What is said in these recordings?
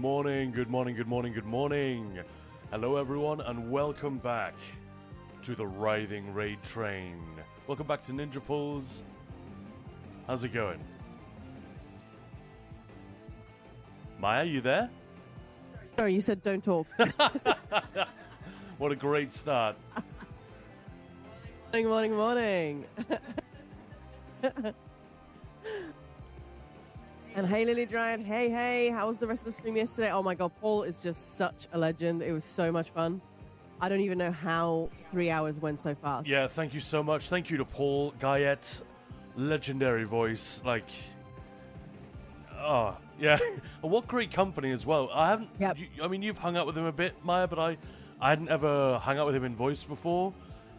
morning, good morning, good morning, good morning. Hello everyone and welcome back to the Writhing Raid Train. Welcome back to Ninja Pulls. How's it going? Maya, you there? Sorry, you said don't talk. What a great start. Morning, morning. And hey, Lily Dryad. Hey, how was the rest of the stream yesterday? Oh my god, Paul is just such a legend. It was so much fun. I don't even know how 3 hours went so fast. Yeah, thank you so much. Thank you to Paul Guyette. Legendary voice. Like, oh, yeah. What great company as well. I haven't, Yep. I mean, you've hung out with him a bit, Maya, but I hadn't ever hung out with him in voice before.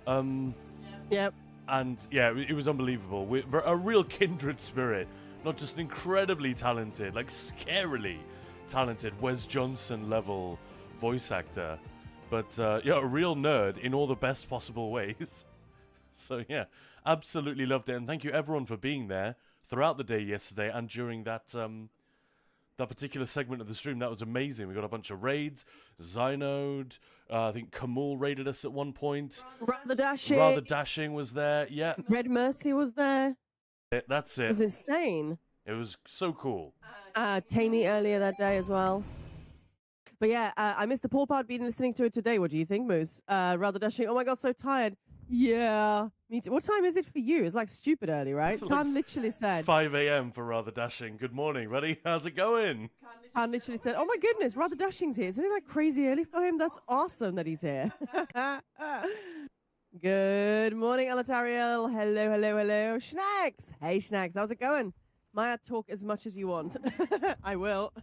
Yep. And yeah, it was unbelievable. We're a real kindred spirit. Not just an incredibly talented, like scarily talented Wes Johnson level voice actor, but yeah, a real nerd in all the best possible ways. So yeah, absolutely loved it, and thank you everyone for being there throughout the day yesterday and during that that particular segment of the stream. That was amazing. We got a bunch of raids. Zynode, I think Kamul raided us at one point. Rather Dashing. Rather Dashing was there. Yeah, Red Mercy was there. that's It it. was insane. It was so cool. Tammy earlier that day as well. But yeah, I missed the Paul part. Been listening to it today. What do you think, Moose? Rather Dashing. Oh my god, so tired. Yeah, me too. What time is it for you? It's like stupid early, right? It's like Khan literally said. 5 a.m. for Rather Dashing. Good morning, buddy. How's it going? Khan literally said, "Oh my goodness, Rather Dashing's here. Isn't it like crazy early for him? That's awesome that he's here." Good morning, Alatariel. Hello. Schnacks. Hey, Schnacks. How's it going? Maya, talk as much as you want. I will.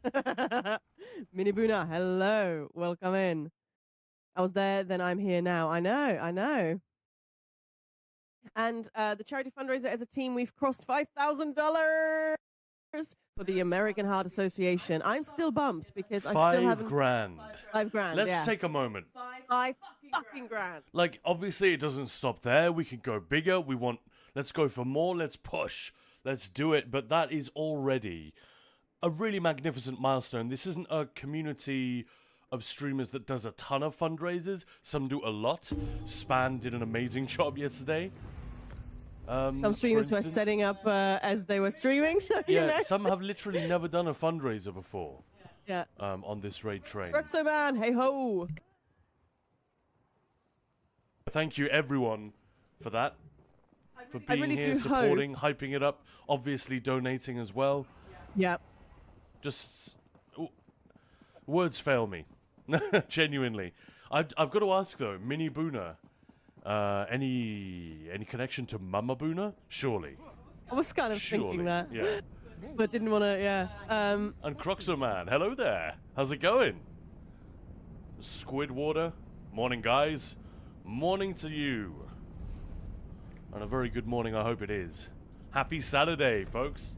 Minibuna, hello. Welcome in. I was there, then I'm here now. I know. And the charity fundraiser as a team, we've crossed $5,000 for the American Heart Association. I'm still bumped because I still haven't... $5,000. $5,000, Let's yeah. take a moment. Five fucking grand. Like, obviously, it doesn't stop there. We can go bigger. Let's go for more. Let's push. Let's do it. But that is already a really magnificent milestone. This isn't a community of streamers that does a ton of fundraisers. Some do a lot. Span did an amazing job yesterday. Some streamers were setting up as they were streaming. So, Yeah, you know. some have literally never done a fundraiser before. Yeah. On this raid train. Grotso man, hey ho. Thank you everyone for that. For being really here, do supporting, hyping it up, obviously donating as well. Yep. Just words fail me. Genuinely. I've got to ask though, Mini Boona, any connection to Mama Boona? Surely. I was kind of Surely. thinking that. Yeah. But didn't want to, yeah. And Croxoman, hello there. How's it going? Squidwater, morning guys. Morning to you. And a very good morning, I hope it is. Happy Saturday, folks.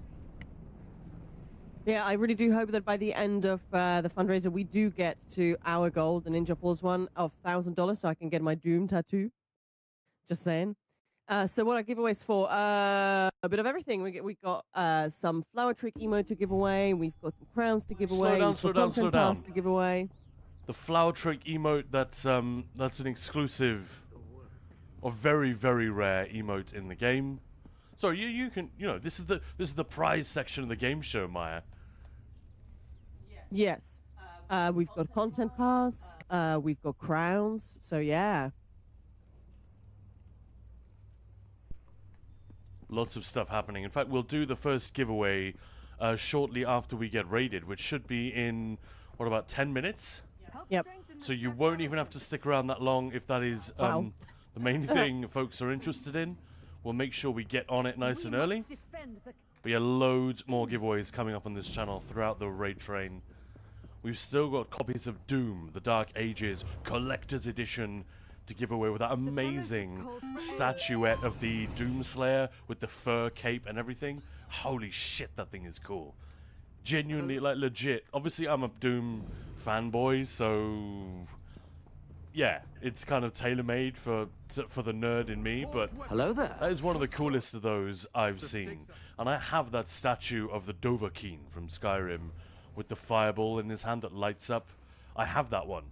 Yeah, I really do hope that by the end of the fundraiser, we do get to our goal, the Ninja Pulls one, of $1,000 so I can get my Doom tattoo. Just saying. So what are giveaways for? A bit of everything. We got some Flower Trick emote to give away. We've got some crowns to give away. Slow down. To give away. The Flower Trick emote, that's an exclusive or very, very rare emote in the game. So you can, this is the prize section of the game show, Maya. Yes. We've got content pass. We've got crowns. So yeah. Lots of stuff happening. In fact, we'll do the first giveaway shortly after we get raided, which should be in, what, about 10 minutes? Yep. So you won't even have to stick around that long if that is Wow. the main thing folks are interested in. We'll make sure we get on it nice and early. But yeah, loads more giveaways coming up on this channel throughout the raid train. We've still got copies of Doom, the Dark Ages Collector's Edition to give away with that amazing statuette of the Doomslayer with the fur cape and everything. Holy shit, that thing is cool. Genuinely, like, legit. Obviously, I'm a Doom fanboy, so yeah, it's kind of tailor-made for the nerd in me, but Hello there. that is one of the coolest of those I've seen. And I have that statue of the Dovahkiin from Skyrim with the fireball in his hand that lights up. I have that one.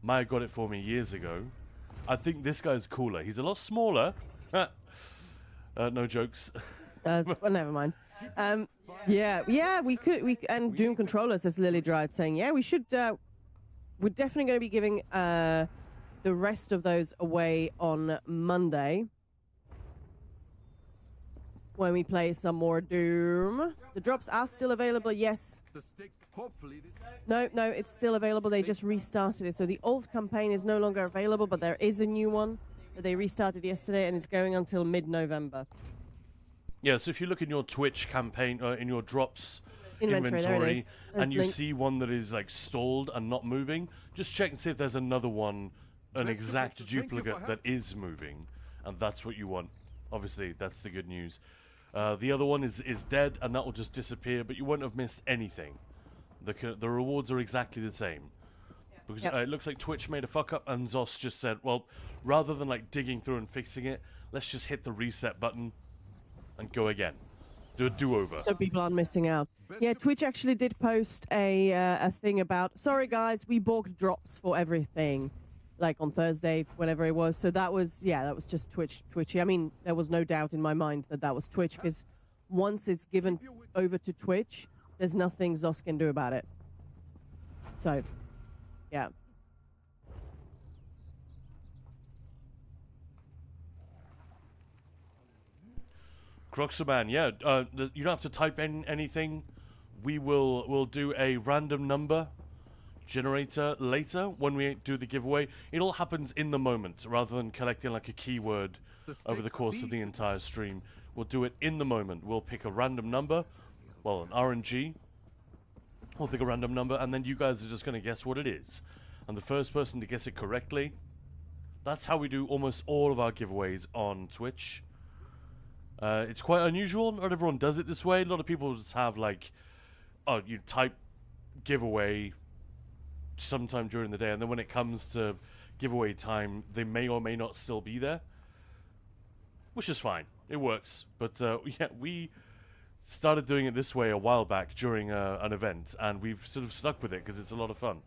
Maya got it for me years ago. I think this guy's cooler. He's a lot smaller. No jokes. Well, never mind. Yeah, we could. And Doom controllers, as Lily Dryad saying, yeah, we should. We're definitely going to be giving the rest of those away on Monday when we play some more Doom. The drops are still available. Yes. No, it's still available. They just restarted it, so the old campaign is no longer available, but there is a new one that they restarted yesterday, and it's going until mid-November. Yeah, so if you look in your Twitch campaign, in your drops Inventory, there it is. and you Link. see one that is like stalled and not moving, just check and see if there's another one, an exact duplicate that is moving, and that's what you want. Obviously, that's the good news. The other one is dead, and that will just disappear, but you won't have missed anything. The rewards are exactly the same. Because it looks like Twitch made a fuck up, and Zos just said, well, rather than like digging through and fixing it, let's just hit the reset button and go again. Do a do-over. So people aren't missing out. Yeah, Twitch actually did post a thing about, sorry guys, we bought drops for everything, like on Thursday, whenever it was. So that was just Twitchy. I mean, there was no doubt in my mind that was Twitch, because once it's given over to Twitch, there's nothing Zos can do about it. So, yeah. Croxaman, yeah, you don't have to type in anything. We'll do a random number generator later when we do the giveaway. It all happens in the moment rather than collecting like a keyword over the course of the entire stream. We'll do it in the moment. We'll pick a random number, well, an RNG. We'll pick a random number, and then you guys are just going to guess what it is. And the first person to guess it correctly, that's how we do almost all of our giveaways on Twitch. It's quite unusual. Not everyone does it this way. A lot of people just have like, oh, you type giveaway sometime during the day, and then when it comes to giveaway time, they may or may not still be there, which is fine. It works. But yeah, we started doing it this way a while back during an event, and we've sort of stuck with it because it's a lot of fun.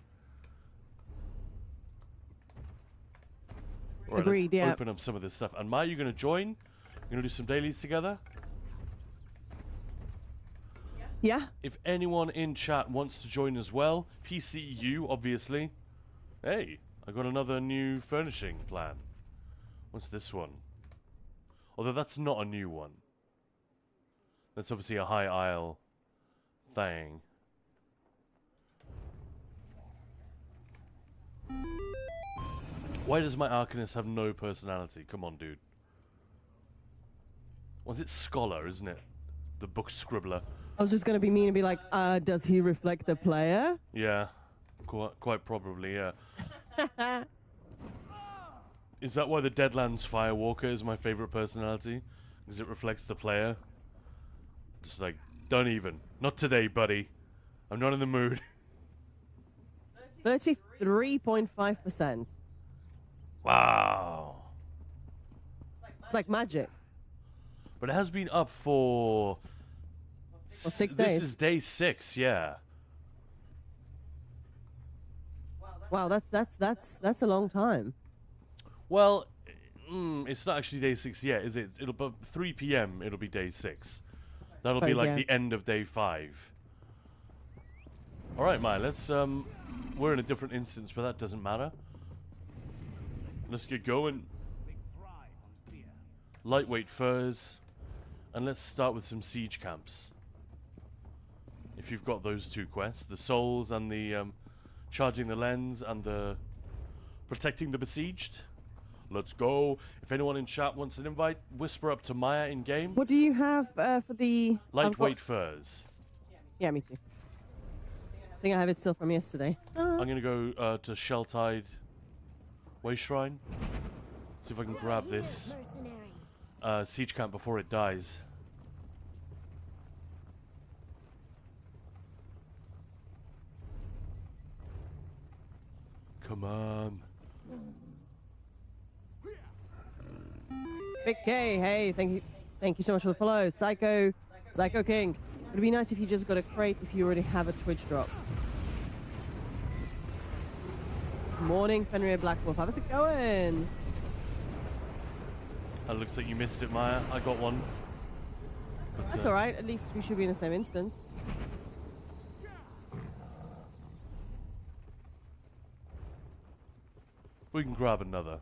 All right, Agreed, let's yeah. open up some of this stuff. And Maya, you going to join? We're going to do some dailies together? Yeah. If anyone in chat wants to join as well, PCU, obviously. Hey, I got another new furnishing plan. What's this one? Although that's not a new one. That's obviously a high aisle thing. Why does my Arcanist have no personality? Come on, dude. Was it Scholar, isn't it? The book scribbler. I was just going to be mean and be like, does he reflect the player? Yeah. Quite probably, yeah. Is that why the Deadlands Firewalker is my favorite personality? Because it reflects the player? Just like, don't even. Not today, buddy. I'm not in the mood. 33.5%. Wow. It's like magic. But it has been up for... 6 days. This is day 6, yeah. Wow, that's a long time. Well, it's not actually day 6 yet, is it? It'll be 3 p.m. It'll be day 6. That'll be like the end of day 5. All right, Maya. Let's we're in a different instance, but that doesn't matter. Let's get going. Lightweight furs, and let's start with some siege camps. If you've got those two quests, the souls and the charging the lens and the protecting the besieged. Let's go. If anyone in chat wants an invite, whisper up to Maya in game. What do you have for the... Lightweight furs. Yeah, me too. I think I have it still from yesterday. I'm going to go to Shelltide Way Shrine. See if I can grab this siege camp before it dies. Come on. Big K, hey, thank you so much for the follow. Psycho King. It'd be nice if you just got a crate if you already have a Twitch drop. Morning, Fenrir Blackwolf. How's it going? It looks like you missed it, Maya. I got one. But, That's alright. At least we should be in the same instance. We can grab another.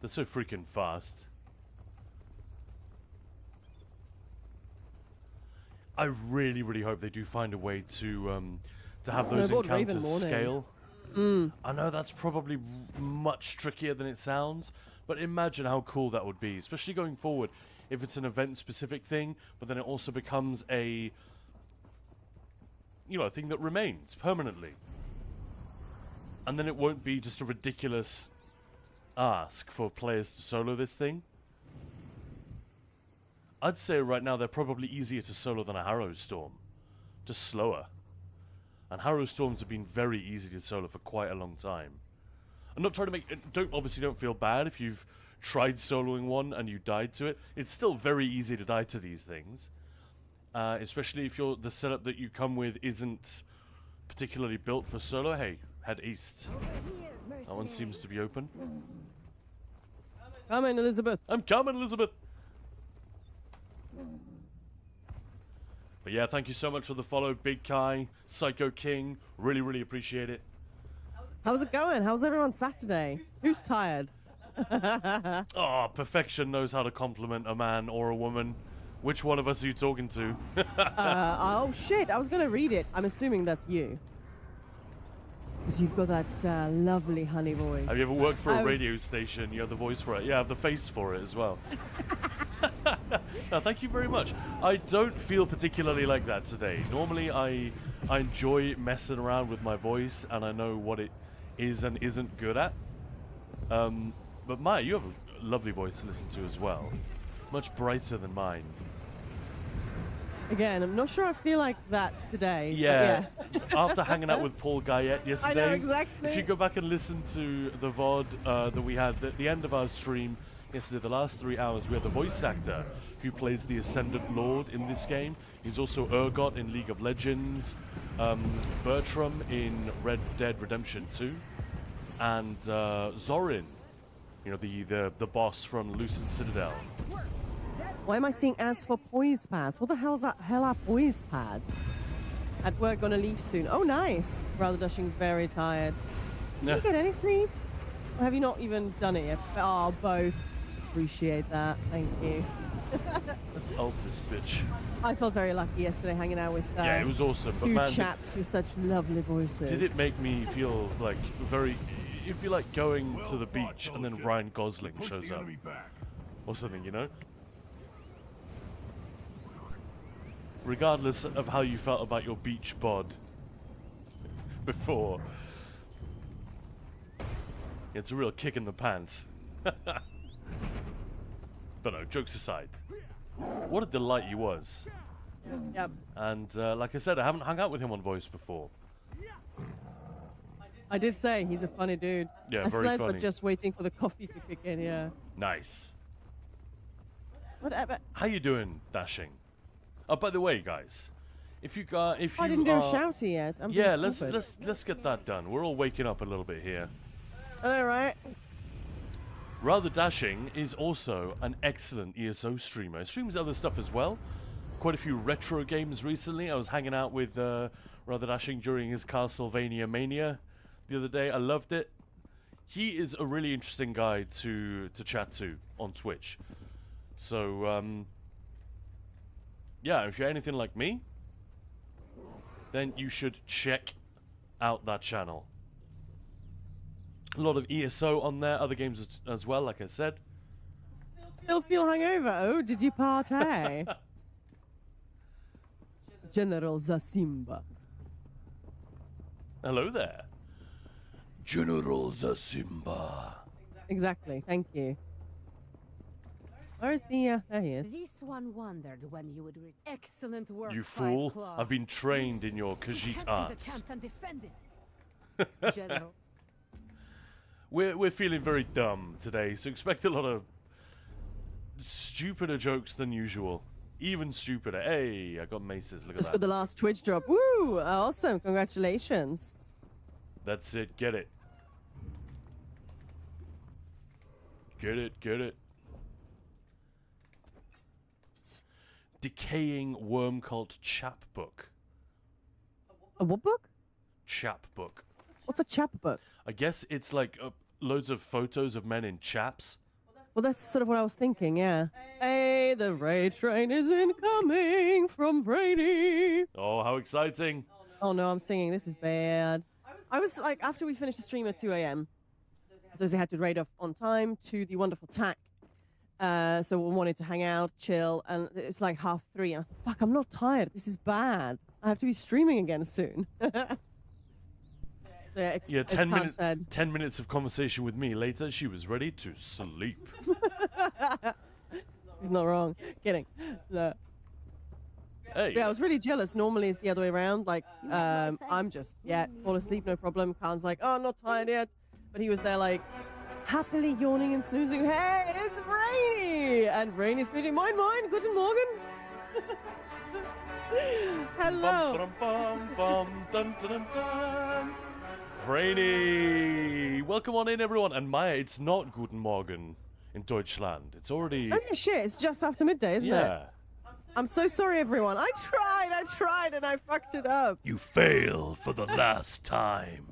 They're so freaking fast. I really, really hope they do find a way to have those Snowboard Raven encounters Morning. scale. I know that's probably much trickier than it sounds, but imagine how cool that would be, especially going forward. If it's an event-specific thing, but then it also becomes a, a thing that remains permanently. And then it won't be just a ridiculous ask for players to solo this thing. I'd say right now they're probably easier to solo than a Harrow Storm. Just slower. And Harrow Storms have been very easy to solo for quite a long time. I'm not trying to make... Obviously don't feel bad if you've tried soloing one and you died to it. It's still very easy to die to these things. Especially if the setup that you come with isn't particularly built for solo. Hey, head east. That one seems to be open. Come in, Elizabeth. I'm coming, Elizabeth. But yeah, thank you so much for the follow, Big Kai, Psycho King. Really, really appreciate it. How's it going? How's everyone Saturday? Who's tired? Oh, perfection knows how to compliment a man or a woman. Which one of us are you talking to? Oh shit, I was gonna read it. I'm assuming that's you. Because you've got that lovely honey voice. Have you ever worked for a radio station? You have the voice for it. Yeah, I have the face for it as well. No, thank you very much. I don't feel particularly like that today. Normally, I enjoy messing around with my voice, and I know what it is and isn't good at. But Maya, you have a lovely voice to listen to as well. Much brighter than mine. Again, I'm not sure I feel like that today. Yeah. After hanging out with Paul Guyette yesterday. I know, exactly. If you go back and listen to the VOD that we had at the end of our stream yesterday, the last 3 hours, we had the voice actor who plays the Ascendant Lord in this game. He's also Urgot in League of Legends, Bertram in Red Dead Redemption 2, and Zorin, the boss from Lucent Citadel. Why am I seeing ads for poise pads? What the hell are poise pads? At work, gonna leave soon. Oh, nice. Rather dashing, very tired. Did you get any sleep? Or have you not even done it yet? Oh, both. Appreciate that. Thank you. Let's ult this bitch. I felt very lucky yesterday hanging out with yeah, it was awesome. But two man, chaps with such lovely voices. Did it make me feel like it'd be like going to the beach and then Ryan Gosling shows up. Or something, Regardless of how you felt about your beach bod before. It's a real kick in the pants. But no, jokes aside. What a delight he was. Yep. And like I said, I haven't hung out with him on voice before. I did say he's a funny dude. Yeah, I very slept, funny. but just waiting for the coffee to kick in, yeah. Nice. Whatever. How you doing, Dashing? Oh, by the way, guys, if you I didn't do a shouty yet. I'm yeah, being let's stupid. get that done. We're all waking up a little bit here. All right. Rather Dashing is also an excellent ESO streamer. He streams other stuff as well. Quite a few retro games recently. I was hanging out with Rather Dashing during his Castlevania Mania the other day. I loved it. He is a really interesting guy to chat to on Twitch. So, yeah, if you're anything like me, then you should check out that channel. A lot of ESO on there, other games as well, like I said. Still feel hungover? Oh, did you partay? General Zasimba. Hello there. General Zasimba. Exactly, thank you. Where is the, there he is. This one wondered when you would read excellent work. You Five fool. Claw. I've been trained in your Khajiit Kept arts. the camps and defended. General. We're feeling very dumb today, so expect a lot of stupider jokes than usual. Even stupider. Hey, I got maces. Look at Just got that. the last Twitch drop. Woo! Awesome. Congratulations. That's it. Get it. Get it. Get it. Decaying Worm Cult Chapbook. A what book? Chapbook. What's a chapbook? I guess it's like loads of photos of men in chaps. Well, that's sort of what I was thinking, yeah. Hey, the raid train is incoming from Brady. Oh, how exciting. Oh no, I'm singing. This is bad. I was like, after we finished the stream at 2 a.m., so they had to raid off on time to the wonderful TAC. So we wanted to hang out, chill, and it's like 3:30. And I thought, fuck, I'm not tired. This is bad. I have to be streaming again soon. So yeah, as 10 Khan minutes. said, 10 minutes of conversation with me later. She was ready to sleep. he's not wrong. Kidding. No. Hey. Yeah, I was really jealous. Normally it's the other way around. Like, I'm just, fall asleep, no problem. Khan's like, oh, I'm not tired yet. But he was there like, happily yawning and snoozing. Hey, it's Rainy! And Rainy's greeting, moin moin, guten Morgen. Hello. Bum, bum, bum, dun, dun, dun, dun. Brainy! Welcome on in, everyone. And Maya, it's not Guten Morgen in Deutschland. It's already... Oh yeah, shit, it's just after midday, isn't it? Yeah. I'm so sorry, everyone. I tried, and I fucked it up. You fail for the last time.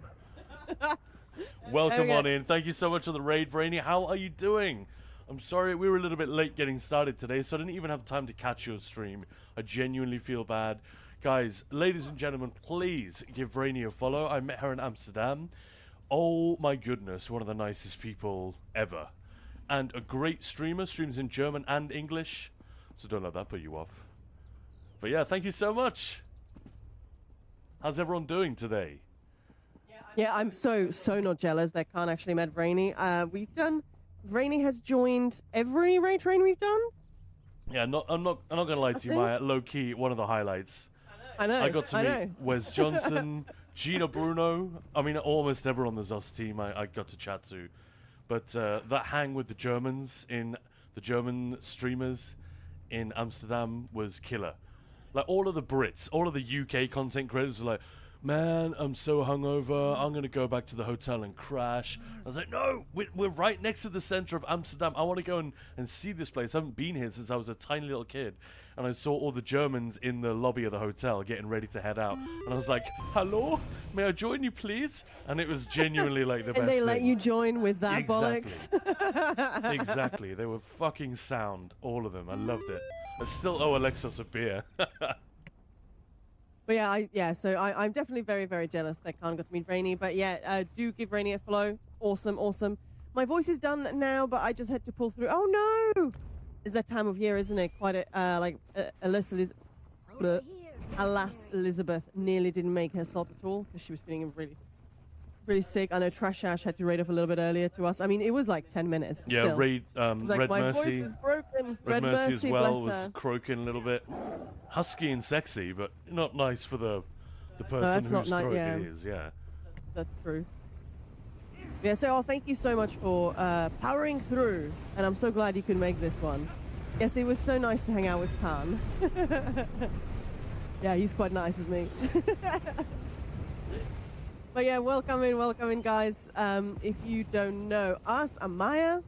Welcome Okay. on in. Thank you so much for the raid, Brainy. How are you doing? I'm sorry we were a little bit late getting started today, so I didn't even have time to catch your stream. I genuinely feel bad. Guys, ladies and gentlemen, please give Rainy a follow. I met her in Amsterdam. Oh my goodness, one of the nicest people ever. And a great streamer, streams in German and English. So don't let that put you off. But yeah, thank you so much. How's everyone doing today? Yeah, I'm so not jealous that Khan actually met Rainy. Rainy has joined every raid train we've done. Yeah, I'm not gonna lie to you, think- Maya. Low key, one of the highlights. I know. I got to meet know. Wes Johnson, Gina Bruno. I mean, almost everyone on the ZOS team I got to chat to. But that hang with the Germans, the German streamers in Amsterdam was killer. Like, all of the Brits, all of the UK content creators are like, man, I'm so hungover, I'm going to go back to the hotel and crash. I was like, no, we're right next to the center of Amsterdam. I want to go and see this place. I haven't been here since I was a tiny little kid. And I saw all the Germans in the lobby of the hotel getting ready to head out. And I was like, hello, may I join you, please? And it was genuinely like the best And they thing. let you join with that Exactly. bollocks. Exactly. They were fucking sound, all of them. I loved it. I still owe Alexos a beer. But so I'm definitely very, very jealous that Khan got to meet Rainy. But yeah, do give Rainy a follow. Awesome. My voice is done now, but I just had to pull through. Oh no! It's that time of year, isn't it? Quite alas, Elizabeth nearly didn't make her slot at all because she was feeling really sick. I know Trash Ash had to raid off a little bit earlier to us. I mean, it was like 10 minutes. But Yeah, still. Raid, It's like, Red my Mercy. voice is broken. Red Mercy as well bless was her. croaking a little bit. Husky and sexy, but not nice for the person that's not whose nice, throat yeah. it is, yeah. That's true. Yeah, so thank you so much for powering through, and I'm so glad you could make this one. Yes, it was so nice to hang out with Khan. Yeah, he's quite nice, isn't he? But yeah, welcome in, guys. If you don't know us, I'm Maya,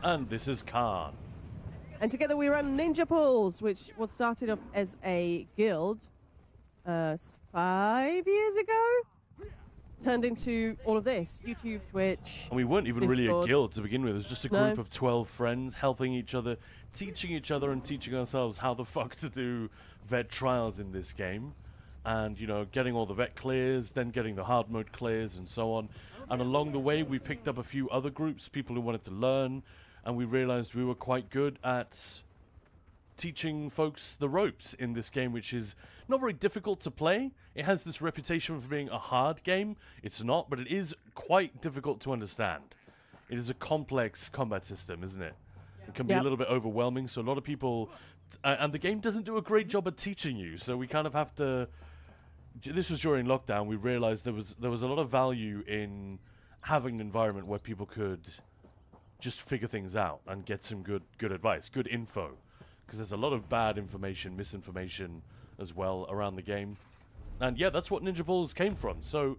And this is Khan. and together we run Ninja Pulls, which was started off as a guild 5 years ago. Turned into all of this: YouTube, Twitch. And we weren't even really a Discord. guild to begin with. It was just a No. group of 12 friends helping each other, teaching each other and teaching ourselves how the fuck to do vet trials in this game. And, you know, getting all the vet clears, then getting the hard mode clears and so on. And along the way, we picked up a few other groups, people who wanted to learn, and we realized we were quite good at teaching folks the ropes in this game, which is not very difficult to play. It has this reputation for being a hard game. It's not, but it is quite difficult to understand. It is a complex combat system, isn't it? It can be a Yep. little bit overwhelming, so a lot of people... and the game doesn't do a great job at teaching you, so we kind of have to... This was during lockdown. We realized there was a lot of value in having an environment where people could just figure things out and get some good advice, good info. because there's a lot of bad information, misinformation as well around the game. And yeah, that's what Ninja Balls came from. So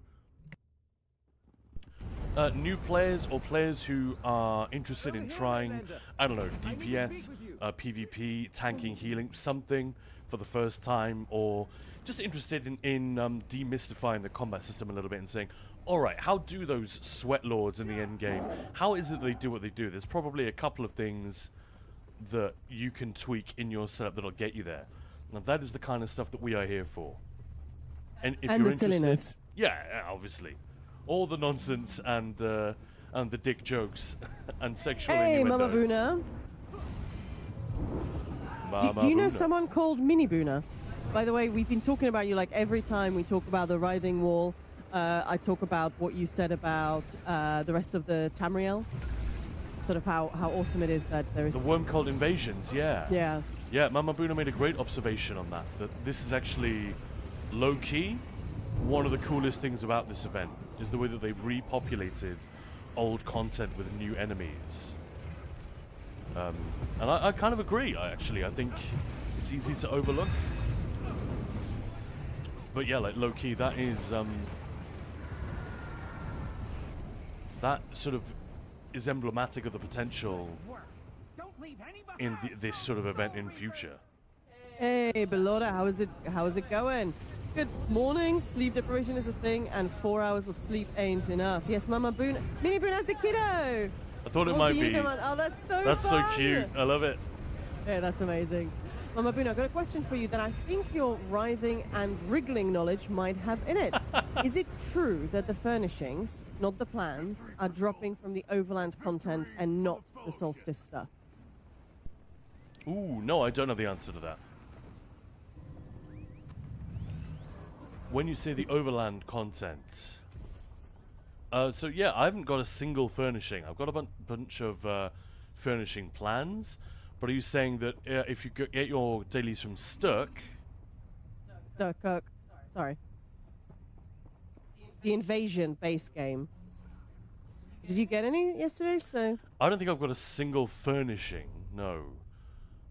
new players or players who are interested in trying, I don't know, DPS, PvP, tanking, healing, something for the first time, or just interested in demystifying the combat system a little bit and saying, alright, how do those sweat lords in the end game, how is it they do what they do? There's probably a couple of things that you can tweak in your setup that'll get you there. Now that is the kind of stuff that we are here for. And if And you're the silliness. yeah, obviously. All the nonsense and the dick jokes and sexual Hey, innuendo. Mama Boona. Mama Do you know Boona. someone called Mini Boona? By the way, we've been talking about you like every time we talk about the writhing wall. I talk about what you said about the rest of the Tamriel. Sort of how awesome it is that there is. The worm cult invasions, yeah. Yeah. Yeah, Mama Boona made a great observation on that. That this is actually low-key one of the coolest things about this event is the way that they repopulated old content with new enemies. And I kind of agree, I think it's easy to overlook. But yeah, like low-key, that is, that sort of is emblematic of the potential in this sort of event in future. Hey, Belora, how is it going? Good morning. Sleep deprivation is a thing, and 4 hours of sleep ain't enough. Yes, Mama Boona. Mini Boona's the kiddo. I thought it Oh, might the be. unicorn. Oh, that's so That's so fun. cute. I love it. Yeah, that's amazing. Mama Boona, I've got a question for you that I think your writhing and wriggling knowledge might have in it. Is it true that the furnishings, not the plans, are dropping from the Overland content and not the Solstice stuff? Ooh, no, I don't know the answer to that. When you say the Overland content, so yeah, I haven't got a single furnishing. I've got a bunch of furnishing plans. But are you saying that if you get your dailies from Sturk, Kirk, sorry. The Invasion base game. Did you get any yesterday? So I don't think I've got a single furnishing. No,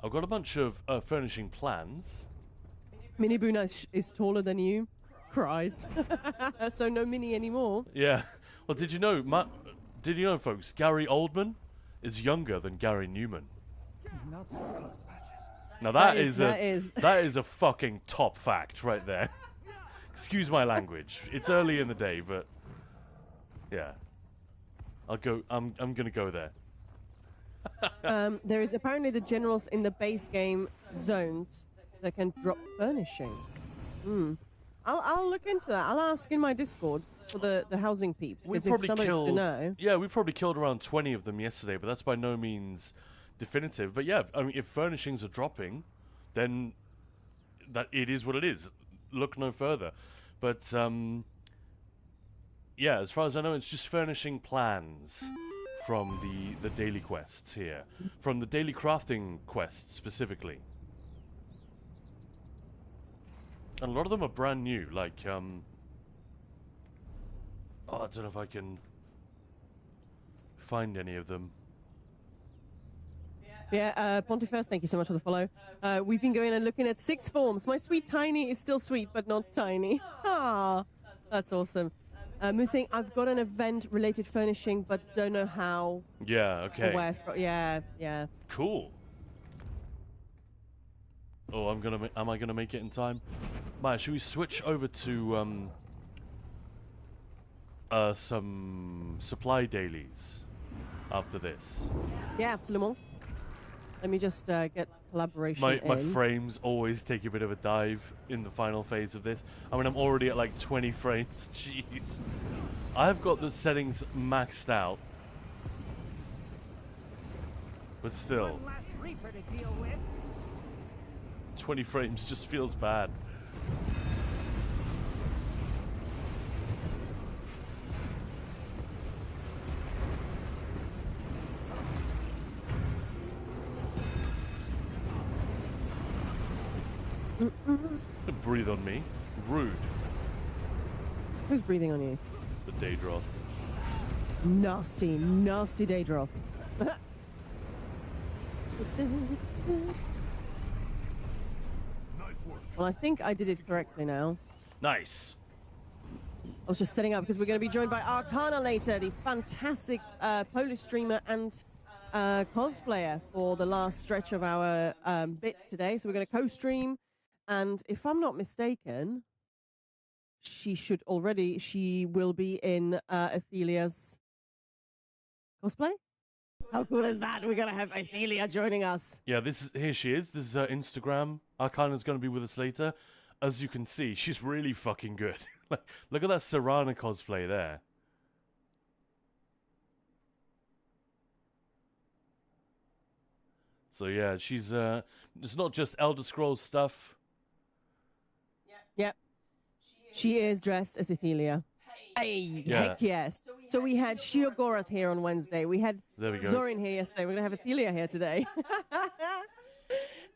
I've got a bunch of furnishing plans. Mini Boona is taller than you. Cries. So no Mini anymore. Yeah. Well, did you know, folks? Gary Oldman is younger than Gary Newman. Now that is a fucking top fact right there. Excuse my language. It's early in the day, but yeah, I'm gonna go there. There is apparently the generals in the base game zones that can drop furnishing. I'll look into that. I'll ask in my Discord for the housing peeps, because if somebody's to know. Yeah, we probably killed around 20 of them yesterday, but that's by no means definitive. But yeah, I mean, if furnishings are dropping, then that it is what it is. Look no further. But yeah, as far as I know, it's just furnishing plans from the daily quests here, from the daily crafting quests specifically. And a lot of them are brand new, like oh, I don't know if I can find any of them. Yeah, Pontifex, thank you so much for the follow. We've been going and looking at 6 forms. My sweet Tiny is still sweet, but not tiny. Ah, that's awesome. Moosing, I've got an event-related furnishing, but don't know how. Yeah, okay. Or where yeah. Cool. Oh, am I gonna make it in time? Maya, should we switch over to some supply dailies after this? Yeah, absolutely. Let me just get collaboration My in. frames always take a bit of a dive in the final phase of this. I mean, I'm already at like 20 frames. Jeez. I've got the settings maxed out. But still. 20 frames just feels bad. Breathe on me. Rude. Who's breathing on you? The Daedroth. Nasty, nasty Daedroth. Well, I think I did it correctly now. Nice. I was just setting up because we're going to be joined by Arcana later, the fantastic Polish streamer and cosplayer for the last stretch of our bit today. So we're going to co-stream, and if I'm not mistaken, she will be in Athelia's cosplay. How cool is that? We're going to have Athelia joining us. Yeah, here she is. This is her Instagram. Arcana's going to be with us later. As you can see, she's really fucking good. Like, look at that Serana cosplay there. So yeah, she's it's not just Elder Scrolls stuff. Yep. She is dressed as Athelia. Hey, heck yes. So we had Sheogorath here on Wednesday. We had There we go. Zorin here yesterday. We're going to have Athelia here today.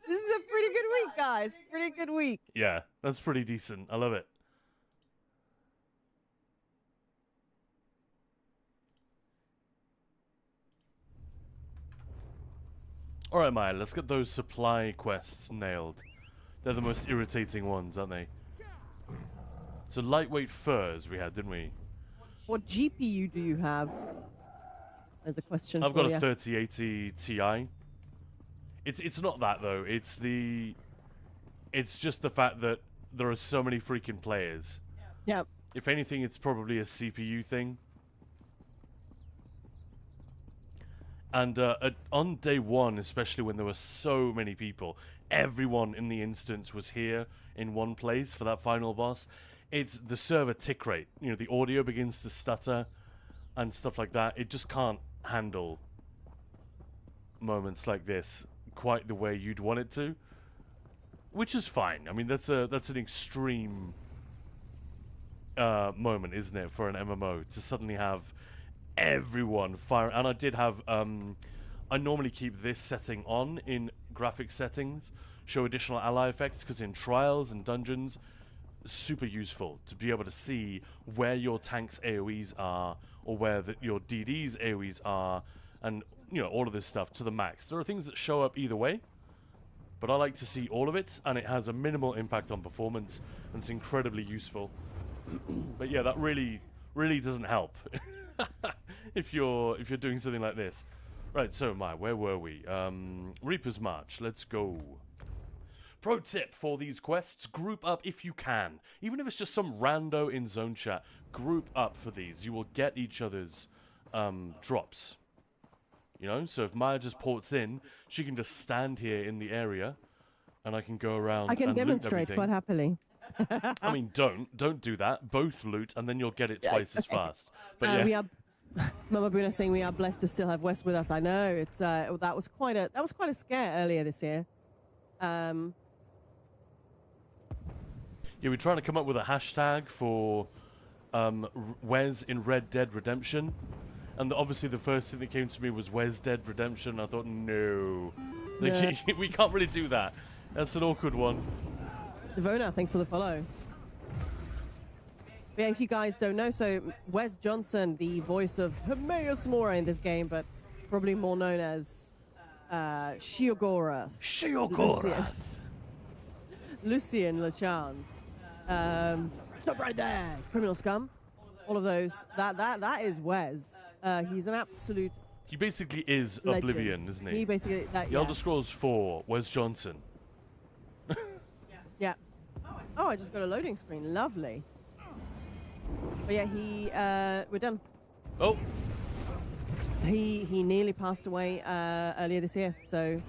This is a pretty good week, guys. Pretty good week. Yeah, that's pretty decent. I love it. Alright, Maya, let's get those supply quests nailed. They're the most irritating ones, aren't they? So lightweight furs we had, didn't we? What GPU do you have? There's a question I've for got you. a 3080 Ti. It's not that though. It's just the fact that there are so many freaking players. Yep. If anything, it's probably a CPU thing. And on day one, especially when there were so many people, everyone in the instance was here in one place for that final boss. It's the server tick rate. You know, the audio begins to stutter and stuff like that. It just can't handle moments like this quite the way you'd want it to, which is fine. I mean, that's an extreme moment, isn't it, for an MMO to suddenly have everyone fire. And I did have I normally keep this setting on in graphic settings, show additional ally effects, because in trials and dungeons, super useful to be able to see where your tank's AoEs are or where your DD's AoEs are, and you know, all of this stuff to the max. There are things that show up either way, but I like to see all of it, and it has a minimal impact on performance, and it's incredibly useful. But yeah, that really doesn't help if you're doing something like this. Right, so Maya, where were we? Reaper's March, let's go. Pro tip for these quests, group up if you can. Even if it's just some rando in zone chat, group up for these. You will get each other's drops. You know, so if Maya just ports in, she can just stand here in the area, and I can go around. I can and demonstrate loot quite happily. I mean, don't do that. Both loot, and then you'll get it twice as fast. But yeah, We are Mama Buna saying we are blessed to still have West with us. I know it's that was quite a scare earlier this year. yeah, we're trying to come up with a hashtag for Wes in Red Dead Redemption, and obviously the first thing that came to me was Wes Dead Redemption. I thought, no, like, we can't really do that. That's an awkward one. Devona, thanks for the follow. But yeah, if you guys don't know, so Wes Johnson, the voice of Hermaeus Mora in this game, but probably more known as Sheogorath. Lucien Lachance. Stop right there! Criminal Scum. All of those. That is Wes. He's an absolute He basically is legend. Oblivion, isn't he? He basically The Elder Scrolls 4, Wes Johnson. Yeah. Oh, I just got a loading screen. Lovely. But yeah, we're done. Oh, He nearly passed away earlier this year, so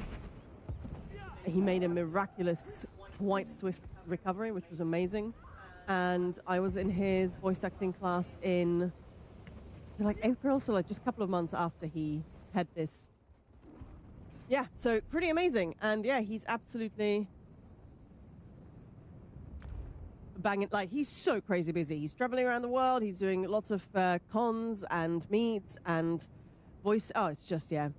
he made a miraculous, quite swift recovery, which was amazing. And I was in his voice acting class in like April, so like just a couple of months after he had this. Yeah, so pretty amazing. And yeah, he's absolutely banging. Like, he's so crazy busy. He's traveling around the world. He's doing lots of cons and meets and voice. Oh, it's just, yeah.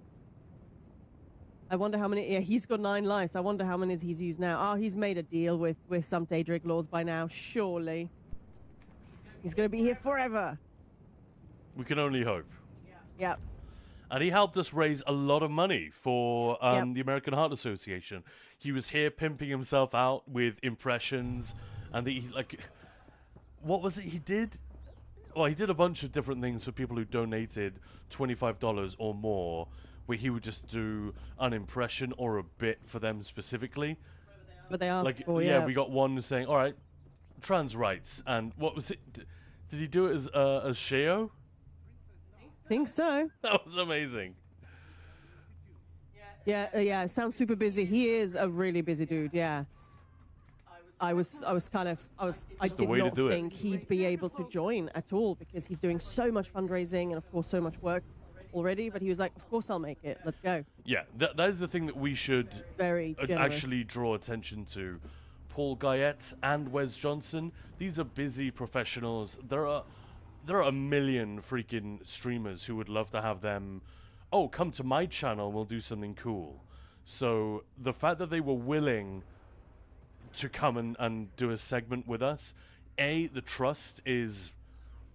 I wonder how many. Yeah, he's got 9 lives. I wonder how many he's used now. Oh, he's made a deal with some Daedric lords by now. Surely, he's gonna be here forever. we can only hope. Yep. And he helped us raise a lot of money for Yep. the American Heart Association. he was here pimping himself out with impressions, and he like, what was it he did? Well, he did a bunch of different things for people who donated $25 or more, where he would just do an impression or a bit for them specifically. What they asked Like, for, yeah, we got one saying, "All right, trans rights," and what was it? Did he do it as Sheo? Think so. That was amazing. Yeah, yeah. Sounds super busy. He is a really busy dude. Yeah. I did way to not do it. think he'd be able to join at all because he's doing so much fundraising and of course so much work already. But he was like, "Of course I'll make it. Let's go." Yeah, that is the thing that we should Very generous. actually draw attention to. Paul Guyette and Wes Johnson, these are busy professionals. There are a million freaking streamers who would love to have them, "Oh, come to my channel, we'll do something cool." So the fact that they were willing to come and do a segment with us, the trust is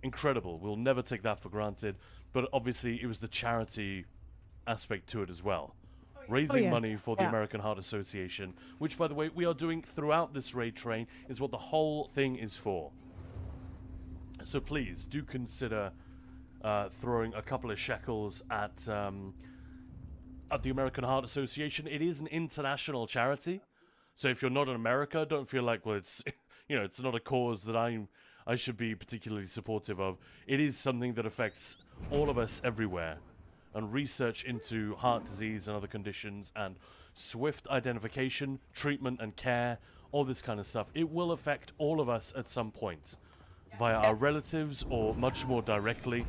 incredible. We'll never take that for granted. But obviously, it was the charity aspect to it as well. Raising money for the American Heart Association, which, by the way, we are doing throughout this raid train, is what the whole thing is for. So please do consider throwing a couple of shekels at the American Heart Association. It is an international charity. So if you're not in America, don't feel like, well, it's it's not a cause that I should be particularly supportive of. It is something that affects all of us everywhere. And research into heart disease and other conditions and swift identification, treatment and care, all this kind of stuff. It will affect all of us at some point via our relatives or much more directly.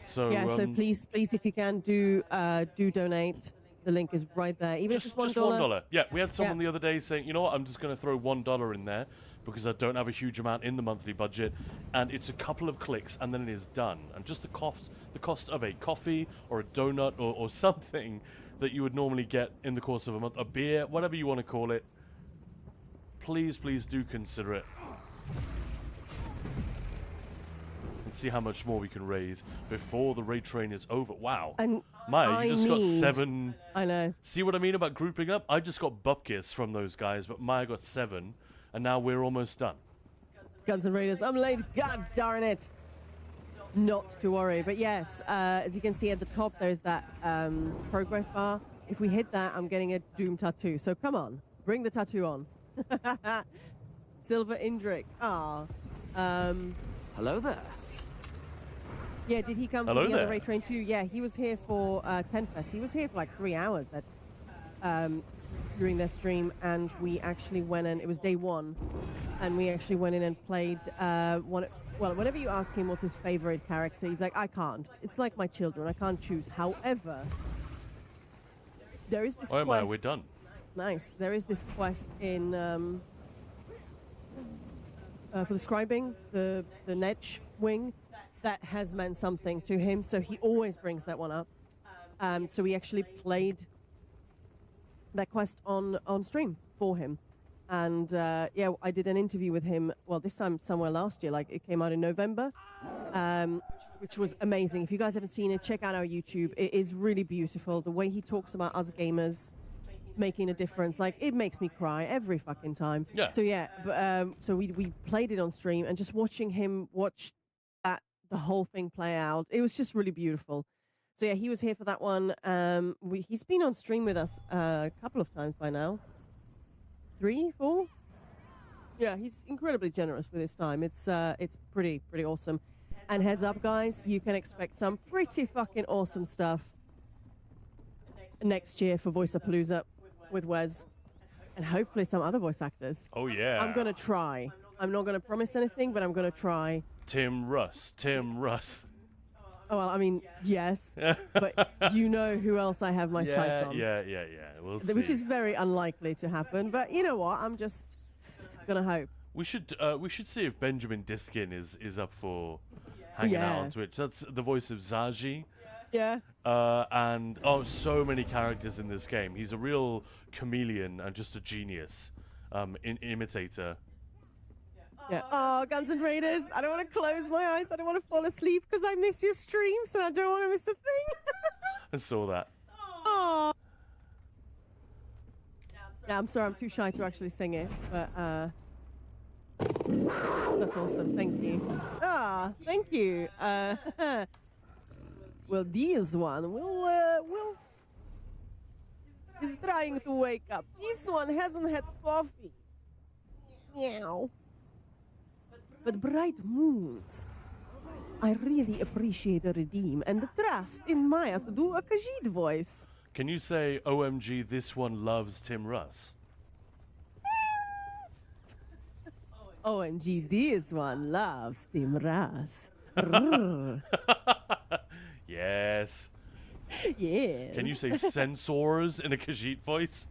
So yeah, so please, if you can, do donate. The link is right there. Even if it's just $1. Yeah, we had someone the other day saying, "You know what? I'm just going to throw $1 in there because I don't have a huge amount in the monthly budget, and it's a couple of clicks, and then it is done." And just the cost of a coffee or a donut or something that you would normally get in the course of a month, a beer, whatever you want to call it. Please do consider it. See how much more we can raise before the raid train is over. Wow. And Maya, you just got 7. I know. See what I mean about grouping up? I just got bupkis from those guys, but Maya got 7, and now we're almost done. Guns and Raiders, I'm late. God darn it. Not to worry. But yes, as you can see at the top, there's that progress bar. If we hit that, I'm getting a Doom tattoo. So come on, bring the tattoo on. Silver Indrik. Hello there. Yeah, did he come Hello from the there. other raid train too? Yeah, he was here for Tenfest. He was here for like 3 hours during their stream, and we actually went in. It was day 1, and we actually went in and played whenever you ask him what's his favorite character, he's like, "I can't. It's like my children. I can't choose." However, there is this quest. Maya, we're done. Nice. There is this quest in for the scribing, the Netch wing, that has meant something to him, so he always brings that one up. So we actually played that quest on stream for him. And yeah, I did an interview with him, well, this time somewhere last year, like it came out in November, which was amazing. If you guys haven't seen it, check out our YouTube. It is really beautiful. The way he talks about us gamers making a difference, like it makes me cry every fucking time. Yeah. So yeah, so we played it on stream, and just watching him watch the whole thing play out, it was just really beautiful. So yeah, he was here for that one. He's been on stream with us a couple of times by now. 3, 4? Yeah, he's incredibly generous with his time. It's pretty awesome. And heads up, guys, you can expect some pretty fucking awesome stuff next year for Voiceapalooza with Wes, and hopefully some other voice actors. Oh, yeah. I'm gonna try. I'm not gonna promise anything, but I'm gonna try. Tim Russ. Oh, well, I mean, yes, but you know who else I have my sights on. Yeah. We'll see. Which is very unlikely to happen, but you know what? I'm just gonna hope. We should see if Benjamin Diskin is up for hanging out on Twitch. That's the voice of Zaji. Yeah. And so many characters in this game. He's a real chameleon and just a genius imitator. Yeah. Oh, Guns and Raiders. I don't want to close my eyes. I don't want to fall asleep because I miss your streams and I don't want to miss a thing. I saw that. Oh. Yeah, I'm sorry, I'm too shy to actually sing it, but that's awesome. Thank you. Ah, thank you. Well, this one will is trying to wake up. This one hasn't had coffee. Meow. But bright moons. I really appreciate the redeem and the trust in Maya to do a Khajiit voice. Can you say, OMG, this one loves Tim Russ? OMG, this one loves Tim Russ. Yes. Yes. Can you say censors in a Khajiit voice?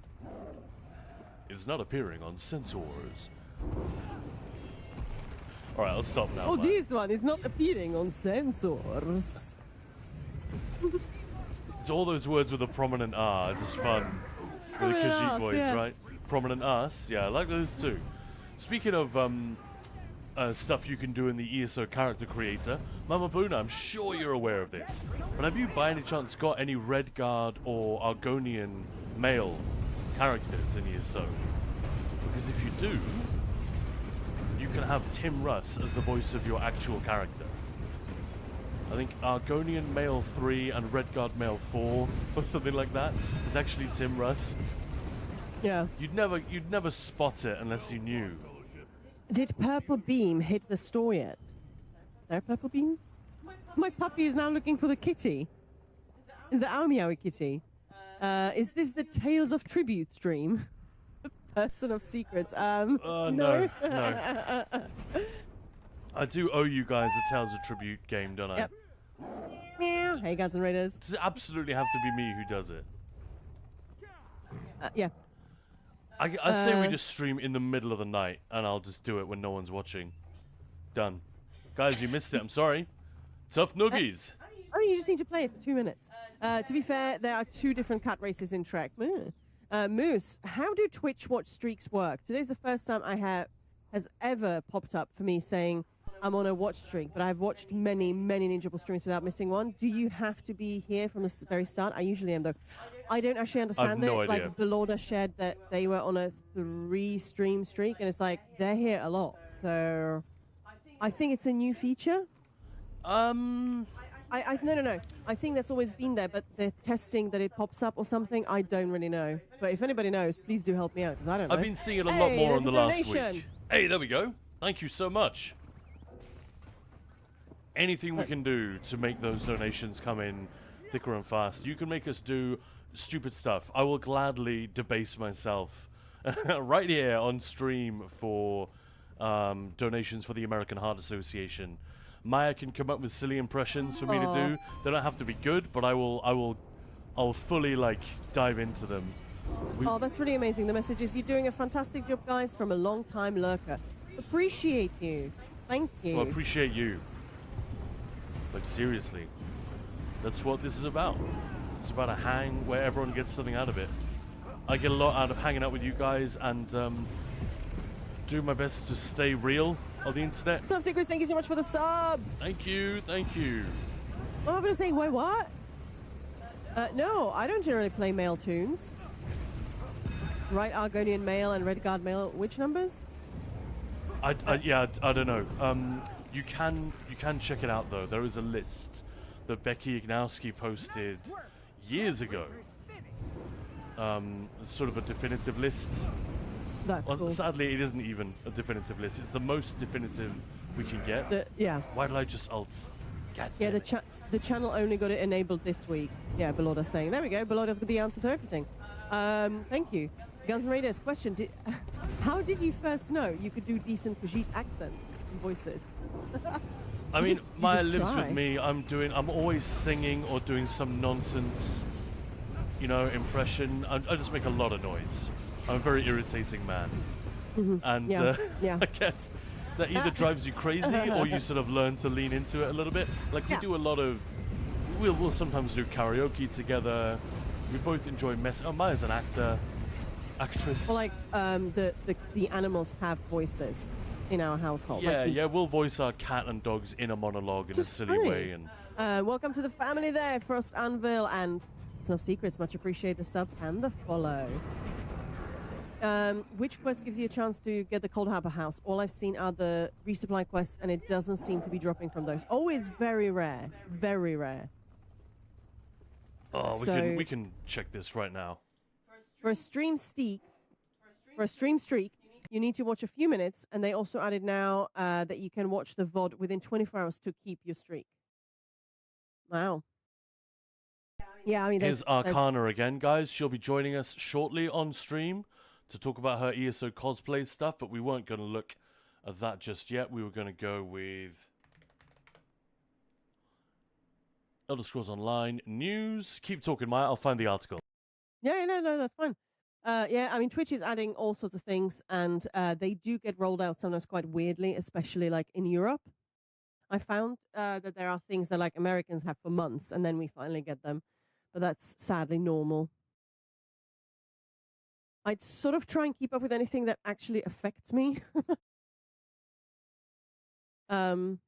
It's not appearing on censors. Alright, I'll stop now. Oh, man. this one is not appearing on sensors. It's all those words with a prominent R, just fun. With a Prominent Khajiit Rs, voice, yeah. right? Prominent Us, yeah, I like those too. Speaking of stuff you can do in the ESO character creator, Mama Buna, I'm sure you're aware of this, but have you by any chance got any Redguard or Argonian male characters in ESO? Because if you do, you can have Tim Russ as the voice of your actual character. I think Argonian male 3 and Redguard male 4 or something like that is actually Tim Russ. Yeah. You'd never spot it unless you knew. Did Purple Beam hit the store yet? There, Purple Beam? My puppy is now looking for the kitty. Is the Ow Meowie kitty? Is this the Tales of Tribute stream? Person of Secrets. No, no. I do owe you guys a Tales of Tribute game, don't I? Yep. Meow. Hey, Guns and Raiders. Does it absolutely have to be me who does it? Yeah. I say we just stream in the middle of the night, and I'll just do it when no one's watching. Done. Guys, you missed it. I'm sorry. Tough nuggies. Oh, you just need to play it for 2 minutes. To be fair, there are 2 different cat races in Trek. Moose, how do Twitch watch streaks work? Today's the first time has ever popped up for me saying I'm on a watch streak, but I've watched many, many Ninja Ball streams without missing one. Do you have to be here from the very start? I usually am, though. I don't actually understand no it. idea. Like, Belorda shared that they were on a 3-stream streak, and it's like, they're here a lot. So, I think it's a new feature. No. I think that's always been there, but they're testing that it pops up or something. I don't really know. But if anybody knows, please do help me out, because I don't know. I've been seeing it a lot more in there's the a last donation. week. Hey, there we go. Thank you so much. Anything we can do to make those donations come in thicker and fast. You can make us do stupid stuff. I will gladly debase myself right here on stream for donations for the American Heart Association. Maya can come up with silly impressions for me to do. They don't have to be good, but I'll fully like dive into them. Oh, that's really amazing. The message is, you're doing a fantastic job, guys, from a long-time lurker. Appreciate you. Thank you. Well, I appreciate you. Like, seriously. That's what this is about. It's about a hang where everyone gets something out of it. I get a lot out of hanging out with you guys and do my best to stay real on the internet. Sub Secrets, thank you so much for the sub. Thank you, thank you. Oh, I'm going to say, wait, what? No, I don't generally play male tunes. Right, Argonian male and Redguard male. Which numbers? I don't know. You can check it out though. There is a list that Becky Ignowski posted years ago. Sort of a definitive list. That's Well, cool. sadly, it isn't even a definitive list. It's the most definitive we can get. Yeah. Why did I just alt? God Yeah, damn the it. the channel only got it enabled this week. Yeah, Belorda's saying. There we go. Belorda's got the answer to everything. Thank you. Guns and Raiders, question. How did you first know you could do decent Khajiit accents and voices? I mean, you Maya just lives try. with me. I'm always singing or doing some nonsense, impression. I just make a lot of noise. I'm a very irritating man. And Yeah, yeah. I guess that either drives you crazy or you sort of learn to lean into it a little bit. Like we Yeah. do a lot of, we'll sometimes do karaoke together. We both enjoy Maya's an actress. Well, like the animals have voices in our household. yeah, like, yeah, we'll voice our cat and dogs in a monologue in a Just silly funny. way. And Welcome to the family there, Frost Anvil and No Secrets. Much appreciate the sub and the follow. Which quest gives you a chance to get the Cold Harbor House? All I've seen are the resupply quests, and it doesn't seem to be dropping from those. Always very rare. Very rare. Oh, So- we can check this right now. For a stream streak, you need to watch a few minutes, and they also added now that you can watch the VOD within 24 hours to keep your streak. Wow. Yeah, I mean, Here's there's Arcana again, guys. She'll be joining us shortly on stream to talk about her ESO cosplay stuff, but we weren't going to look at that just yet. We were going to go with Elder Scrolls Online news. Keep talking, Maya. I'll find the article. Yeah, no, that's fine. Yeah, I mean, Twitch is adding all sorts of things, and they do get rolled out sometimes quite weirdly, especially like in Europe. I found that there are things that like Americans have for months, and then we finally get them, but that's sadly normal. I'd sort of try and keep up with anything that actually affects me. It's kind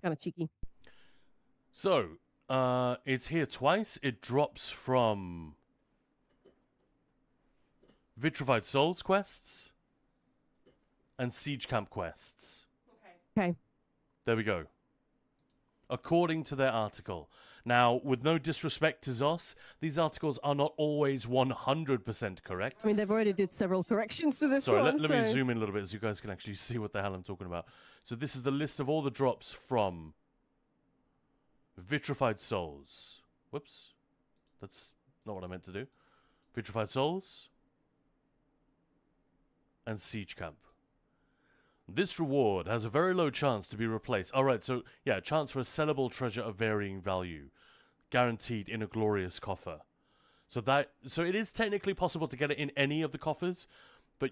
of cheeky. So, it's here twice. It drops from Vitrified Souls quests and Siege Camp quests. Okay. There we go. According to their article. Now, with no disrespect to Zos, these articles are not always 100% correct. I mean, they've already did several corrections to this Sorry, one. let me zoom in a little bit so you guys can actually see what the hell I'm talking about. So this is the list of all the drops from Vitrified Souls. Whoops. That's not what I meant to do. Vitrified Souls and Siege Camp. This reward has a very low chance to be replaced. Alright, so yeah, chance for a sellable treasure of varying value. Guaranteed in a glorious coffer. So it is technically possible to get it in any of the coffers, but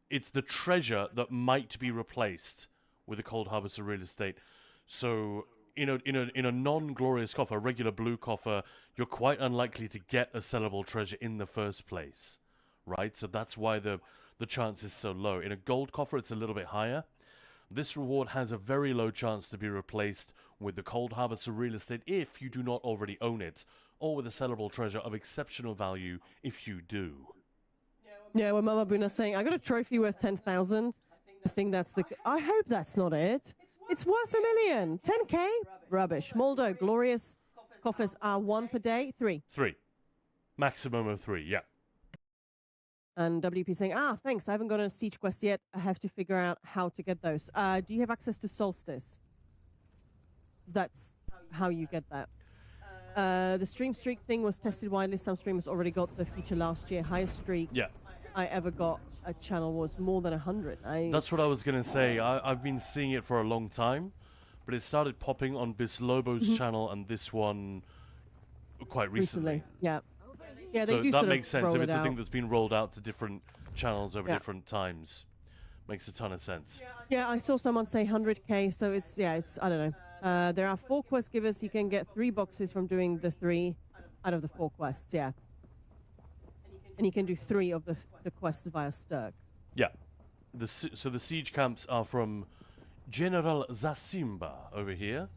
it's the treasure that might be replaced with a Cold Harbor Surreal Estate. So in a non-glorious coffer, a regular blue coffer, you're quite unlikely to get a sellable treasure in the first place. Right? So that's why the chance is so low. In a gold coffer, it's a little bit higher. This reward has a very low chance to be replaced with the Cold Harbor Surreal Estate if you do not already own it, or with a sellable treasure of exceptional value if you do. Yeah, well, Mama Buna's saying, I got a trophy worth 10,000. I think that's the... I hope that's not it. It's worth 1 million. 10k? Rubbish. Moldo, glorious coffers are 1 per day? 3. 3. Maximum of 3, yeah. And WP saying, thanks, I haven't got a siege quest yet. I have to figure out how to get those. Do you have access to Solstice? That's how you get that. The stream streak thing was tested widely. Some streamers already got the feature last year. Highest streak I ever got a channel was more than 100. That's what I was going to say. I've been seeing it for a long time, but it started popping on Bislobo's channel and this one quite recently. Yeah. Yeah, they so do that sort makes of sense. roll If it it's a thing out. that's been rolled out to different channels over Yeah. different times, makes a ton of sense. Yeah, I saw someone say 100k, so it's I don't know. There are 4 quest givers. You can get 3 boxes from doing the 3 out of the 4 quests, yeah. And you can do 3 of the quests via Sturk. Yeah. So the siege camps are from General Zasimba over here.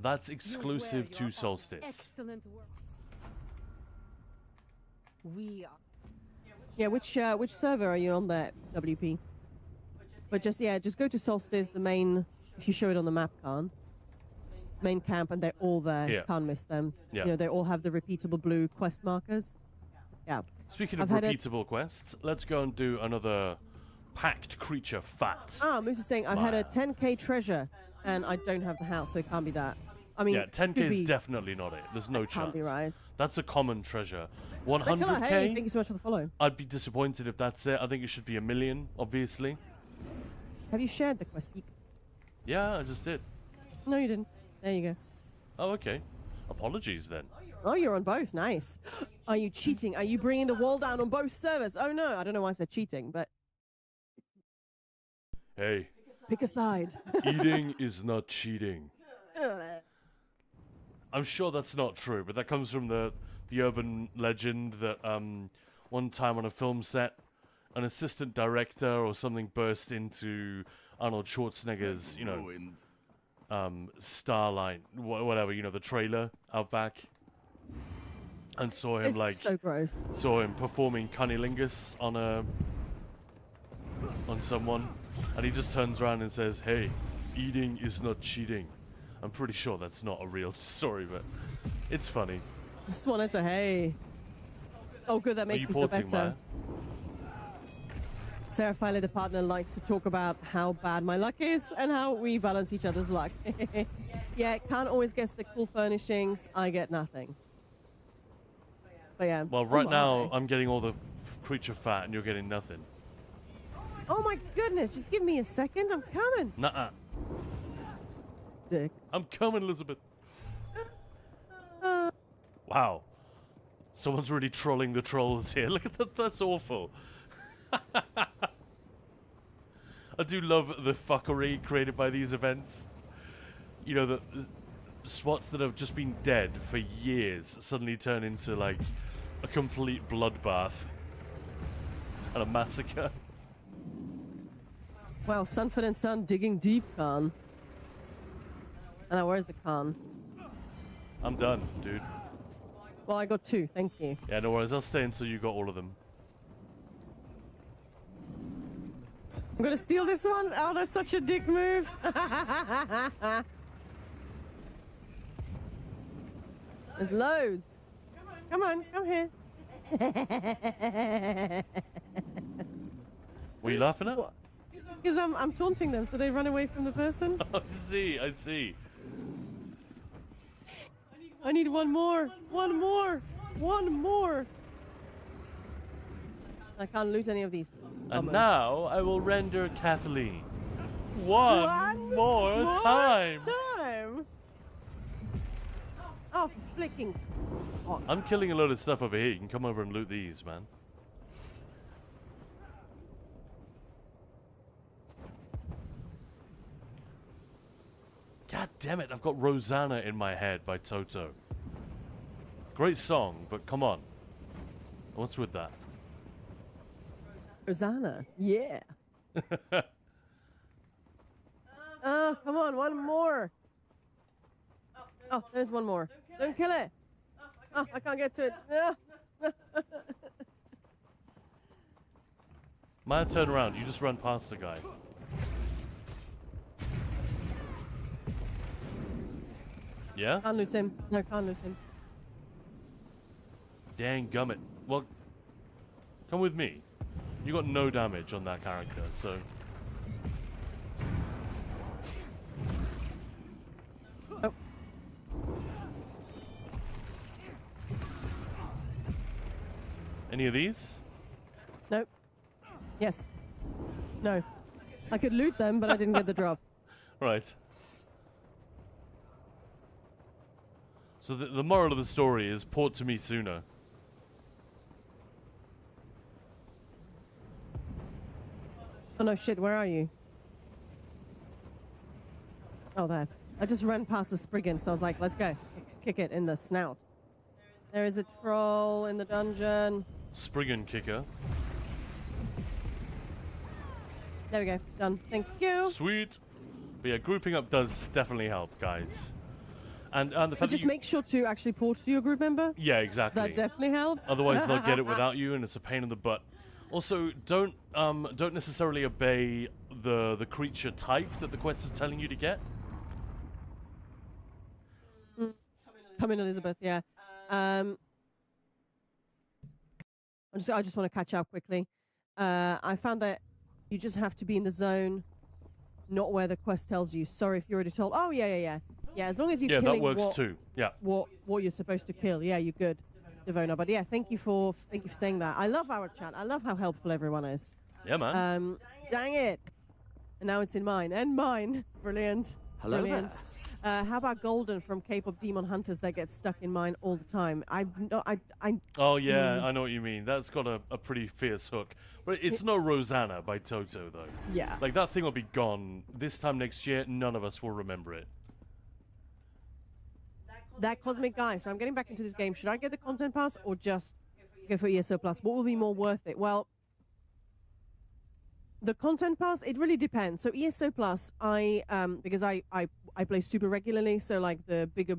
That's exclusive to Solstice. Excellent work. We are. Yeah, which server are you on there, WP? But just go to Solstice, the main, if you show it on the map, main camp, and they're all there. Yeah. Can't miss them. Yeah. You know, they all have the repeatable blue quest markers. Yeah. Speaking of I've had repeatable quests, let's go and do another packed creature fat. Moose is saying, I've had a 10k treasure, and I don't have the house, so it can't be that. I mean, Yeah, 10k could is be, definitely not it. There's no chance. can't be right. That's a common treasure. Nicola, 100k? hey, thank you so much for the follow. I'd be disappointed if that's it. I think it should be 1 million, obviously. Have you shared the quest geek? Yeah, I just did. No, you didn't. There you go. Oh, okay. Apologies then. Oh, you're on both. Nice. Are you cheating? Are you bringing the wall down on both servers? Oh, no. I don't know why I said cheating, but Hey, pick a side. eating is not cheating. I'm sure that's not true, but that comes from the urban legend that one time on a film set, an assistant director or something burst into Arnold Schwarzenegger's, Starlight, whatever, the trailer out back. and saw him It's like so gross. saw him performing cunnilingus on someone, and he just turns around and says, "Hey, eating is not cheating." I'm pretty sure that's not a real story, but it's funny. Just wanted to, hey. Oh, good, that Are makes you me feel porting, better. Maya? Sarah Filey, the partner, likes to talk about how bad my luck is and how we balance each other's luck. Yeah, can't always guess the cool furnishings. I get nothing. But yeah. Well, oh right now my. I'm getting all the creature fat, and you're getting nothing. Oh my goodness, just give me a second. I'm coming. Nuh-uh. Dick. I'm coming, Elizabeth. Uh, Wow. Someone's really trolling the trolls here. Look at that. That's awful. I do love the fuckery created by these events. You know, the spots that have just been dead for years suddenly turn into, like, a complete bloodbath and a massacre. wow, Sanford and Son digging deep, Khan. And now, where's the Khan? I'm done, dude. Well, I got 2, thank you. Yeah, no worries. I'll stay until you got all of them. I'm gonna steal this one. Oh, that's such a dick move. There's loads. Come on, come here. Were you laughing at? Because I'm taunting them, so they run away from the person. I see, I see. I need one more. One more. One more. I can't loot any of these. And bummers. now I will render Kathleen. One more time. Time. Oh, flicking. Oh, I'm killing a load of stuff over here. You can come over and loot these, man. God damn it, I've got Rosanna in my head by Toto. Great song, but come on. What's with that? Rosanna. Yeah. Oh, come on, one more. Oh, there's one more. Don't kill it. Oh, I can't get to it. Ah. Maya, turn around. You just run past the guy. Yeah? Can't loot him. No, can't loot him. Dang gummit. Well, come with me. You got no damage on that character, so... Oh. Any of these? Nope. Yes. No. I could loot them, but I didn't get the drop. Right. So the moral of the story is port to me sooner. Oh no, shit, where are you? Oh, there. I just ran past the Spriggan, so I was like, let's go. Kick it in the snout. There is a troll in the dungeon. Spriggan kicker. There we go. Done. Thank you. Sweet. But yeah, grouping up does definitely help, guys. And the fact that Just you... make sure to actually port to your group member. Yeah, exactly. That definitely helps. Otherwise, they'll get it without you, and it's a pain in the butt. Also, don't necessarily obey the creature type that the quest is telling you to get. Come in, Elizabeth. Yeah. I just want to catch up quickly. I found that you just have to be in the zone, not where the quest tells you. Sorry if you're already told. Oh yeah. Yeah, as long as you're Yeah, killing that works too. Yeah. what you're supposed to kill. Yeah, you're good, Devona. But yeah, thank you for saying that. I love our chat. I love how helpful everyone is. Yeah, man. Dang it. And now it's in mine. And mine. Brilliant. Hello Brilliant. How about Golden from Cape of Demon Hunters that gets stuck in mine all the time? Oh, yeah, I know what you mean. That's got a pretty fierce hook. But it's no Rosanna by Toto, though. Yeah. Like, that thing will be gone. This time next year, none of us will remember it. That Cosmic Guy. So I'm getting back into this game. Should I get the content pass or just go for ESO Plus? What will be more worth it? Well, the content pass, it really depends. So ESO Plus, because I play super regularly, so like the bigger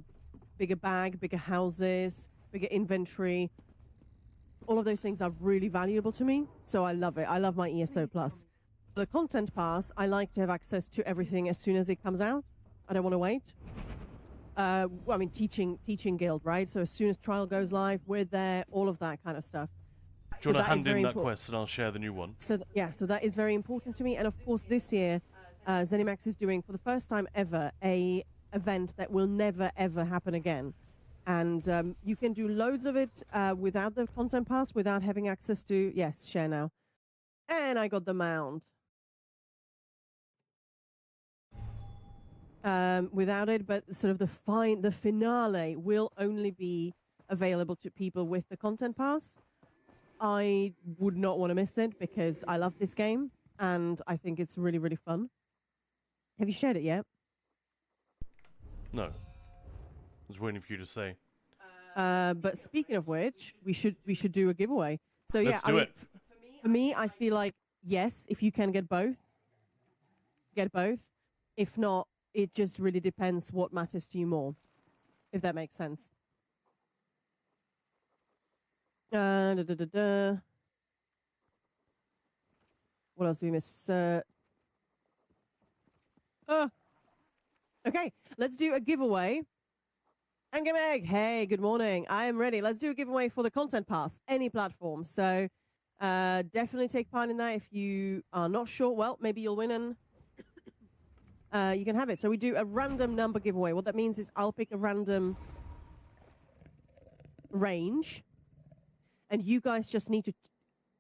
bag, bigger houses, bigger inventory. All of those things are really valuable to me, so I love it. I love my ESO Plus. The content pass, I like to have access to everything as soon as it comes out. I don't want to wait. Well, I mean, teaching guild, right? So as soon as trial goes live, we're there. All of that kind of stuff. Do you want to that is hand in very that important. quest and I'll share the new one? So yeah, so that is very important to me. And of course, this year, ZeniMax is doing for the first time ever a event that will never ever happen again. And you can do loads of it without the content pass, without having access to, yes, share now. And I got the mount. Without it, but sort of the finale will only be available to people with the content pass. I would not want to miss it because I love this game and I think it's really, really fun. Have you shared it yet? No. I was waiting for you to say. But speaking of which, we should do a giveaway. So yeah, Let's do it. For me, I feel like yes, if you can get both, get both. If not, it just really depends what matters to you more, if that makes sense. What else do we miss? Okay, let's do a giveaway. Angemeg, hey, good morning. I am ready. Let's do a giveaway for the content pass, any platform. So definitely take part in that. If you are not sure, well, maybe you'll win and you can have it. So we do a random number giveaway. What that means is I'll pick a random range, and you guys just need to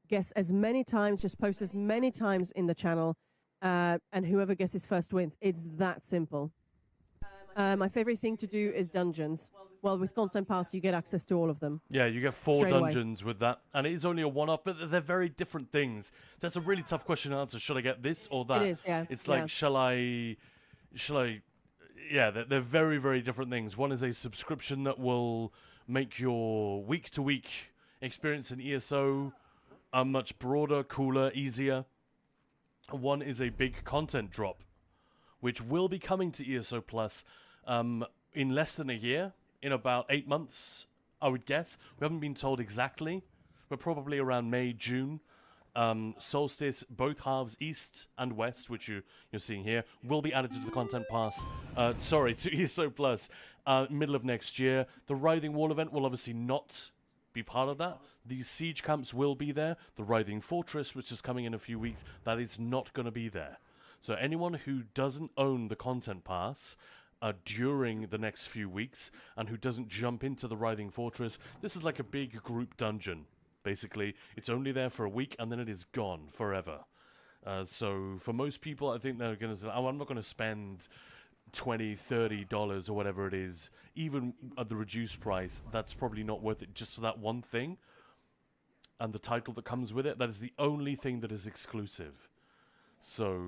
guess as many times, just post as many times in the channel, and whoever guesses first wins. It's that simple. My favorite thing to do is dungeons. Well, with Content Pass, you get access to all of them. Yeah, you get 4 Straight away. dungeons with that, and it is only a one-off, but they're very different things. So that's a really tough question to answer. Should I get this or that? It is, yeah. It's like, yeah. shall I? Yeah, they're very, very different things. One is a subscription that will make your week-to-week experience in ESO much broader, cooler, easier. One is a big content drop, which will be coming to ESO Plus in less than a year, in about 8 months, I would guess. We haven't been told exactly, but probably around May, June. Solstice, both halves, East and West, which you're seeing here, will be added to the Content Pass. To ESO Plus, middle of next year. The Writhing Wall event will obviously not be part of that. The siege camps will be there. The Writhing Fortress, which is coming in a few weeks, that is not going to be there. So anyone who doesn't own the Content Pass during the next few weeks and who doesn't jump into the Writhing Fortress, this is like a big group dungeon. Basically, it's only there for a week and then it is gone forever. So for most people, I think they're going to say, oh, I'm not going to spend $20, $30 or whatever it is, even at the reduced price. That's probably not worth it just for that one thing. And the title that comes with it, that is the only thing that is exclusive. So,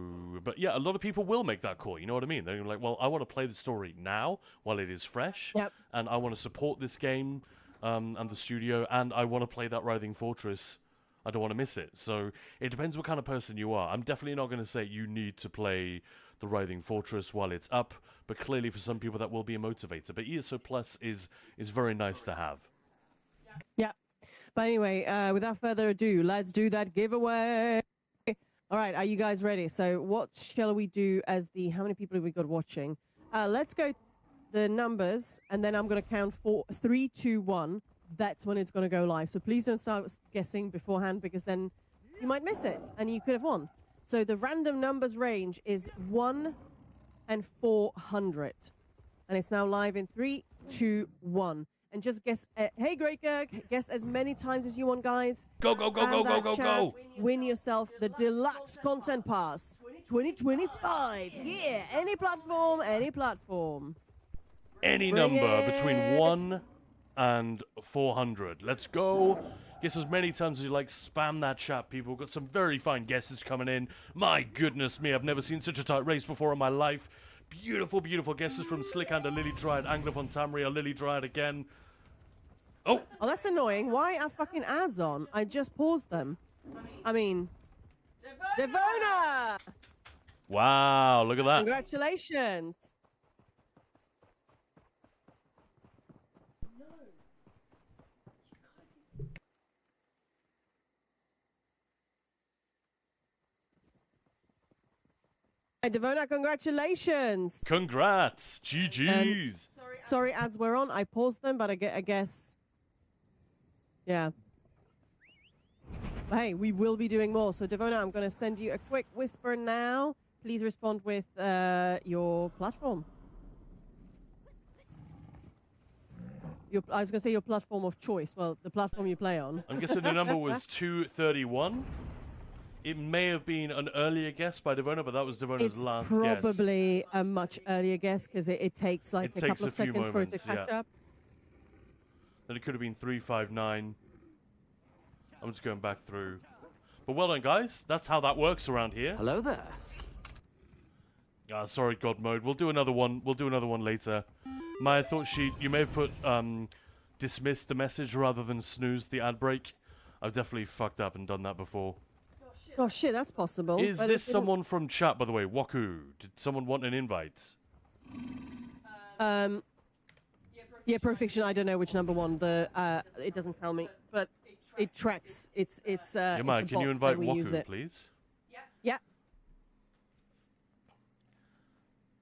but yeah, a lot of people will make that call, you know what I mean? They're like, well, I want to play the story now while it is fresh, Yep. and I want to support this game and the studio, and I want to play that Writhing Fortress. I don't want to miss it. So it depends what kind of person you are. I'm definitely not going to say you need to play the Writhing Fortress while it's up, but clearly for some people that will be a motivator. But ESO Plus is very nice to have. Yeah. But anyway, without further ado, let's do that giveaway. All right, are you guys ready? So what shall we do as the, how many people have we got watching? Let's go the numbers, and then I'm going to count 3, 2, 1. That's when it's going to go live. So please don't start guessing beforehand, because then you might miss it and you could have won. So the random numbers range is 1 and 400. And it's now live in 3, 2, 1. And just guess, hey Greker, guess as many times as you want, guys. Go, go, go, And go, go, that go, chat, go! Win yourself the Deluxe Content Pass 2025. Yeah, any platform, any platform. Any Bring number it. between 1 and 400. Let's go. Guess as many times as you like. Spam that chat, people. Got some very fine guesses coming in. My goodness me, I've never seen such a tight race before in my life. Beautiful, beautiful guesses from Slickhander, Lily Dryad, Angler von Tamria, Lily Dryad again. Oh! Oh, that's annoying. Why are fucking ads on? I just paused them. I mean, Devona! Wow, look at that. Congratulations. Hey, Devona, congratulations. Congrats! GG's! Sorry, ads were on. I paused them, but I guess. Yeah. But hey, we will be doing more. So, Devona, I'm going to send you a quick whisper now. Please respond with your platform. I was going to say your platform of choice. Well, the platform you play on. I'm guessing the number was 231. It may have been an earlier guess by Devona, but that was Devona's It's last guess. probably a much earlier guess because it takes like It a takes couple a of few seconds for it to moments, catch yeah. up. Then it could have been 359. I'm just going back through. But well done, guys. That's how that works around here. Hello there. Sorry, God Mode. We'll do another one. We'll do another one later. Maya thought you may have put dismissed the message rather than snoozed the ad break. I've definitely fucked up and done that before. Oh shit, that's possible. Is but this it didn't- someone from chat, by the way? Waku. Did someone want an invite? Yeah, Profiction. I don't know which number one. It doesn't tell me, but it tracks. It's Yeah, Maya, it's a can you bot invite that we use Waku, it. please? Yeah.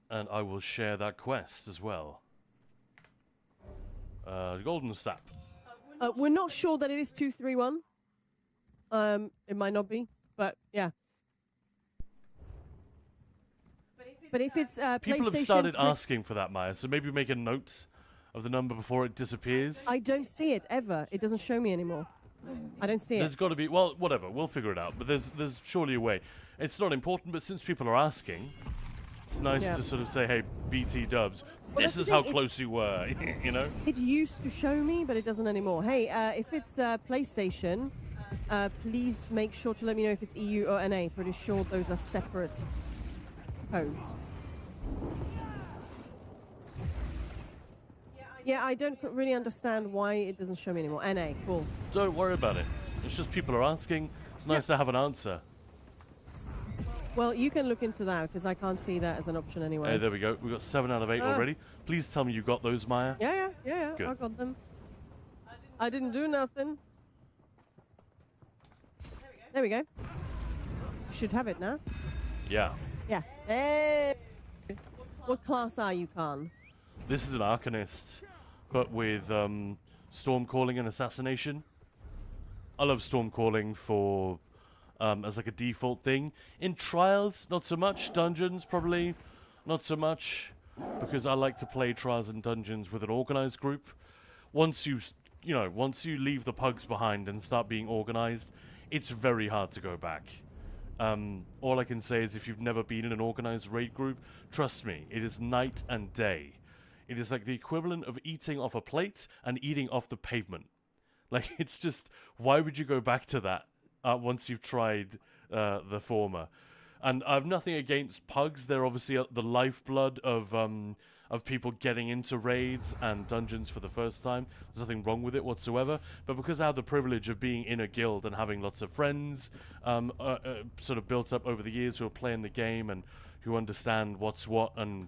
And I will share that quest as well. Golden Sap. We're not sure that it is 231. It might not be, but yeah. But if it's People PlayStation, have started asking for that, Maya, so maybe make a note of the number before it disappears. I don't see it ever. It doesn't show me anymore. I don't see There's it. got to be, well, whatever, we'll figure it out, but there's surely a way. It's not important, but since people are asking, it's nice Yeah. to sort of say, hey, BT dubs, Well, this that's is the how thing, close you were, you know? It used to show me, but it doesn't anymore. Hey, if it's PlayStation, please make sure to let me know if it's EU or NA. Pretty sure those are separate codes. Yeah, I don't really understand why it doesn't show me anymore. NA, cool. Don't worry about it. It's just people are asking. It's nice to have an answer. Well, you can look into that because I can't see that as an option anyway. Hey, there we go. We've got 7 out of 8 Ah. already. Please tell me you got those, Maya. Yeah, Good. I got them. I didn't do nothing. There we go. Should have it now. Yeah. Yeah. Hey. What class are you, Khan? This is an Arcanist, but with storm calling and assassination. I love storm calling for as like a default thing. In trials, not so much. Dungeons, probably not so much, because I like to play trials and dungeons with an organized group. Once you leave the pugs behind and start being organized, it's very hard to go back. All I can say is if you've never been in an organized raid group, trust me, it is night and day. It is like the equivalent of eating off a plate and eating off the pavement. Like, it's just, why would you go back to that once you've tried the former? And I have nothing against pugs. They're obviously the lifeblood of people getting into raids and dungeons for the first time. There's nothing wrong with it whatsoever. But because I have the privilege of being in a guild and having lots of friends sort of built up over the years who are playing the game and who understand what's what and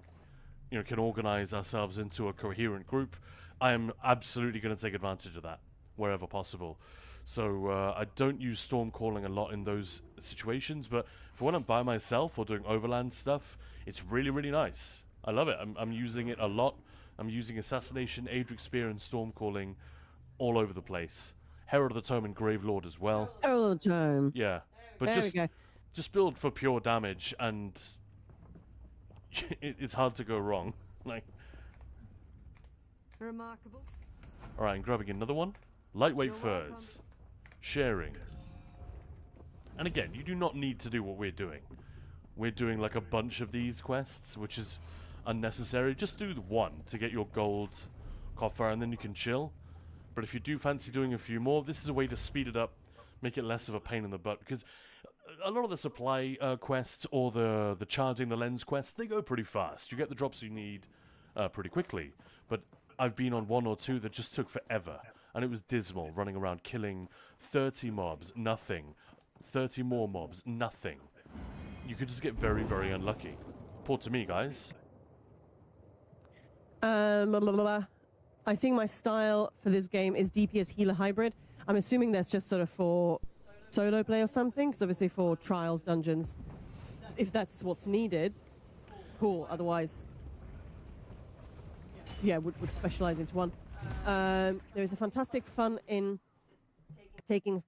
can organize ourselves into a coherent group, I am absolutely going to take advantage of that wherever possible. So I don't use storm calling a lot in those situations, but for when I'm by myself or doing overland stuff, it's really, really nice. I love it. I'm using it a lot. I'm using Assassination, Adric Spear, and storm calling all over the place. Herald of the Tome and Gravelord as well. All the time. Yeah, but There we go. just build for pure damage, and it's hard to go wrong. Like, Remarkable. all right, I'm grabbing another one. Lightweight You're welcome. furs. Sharing. And again, you do not need to do what we're doing. We're doing like a bunch of these quests, which is unnecessary. Just do the one to get your gold coffer, and then you can chill. But if you do fancy doing a few more, this is a way to speed it up, make it less of a pain in the butt, because a lot of the supply quests or the charging the lens quests, they go pretty fast. You get the drops you need pretty quickly. But I've been on one or two that just took forever, and it was dismal, running around killing 30 mobs, nothing. 30 more mobs, nothing. You could just get very, very unlucky. Report to me, guys. Blah, blah, blah, blah. I think my style for this game is DPS healer hybrid. I'm assuming that's just sort of for solo play or something, because obviously for trials, dungeons, if that's what's needed, cool. Otherwise, yeah, would specialize into one. There is a fantastic fun in taking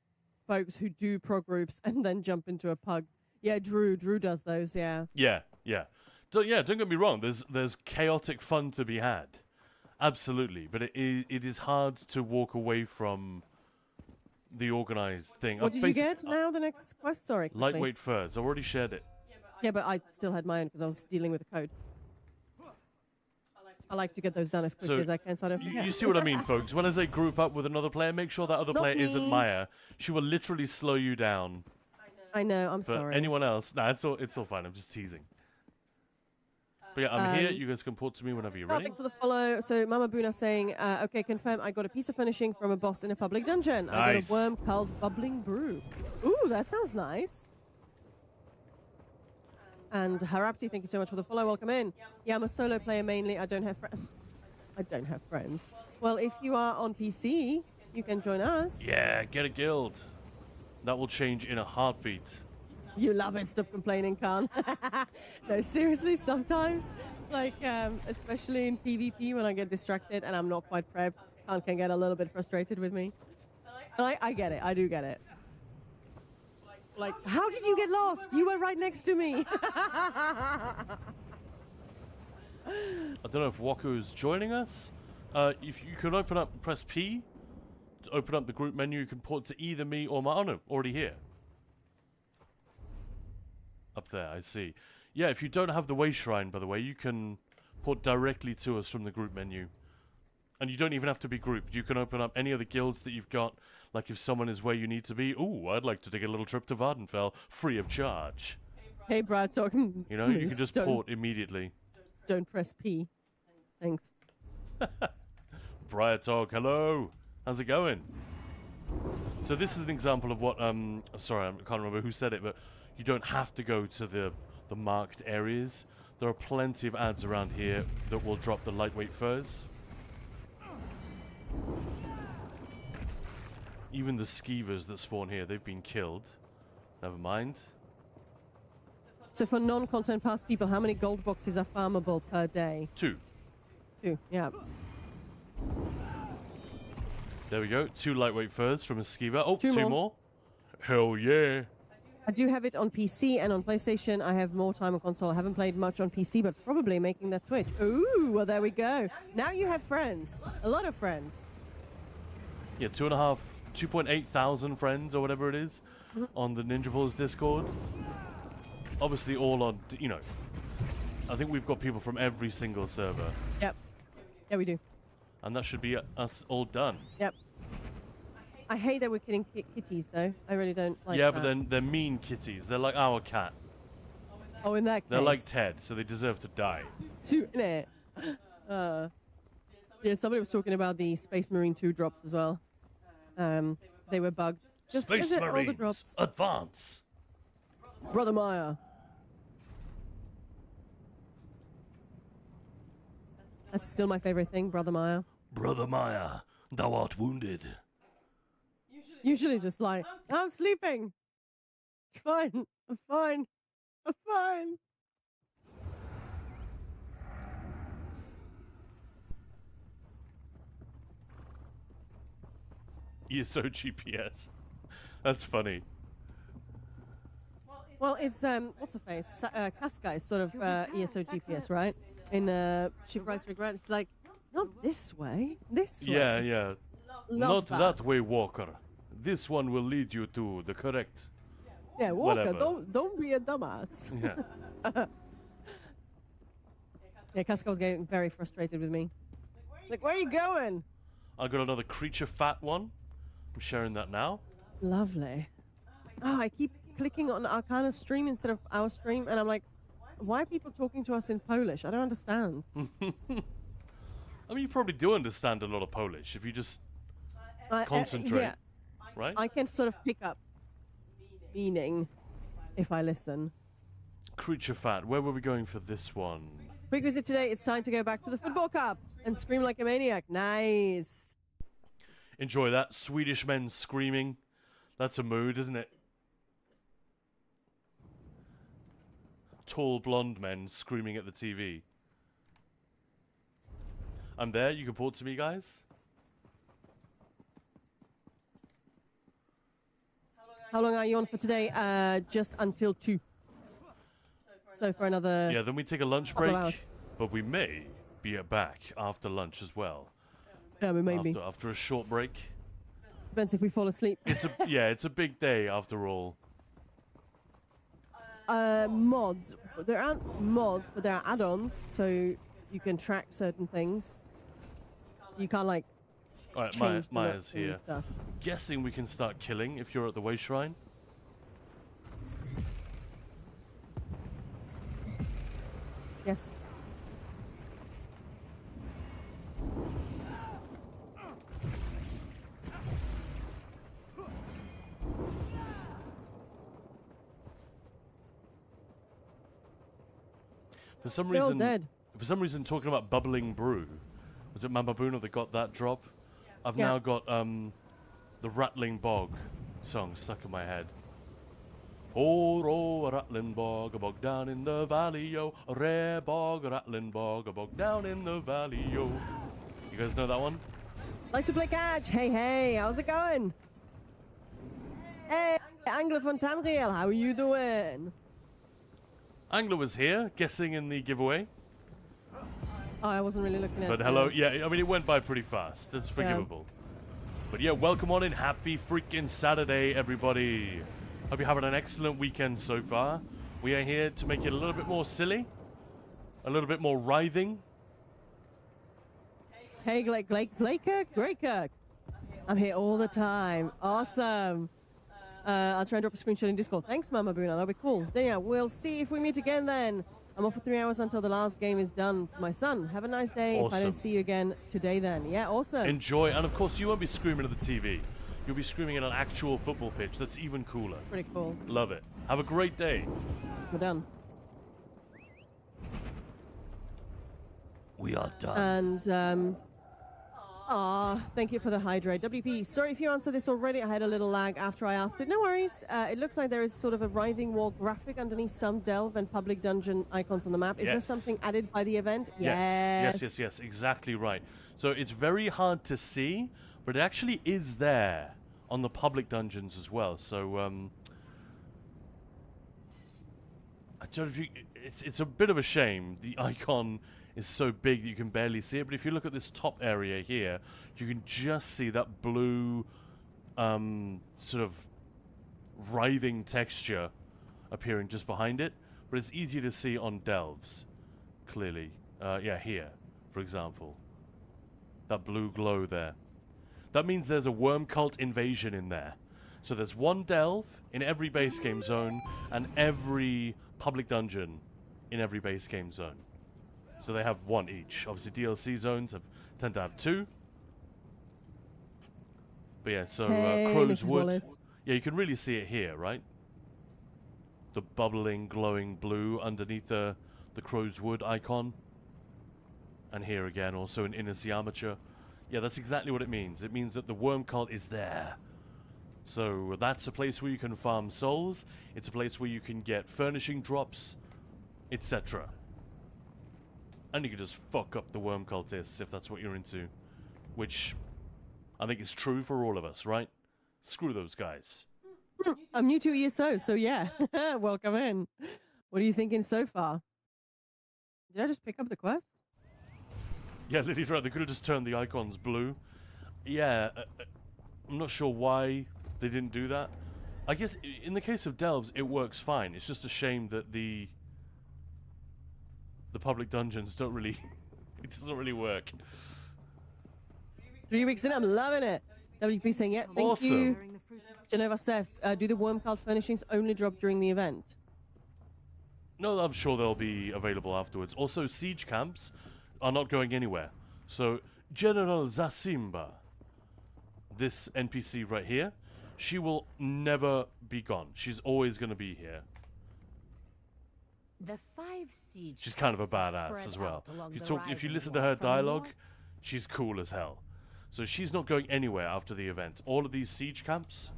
folks who do pro groups and then jump into a pug. Yeah, Drew does those. Yeah. Yeah, yeah. Don't get me wrong. There's chaotic fun to be had, absolutely. But it is hard to walk away from the organized thing. What did you get now? The next quest. Sorry. Quickly. Lightweight furs. I've already shared it. Yeah, but I still had mine because I was dealing with the code. I like to get those done as quickly as I can, so I don't forget. You see what I mean, folks? When I say group up with another player, make sure that other Not player isn't me. Maya. She will literally slow you down. I know. I'm But sorry. anyone else, nah, it's all fine. I'm just teasing. But yeah, I'm here. You guys can port to me whenever you're Oh, ready. thanks for the follow. So Mama Buna saying, okay, confirm I got a piece of furnishing from a boss in a public dungeon. I Nice. got a worm called Bubbling Brew. Ooh, that sounds nice. And Harapti, thank you so much for the follow. Welcome in. Yeah, I'm a solo player mainly. I don't have friends. I don't have friends. Well, if you are on PC, you can join us. Yeah, get a guild. That will change in a heartbeat. You love it. Stop complaining, Khan. No, seriously, sometimes, like, especially in PvP when I get distracted and I'm not quite prepped, Khan can get a little bit frustrated with me. I get it. I do get it. Like, how did you get lost? You were right next to me. I don't know if Waku is joining us. If you can press P to open up the group menu. You can port to either me or my. Oh no, already here. Up there, I see. Yeah, if you don't have the way shrine, by the way, you can port directly to us from the group menu. And you don't even have to be grouped. You can open up any of the guilds that you've got. Like if someone is where you need to be. Ooh, I'd like to take a little trip to Vardenfell free of charge. Hey, Brad, talking. You know, you can just port immediately. Don't press P. Thanks. Briar Talk, hello. How's it going? So this is an example of what sorry, I can't remember who said it, but you don't have to go to the marked areas. There are plenty of ads around here that will drop the lightweight furs. Even the skeevers that spawn here, they've been killed. Never mind. So for non-content pass people, how many gold boxes are farmable per day? 2. 2, yeah. There we go. 2 lightweight furs from a skeever. Oh, Two two more. more. Hell yeah. I do have it on PC and on PlayStation. I have more time on console. I haven't played much on PC, but probably making that switch. Ooh, well, there we go. Now you have friends. A lot of friends. Yeah, 2.8 thousand friends or whatever it is on the Ninja Balls Discord. Obviously all on, you know, I think we've got people from every single server. Yep. Yeah, we do. And that should be us all done. Yep. I hate that we're killing kitties, though. I really don't like yeah, that. but then they're mean kitties. They're like our cat. Oh, in that case. They're like Ted, so they deserve to die. Innit? Yeah, somebody was talking about the Space Marine 2 drops as well. They were bugged. Just Space visit all the Marines, drops. advance. Brother Maya. That's still my favorite thing, Brother Maya. Brother Maya, thou art wounded. Usually just like, I'm sleeping. It's fine. I'm fine. I'm fine. ESO GPS. That's funny. Well, it's, what's her face? Casca is sort of ESO GPS, right? In Shipwrights Regret. It's like, not this way. This way. Yeah, yeah. Love Not that way, Walker. This one will lead you to the correct. Yeah, Walker, whatever. don't be a dumbass. Yeah. Yeah, Casca was getting very frustrated with me. Like, where are you going? I got another creature fat one. I'm sharing that now. Lovely. Oh, I keep clicking on Arcana's stream instead of our stream, and I'm like, why are people talking to us in Polish? I don't understand. I mean, you probably do understand a lot of Polish if you just concentrate, Yeah, right? I can sort of pick up meaning if I listen. Creature fat. Where were we going for this one? Quick visit today. It's time to go back to the football cup and scream like a maniac. Nice. Enjoy that. Swedish men screaming. That's a mood, isn't it? tall blonde men screaming at the TV. I'm there. You can port to me, guys. How long are you on for today? Just until 2. So for another... Yeah, then we take a lunch couple of break, hours. but we may be back after lunch as well. Yeah, we maybe. After a short break. Depends if we fall asleep. It's a big day after all. Mods. There aren't mods, but there are add-ons, so you can track certain things. You can't like All right, change the Maya's maps and here. stuff. Guessing we can start killing if you're at the way shrine. Yes. For some They're all reason, dead. talking about bubbling brew, was it Mamabuna that got that drop? I've Yeah. now got the Rattling Bog song stuck in my head. Oh, a rattling bog, a bog down in the valley, yo. A rare bog, a rattling bog, a bog down in the valley, yo. You guys know that one? Likes to play catch. Hey, hey, how's it going? Hey, Angler von Tamriel, how are you doing? Angler was here, guessing in the giveaway. Oh, I wasn't really looking at But hello, yeah, I mean, it went by pretty fast. It's forgivable. But yeah, welcome on in. Happy freaking Saturday, everybody. Hope you're having an excellent weekend so far. We are here to make it a little bit more silly, a little bit more writhing. Hey, Greykerk. I'm here all the time. Awesome. I'll try and drop a screenshot in Discord. Thanks, Mama Buna. That'll be cool. So, yeah, we'll see if we meet again then. I'm off for 3 hours until the last game is done for my son. Have a nice day. If I Awesome. don't see you again today then. Yeah, awesome. Enjoy, and of course, you won't be screaming at the TV. You'll be screaming at an actual football pitch. That's even cooler. Pretty cool. Love it. Have a great day. We're done. We are done. And, thank you for the hydrate. WP, sorry if you answered this already. I had a little lag after I asked it. No worries. It looks like there is sort of a writhing wall graphic underneath some delve and public dungeon icons on the map. Is there Yes. something added by the event? Yes. Exactly right. So it's very hard to see, but it actually is there on the public dungeons as well. So I don't know if you. It's a bit of a shame. The icon is so big that you can barely see it. But if you look at this top area here, you can just see that blue, sort of writhing texture appearing just behind it. But it's easier to see on delves, clearly. Yeah, here, for example. That blue glow there. That means there's a worm cult invasion in there. So there's one delve in every base game zone and every public dungeon in every base game zone. So they have one each. Obviously DLC zones tend to have 2. But yeah, so Hey, Crow's Mrs. Wood. Wallace. Yeah, you can really see it here, right? The bubbling, glowing blue underneath the Crow's Wood icon. And here again, also in Inner Sea Armature. Yeah, that's exactly what it means. It means that the worm cult is there. So that's a place where you can farm souls. It's a place where you can get furnishing drops, etc. And you can just fuck up the worm cultists if that's what you're into. Which I think is true for all of us, right? Screw those guys. I'm new to ESO, so yeah. Welcome in. What are you thinking so far? Did I just pick up the quest? Yeah, Lily's right. They could have just turned the icons blue. Yeah, I'm not sure why they didn't do that. I guess in the case of delves, it works fine. It's just a shame that the public dungeons don't really... it doesn't really work. 3 weeks in, I'm loving it. WP saying, yeah, thank Awesome. you. Genova Seth, do the worm cult furnishings only drop during the event? No, I'm sure they'll be available afterwards. Also, siege camps are not going anywhere. So, General Zasimba, this NPC right here, she will never be gone. She's always going to be here. The 5 siege. She's kind of a camps are badass spread as well. out along If you the talk, if you Rising listen to Wall her from dialogue, north. she's cool as hell. So she's not going anywhere after the event. All of these siege camps,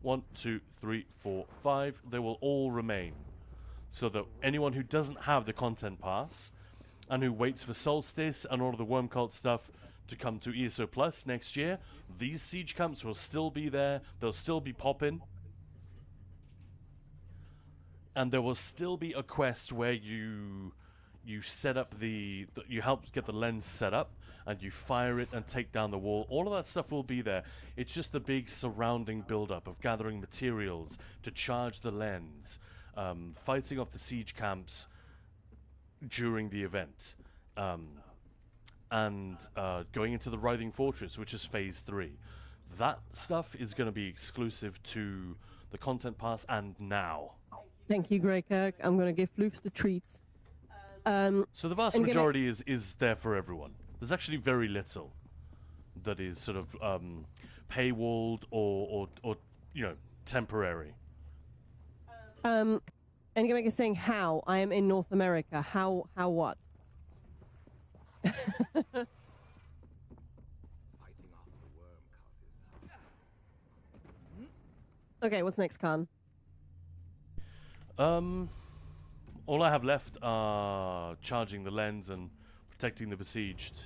1, 2, 3, 4, 5, they will all remain. so that anyone who doesn't have the content pass and who waits for Solstice and all of the Worm Cult stuff to come to ESO Plus next year, these siege camps will still be there. They'll still be popping. And there will still be a quest where you set up you help get the lens set up, and you fire it and take down the wall. All of that stuff will be there. It's just the big surrounding build-up of gathering materials to charge the lens, fighting off the siege camps during the event, and going into the Writhing Fortress, which is Phase 3. That stuff is going to be exclusive to the Content Pass and now. Thank you, Grey Kirk. I'm going to give Floofs the treats. So the vast majority is there for everyone. There's actually very little that is sort of paywalled or temporary. And Gimmick is saying, how? I am in North America. How what? Okay, what's next, Khan? All I have left are charging the lens and protecting the besieged.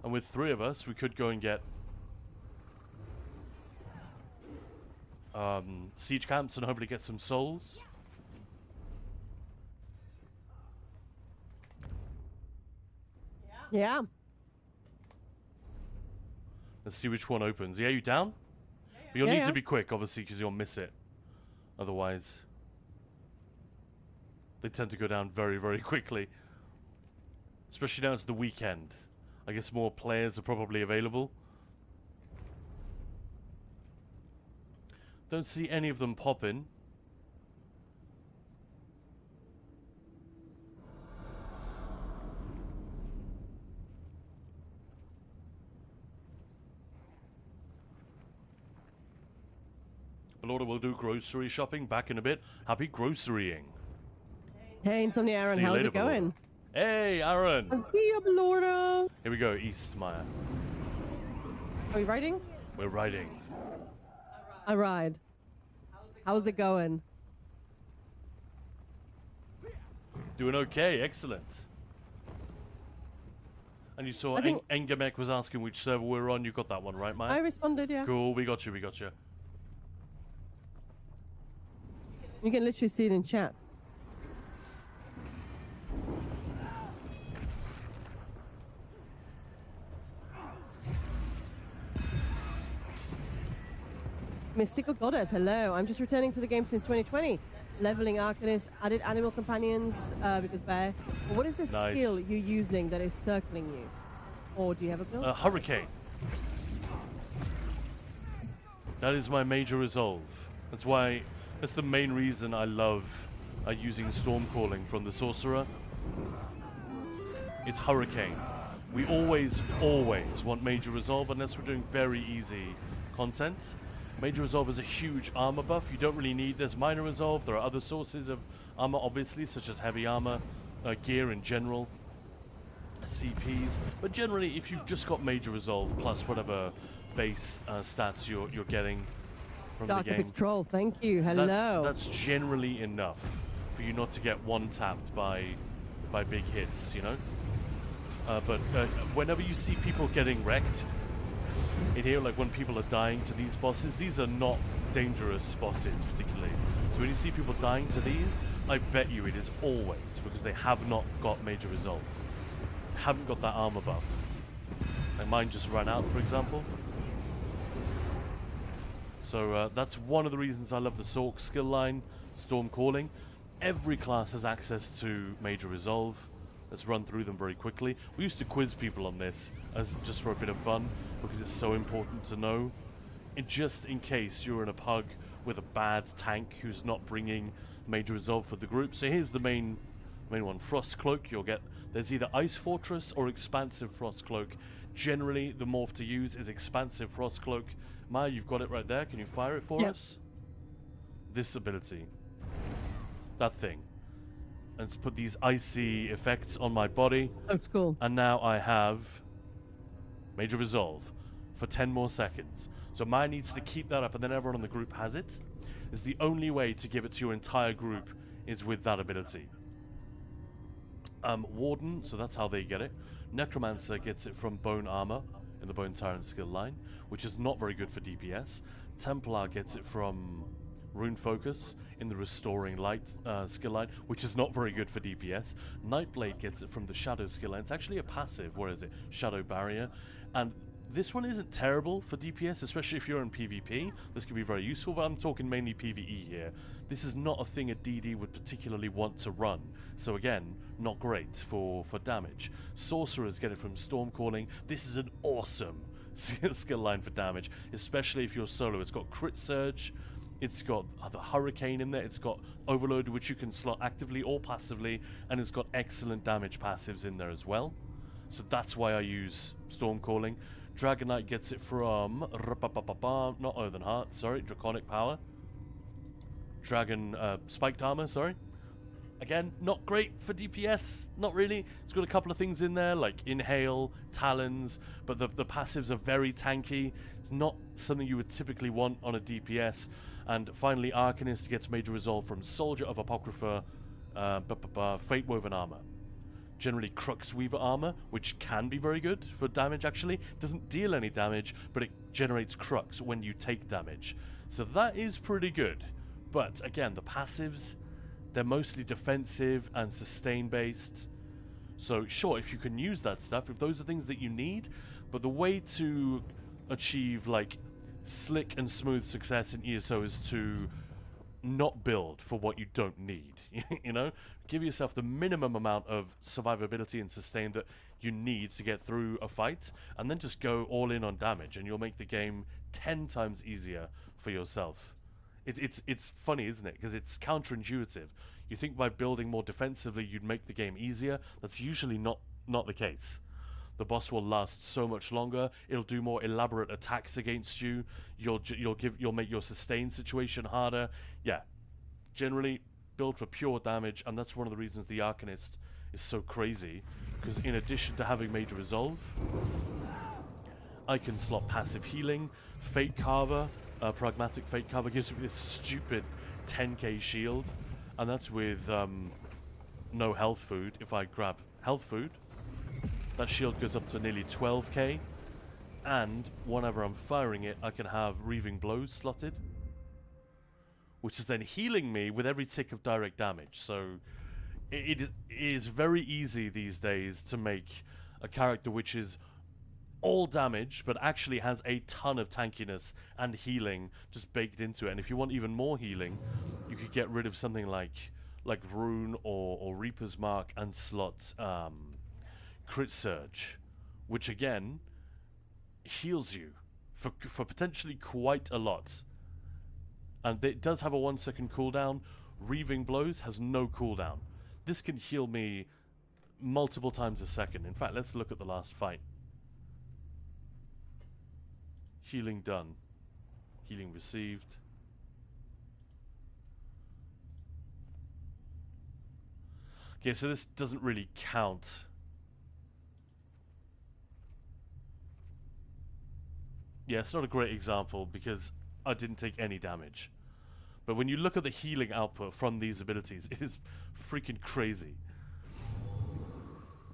And with 3 of us, we could go and get siege camps and hopefully get some souls. Yeah. Let's see which one opens. Yeah, you down? But you'll need to be quick, obviously, because you'll miss it. Otherwise, they tend to go down very, very quickly. Especially now it's the weekend. I guess more players are probably available. Don't see any of them popping. Belorda will do grocery shopping back in a bit. Happy grocerying. Hey, Insomnia Aaron, See you how's later, it going? Hey, Aaron. I see you, Belorda. Here we go, East Maya. Are we riding? We're riding. I ride. How's it going? Doing okay, excellent. And you saw I think- Engamek was asking which server we're on. You got that one, right, Maya? I responded, yeah. Cool, we got you, we got you. You can literally see it in chat. Mystical Goddess, hello. I'm just returning to the game since 2020. Leveling Arcanist, added animal companions because bear. What is the Nice. skill you're using that is circling you? Or do you have a build? Hurricane. That is my major resolve. That's the main reason I love using Storm Calling from the Sorcerer. It's Hurricane. We always want Major Resolve unless we're doing very easy content. Major Resolve is a huge armor buff. You don't really need this minor resolve. There are other sources of armor, obviously, such as heavy armor, gear in general, CPs. But generally, if you've just got Major Resolve plus whatever base stats you're getting from Dark the game, Patrol, thank you. Hello. that's generally enough for you not to get one-tapped by big hits, you know? But whenever you see people getting wrecked in here, like when people are dying to these bosses, these are not dangerous bosses particularly. So when you see people dying to these, I bet you it is always because they have not got Major Resolve. Haven't got that armor buff. Like mine just ran out, for example. So that's one of the reasons I love the Sorc skill line, Storm Calling. Every class has access to Major Resolve. Let's run through them very quickly. We used to quiz people on this as just for a bit of fun because it's so important to know. Just in case you're in a pug with a bad tank who's not bringing Major Resolve for the group. So here's the main one, Frost Cloak. You'll get, there's either Ice Fortress or Expansive Frost Cloak. Generally, the morph to use is Expansive Frost Cloak. Maya, you've got it right there. Can you fire it for us? This ability. That thing. And put these icy effects on my body. Looks cool. And now I have Major Resolve for 10 more seconds. So Maya needs to keep that up, and then everyone in the group has it. is the only way to give it to your entire group is with that ability. Warden, so that's how they get it. Necromancer gets it from Bone Armor in the Bone Tyrant skill line, which is not very good for DPS. Templar gets it from Rune Focus in the Restoring Light skill line, which is not very good for DPS. Nightblade gets it from the Shadow skill line. It's actually a passive, where is it? Shadow Barrier. And this one isn't terrible for DPS, especially if you're in PvP. This could be very useful, but I'm talking mainly PvE here. This is not a thing a DD would particularly want to run. So again, not great for damage. Sorcerers get it from Stormcalling. This is an awesome skill line for damage, especially if you're solo. It's got Crit Surge, it's got the Hurricane in there, it's got Overload, which you can slot actively or passively, and it's got excellent damage passives in there as well. So that's why I use Stormcalling. Dragon Knight gets it from not Earthen Heart, sorry, Draconic Power. Dragon Spiked Armor, sorry. Again, not great for DPS, not really. It's got a couple of things in there, like Inhale, Talons, but the passives are very tanky. It's not something you would typically want on a DPS. And finally, Arcanist gets Major Resolve from Soldier of Apocrypha, Fate Woven Armor. Generally Crux Weaver Armor, which can be very good for damage actually. Doesn't deal any damage, but it generates Crux when you take damage. So that is pretty good. But again, the passives, they're mostly defensive and sustain based. So sure, if you can use that stuff, if those are things that you need, but the way to achieve like slick and smooth success in ESO is to not build for what you don't need. You know, give yourself the minimum amount of survivability and sustain that you need to get through a fight, and then just go all in on damage, and you'll make the game 10 times easier for yourself. It's funny, isn't it? Because it's counterintuitive. You think by building more defensively you'd make the game easier. That's usually not the case. The boss will last so much longer. It'll do more elaborate attacks against you. You'll make your sustain situation harder. Yeah, generally build for pure damage, and that's one of the reasons the Arcanist is so crazy. Because in addition to having Major Resolve, I can slot passive healing. Fate Carver, Pragmatic Fate Carver gives me this stupid 10k shield, and that's with no health food. If I grab health food, that shield goes up to nearly 12k, and whenever I'm firing it, I can have Reaving Blows slotted, which is then healing me with every tick of direct damage. So it is very easy these days to make a character which is all damage, but actually has a ton of tankiness and healing just baked into it. And if you want even more healing, you could get rid of something like Rune or Reaper's Mark and slot Crit Surge, which again heals you for potentially quite a lot. And it does have a 1 second cooldown. Reaving Blows has no cooldown. This can heal me multiple times a second. In fact, let's look at the last fight. Healing done. Healing received. Okay, so this doesn't really count. Yeah, it's not a great example because I didn't take any damage. But when you look at the healing output from these abilities, it is freaking crazy.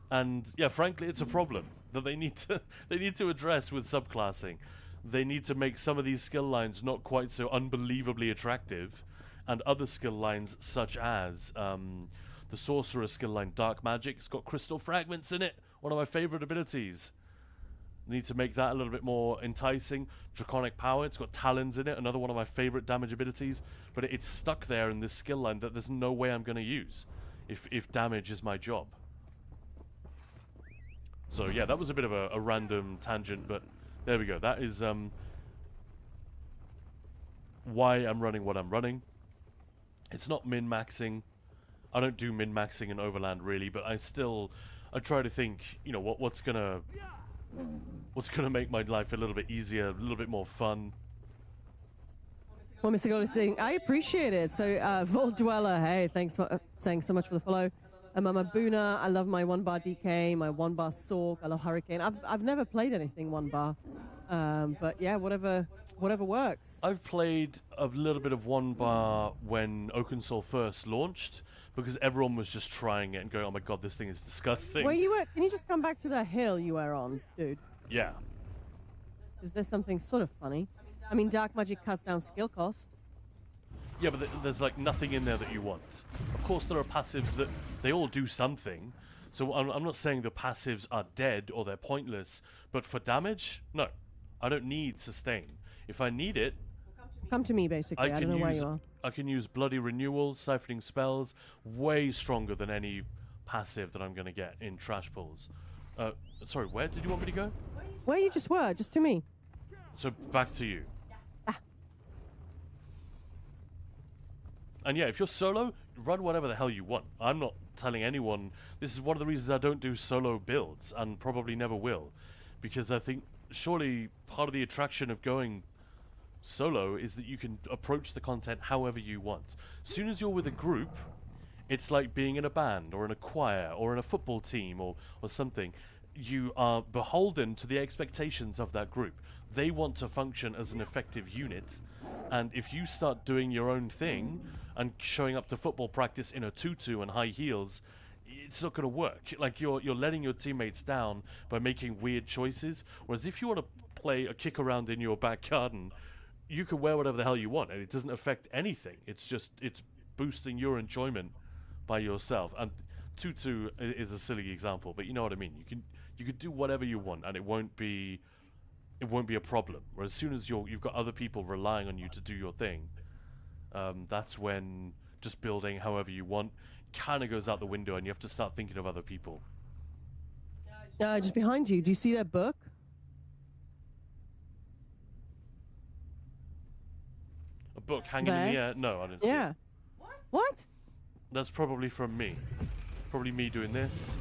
And yeah, frankly, it's a problem that they need to address with subclassing. They need to make some of these skill lines not quite so unbelievably attractive, and other skill lines such as the Sorcerer skill line Dark Magic. It's got Crystal Fragments in it, one of my favorite abilities. They need to make that a little bit more enticing. Draconic Power, it's got Talons in it, another one of my favorite damage abilities, but it's stuck there in this skill line that there's no way I'm going to use if damage is my job. So yeah, that was a bit of a random tangent, but there we go. That is why I'm running what I'm running. It's not min-maxing. I don't do min-maxing in Overland really, but I try to think, you know, what's gonna make my life a little bit easier, a little bit more fun. Well, Mr. Gold is saying, I appreciate it. So, Vault Dweller, hey, thanks for saying so much for the follow. Mama Boona, I love my 1-bar DK, my 1-bar Sork, I love Hurricane. I've never played anything 1-bar. But yeah, whatever whatever works. I've played a little bit of One Bar when Oakensol first launched because everyone was just trying it and going, "Oh my god, this thing is disgusting." Where you were? Can you just come back to the hill you were on, dude? Yeah. Is there something sort of funny? I mean, dark magic cuts down skill cost. Yeah, but there's like nothing in there that you want. Of course, there are passives that they all do something. So I'm not saying the passives are dead or they're pointless, but for damage, no. I don't need sustain. If I need it, Come to me, basically. I don't know where you are. I can use Bloody Renewal, Siphoning Spells, way stronger than any passive that I'm going to get in Trash Pulls. Sorry, where did you want me to go? Where you just were, just to me. So back to you. And yeah, if you're solo, run whatever the hell you want. I'm not telling anyone. This is one of the reasons I don't do solo builds, and probably never will. Because I think, surely, part of the attraction of going solo is that you can approach the content however you want. As soon as you're with a group, it's like being in a band, or in a choir, or in a football team, or something. You are beholden to the expectations of that group. They want to function as an effective unit, and if you start doing your own thing and showing up to football practice in a tutu and high heels, it's not going to work. Like you're letting your teammates down by making weird choices. Whereas if you want to play a kick around in your back garden, you can wear whatever the hell you want, and it doesn't affect anything. It's boosting your enjoyment by yourself. And tutu is a silly example, but you know what I mean. You can do whatever you want, and it won't be a problem. Whereas as soon as you've got other people relying on you to do your thing, that's when just building however you want kind of goes out the window, and you have to start thinking of other people. Just behind you. Do you see that book? A book hanging in the air? No, I didn't see Yeah. it. What? That's probably from me. Probably me doing this.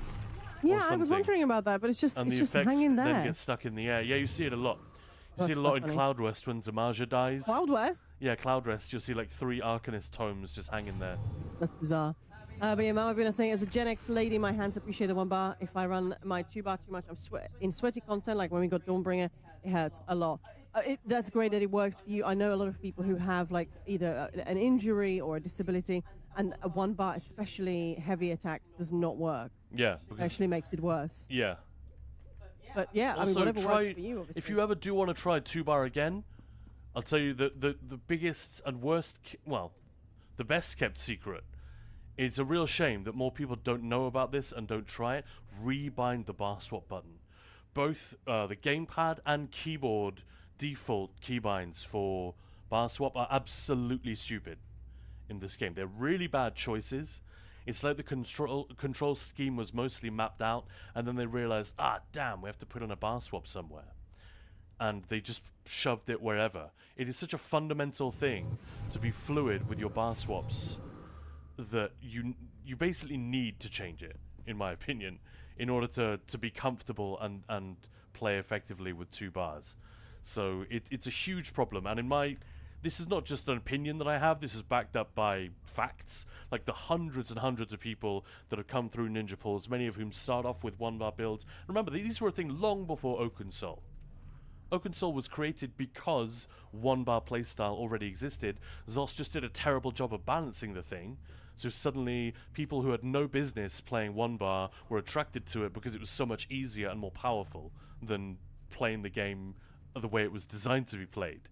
Yeah, I was something. wondering about that, but it's just And the effects hanging there. then get stuck in the air. Yeah, you see it a lot. You see That's it a lot quite in funny. Cloud Rest when Zamaja dies. Wild West? Yeah, Cloud Rest. You'll see like 3 Arcanist tomes just hanging there. That's bizarre. But yeah, Mama Buna saying, as a Gen X lady, my hands appreciate the 1 bar. If I run my 2 bar too much, I'm in sweaty content, like when we got Dawnbringer, it hurts a lot. That's great that it works for you. I know a lot of people who have like either an injury or a disability, and a 1 bar, especially heavy attacks, does not work. Yeah. It Because, actually makes it worse. yeah. But yeah, I mean, Also, whatever works for you, obviously. if you ever do want to try 2 bar again, I'll tell you the biggest and worst, the best kept secret. It's a real shame that more people don't know about this and don't try it. Rebind the bar swap button. Both the gamepad and keyboard default keybinds for bar swap are absolutely stupid in this game. They're really bad choices. It's like the control scheme was mostly mapped out, and then they realized, damn, we have to put on a bar swap somewhere. And they just shoved it wherever. It is such a fundamental thing to be fluid with your bar swaps that you basically need to change it, in my opinion, in order to be comfortable and play effectively with 2 bars. So it's a huge problem, and this is not just an opinion that I have, this is backed up by facts, like the hundreds and hundreds of people that have come through Ninja Pulls, many of whom start off with 1 bar builds. Remember, these were a thing long before Oakensol. Oakensol was created because 1 bar playstyle already existed. Zos just did a terrible job of balancing the thing, so suddenly people who had no business playing 1 bar were attracted to it because it was so much easier and more powerful than playing the game the way it was designed to be played.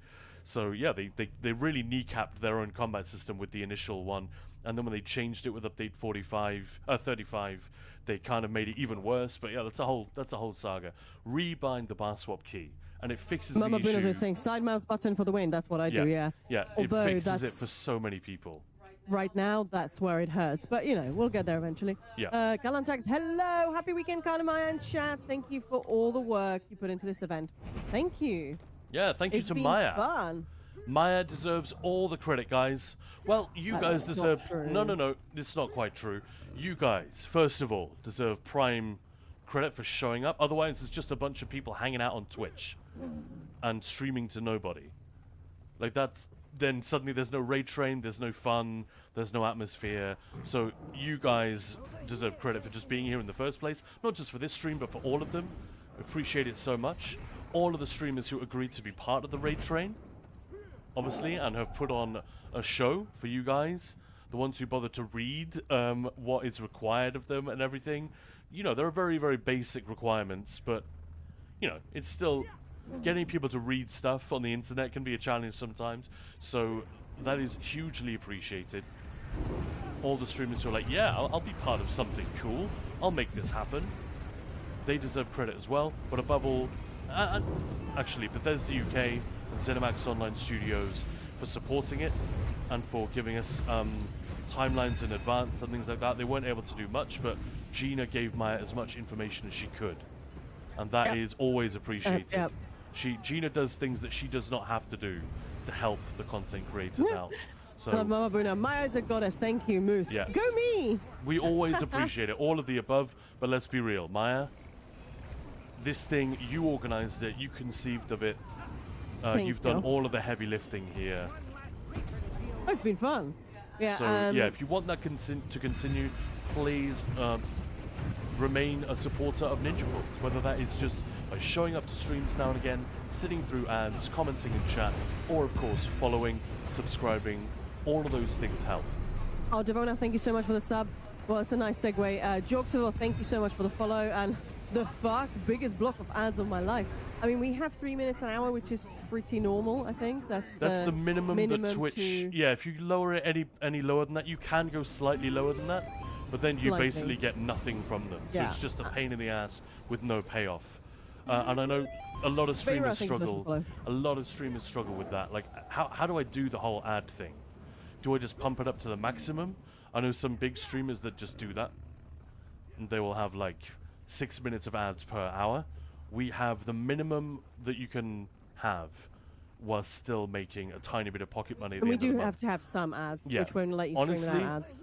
So yeah, they really kneecapped their own combat system with the initial one, and then when they changed it with update 35, they kind of made it even worse. But yeah, that's a whole saga. Rebind the bar swap key, and it fixes Mama the issue. Bunas was saying side mouse button for the win. That's what I do. Yeah. Yeah, Although it fixes it that's for so many people. right now, that's where it hurts. But you know, we'll get there eventually. Yeah. Galantax, hello, happy weekend, Kanamaya and chat. Thank you for all the work you put into this event. Thank you. Yeah, thank you It's to been Maya. fun. Maya deserves all the credit, guys. Well, you guys That's not deserve... true. No, it's not quite true. You guys, first of all, deserve prime credit for showing up. Otherwise, it's just a bunch of people hanging out on Twitch and streaming to nobody. Like, then suddenly there's no raid train, there's no fun, there's no atmosphere. So you guys deserve credit for just being here in the first place. Not just for this stream, but for all of them. Appreciate it so much. All of the streamers who agreed to be part of the raid train, obviously, and have put on a show for you guys, the ones who bother to read what is required of them and everything. You know, there are very, very basic requirements, but, you know, it's still... Getting people to read stuff on the internet can be a challenge sometimes, so that is hugely appreciated. All the streamers who are like, yeah, I'll be part of something cool, I'll make this happen. They deserve credit as well, but above all, actually, Bethesda UK and ZeniMax Online Studios for supporting it and for giving us timelines in advance and things like that. They weren't able to do much, but Gina gave Maya as much information as she could, and that is always appreciated. Gina does things that she does not have to do to help the content creators out. So Mama Buna, Maya's a goddess. Thank you, Moose. Yeah. Go me! We always appreciate it, all of the above, but let's be real. Maya, this thing, you organized it, you conceived of it, you've done all of the heavy lifting here. Oh, it's been fun. Yeah. So, yeah, if you want that to continue, please remain a supporter of Ninja Thoughts, whether that is just by showing up to streams now and again, sitting through ads, commenting in chat, or of course following, subscribing. All of those things help. Oh, Devona, thank you so much for the sub. Well, it's a nice segue. Jorxil, thank you so much for the follow. And the biggest block of ads of my life. I mean, we have 3 minutes an hour, which is pretty normal, I think. That's the minimum that Twitch... Yeah, if you lower it any lower than that, you can go slightly lower than that, but then you basically get nothing from them. So it's just a pain in the ass with no payoff. And I know a lot of streamers struggle. A lot of streamers struggle with that. Like, how do I do the whole ad thing? Do I just pump it up to the maximum? I know some big streamers that just do that, and they will have like 6 minutes of ads per hour. We have the minimum that you can have while still making a tiny bit of pocket money. And we do have to have some ads, which won't let you stream without ads.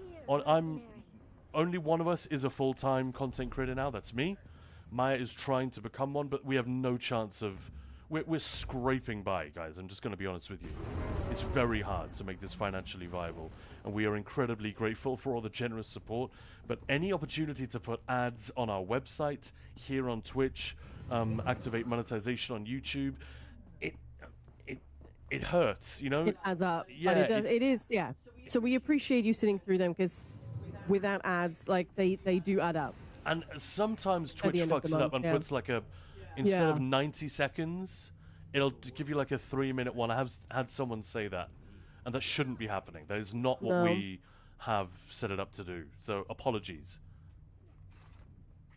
Only one of us is a full-time content creator now. That's me. Maya is trying to become one, but we have no chance of... We're scraping by, guys. I'm just going to be honest with you. It's very hard to make this financially viable, and we are incredibly grateful for all the generous support. But any opportunity to put ads on our website, here on Twitch, activate monetization on YouTube, it hurts, you know? It adds up. Yeah, but it is, yeah. So we appreciate you sitting through them, because without ads, like, they do add up. And sometimes Twitch fucks it up and puts like instead of 90 seconds, it'll give you like a 3-minute one. I have had someone say that, and that shouldn't be happening. That is not what we have set it up to do. So apologies.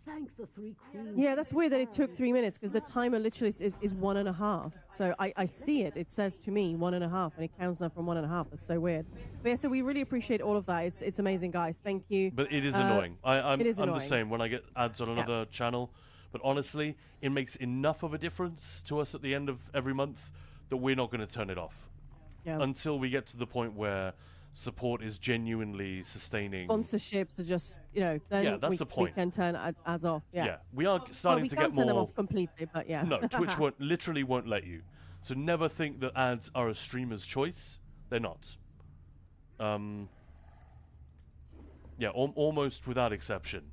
Thank the three queens. Yeah, that's weird that it took 3 minutes, because the timer literally is 1.5. So I see it. It says to me 1.5, and it counts down from 1.5. That's so weird. But yeah, so we really appreciate all of that. It's amazing, guys. Thank you. But it is annoying. I'm the same when I get ads on another channel. But honestly, it makes enough of a difference to us at the end of every month that we're not going to turn it off until we get to the point where support is genuinely sustaining. Sponsorships are just, then that's the point. We can turn ads off. Yeah, we are starting to get more. We can't turn them off completely, but yeah. No, Twitch literally won't let you. So never think that ads are a streamer's choice. They're not. Almost without exception.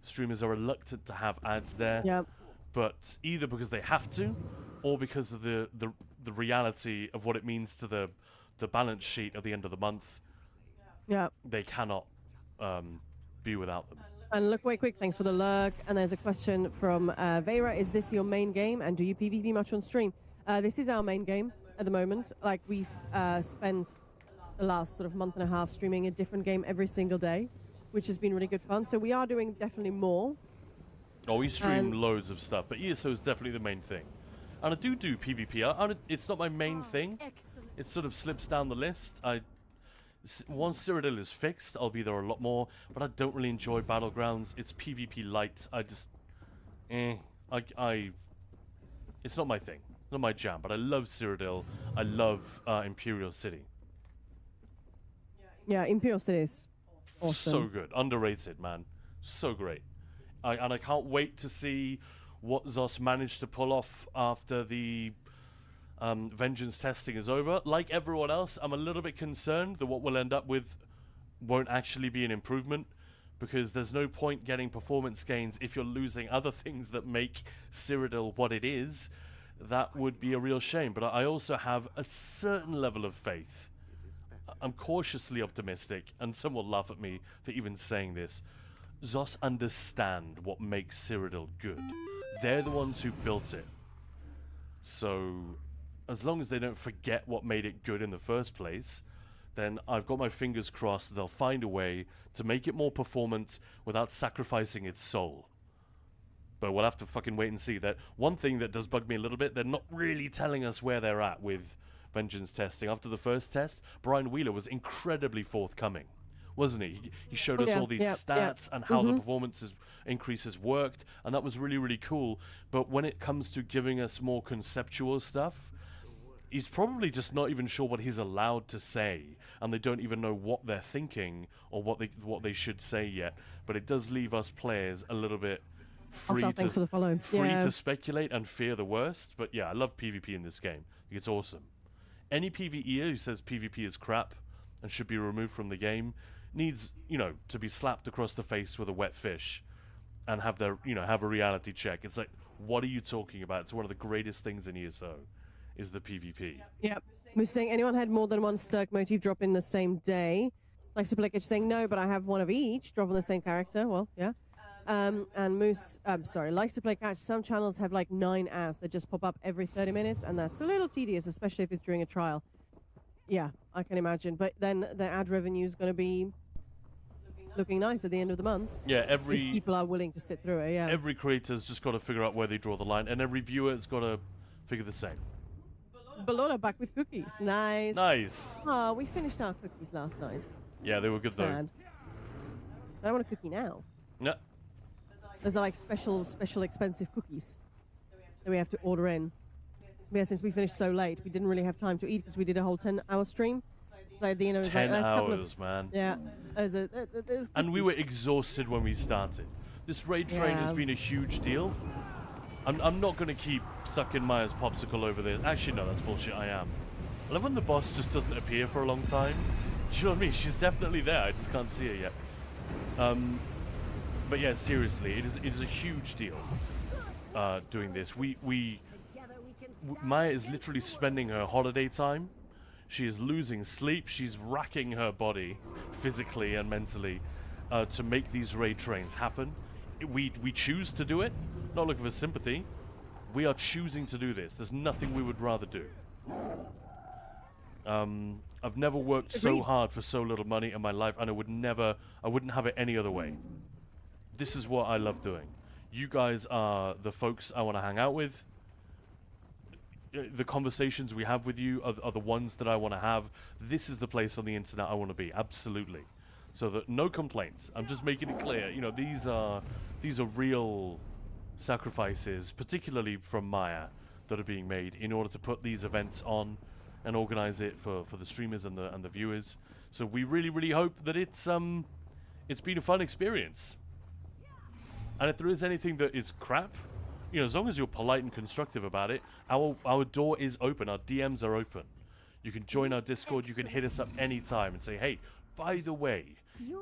Streamers are reluctant to have ads there, but either because they have to, or because of the reality of what it means to the balance sheet at the end of the month. They cannot be without them. And look, wait, quick, thanks for the lurk. And there's a question from Vera. Is this your main game, and do you PvP much on stream? This is our main game at the moment. Like, we've spent the last sort of month and a half streaming a different game every single day, which has been really good fun. So we are doing definitely more. Oh, we stream loads of stuff, but ESO is definitely the main thing. And I do PvP. It's not my main thing. It sort of slips down the list. Once Cyrodiil is fixed, I'll be there a lot more, but I don't really enjoy Battlegrounds. It's PvP light. I just... It's not my thing. Not my jam, but I love Cyrodiil. I love Imperial City. Yeah, Imperial City is awesome. So good. Underrated, man. So great. And I can't wait to see what Zos managed to pull off after the Vengeance testing is over. Like everyone else, I'm a little bit concerned that what we'll end up with won't actually be an improvement, because there's no point getting performance gains if you're losing other things that make Cyrodiil what it is. that would be a real shame. But I also have a certain level of faith. I'm cautiously optimistic, and some will laugh at me for even saying this. ZOS understand what makes Cyrodiil good. They're the ones who built it. So, as long as they don't forget what made it good in the first place, then I've got my fingers crossed they'll find a way to make it more performant without sacrificing its soul. But we'll have to fucking wait and see. That one thing that does bug me a little bit, they're not really telling us where they're at with Vengeance testing. After the first test, Brian Wheeler was incredibly forthcoming, wasn't he? He showed us all these stats and how the performance increases worked, and that was really, really cool. But when it comes to giving us more conceptual stuff, he's probably just not even sure what he's allowed to say, and they don't even know what they're thinking or what they should say yet. But it does leave us players a little bit free to speculate and fear the worst. But yeah, I love PvP in this game. I think it's awesome. Any PvEer who says PvP is crap and should be removed from the game needs, you know, to be slapped across the face with a wet fish and have their, you know, have a reality check. It's like, what are you talking about? It's one of the greatest things in ESO is the PvP. Yep. Moose saying, anyone had more than one Sturk motif drop in the same day? Like Supplication saying, no, but I have one of each drop on the same character. Well, yeah. And Moose, likes to play catch. Some channels have like 9 ads that just pop up every 30 minutes, and that's a little tedious, especially if it's during a trial. Yeah, I can imagine. But then the ad revenue is going to be looking nice at the end of the month. Yeah, if people are willing to sit through it, yeah. Every creator's just got to figure out where they draw the line, and every viewer's got to figure the same. Balora back with cookies. Nice. Nice. Oh, we finished our cookies last night. Yeah, they were good though. I want a cookie now. Yeah. Those are like special expensive cookies that we have to order in. Yeah, since we finished so late, we didn't really have time to eat because we did a whole 10-hour stream. So at the end, it was 10 like, hours, man. Yeah. And we were exhausted when we started. This raid train has been a huge deal. I'm not going to keep sucking Maya's popsicle over this. Actually, no, that's bullshit. I am. I love when the boss just doesn't appear for a long time. Do you know what I mean? She's definitely there. I just can't see her yet. But yeah, seriously, it is a huge deal doing this. Maya is literally spending her holiday time. She is losing sleep. She's racking her body physically and mentally to make these raid trains happen. We choose to do it. Not looking for sympathy. We are choosing to do this. There's nothing we would rather do. I've never worked so hard for so little money in my life, and I wouldn't have it any other way. This is what I love doing. You guys are the folks I want to hang out with. The conversations we have with you are the ones that I want to have. This is the place on the internet I want to be, absolutely. So that no complaints. I'm just making it clear. You know, these are real sacrifices, particularly from Maya, that are being made in order to put these events on and organize it for the streamers and the viewers. So we really, really hope that it's been a fun experience. And if there is anything that is crap, you know, as long as you're polite and constructive about it, our door is open. Our DMs are open. You can join our Discord. You can hit us up anytime and say, hey, by the way,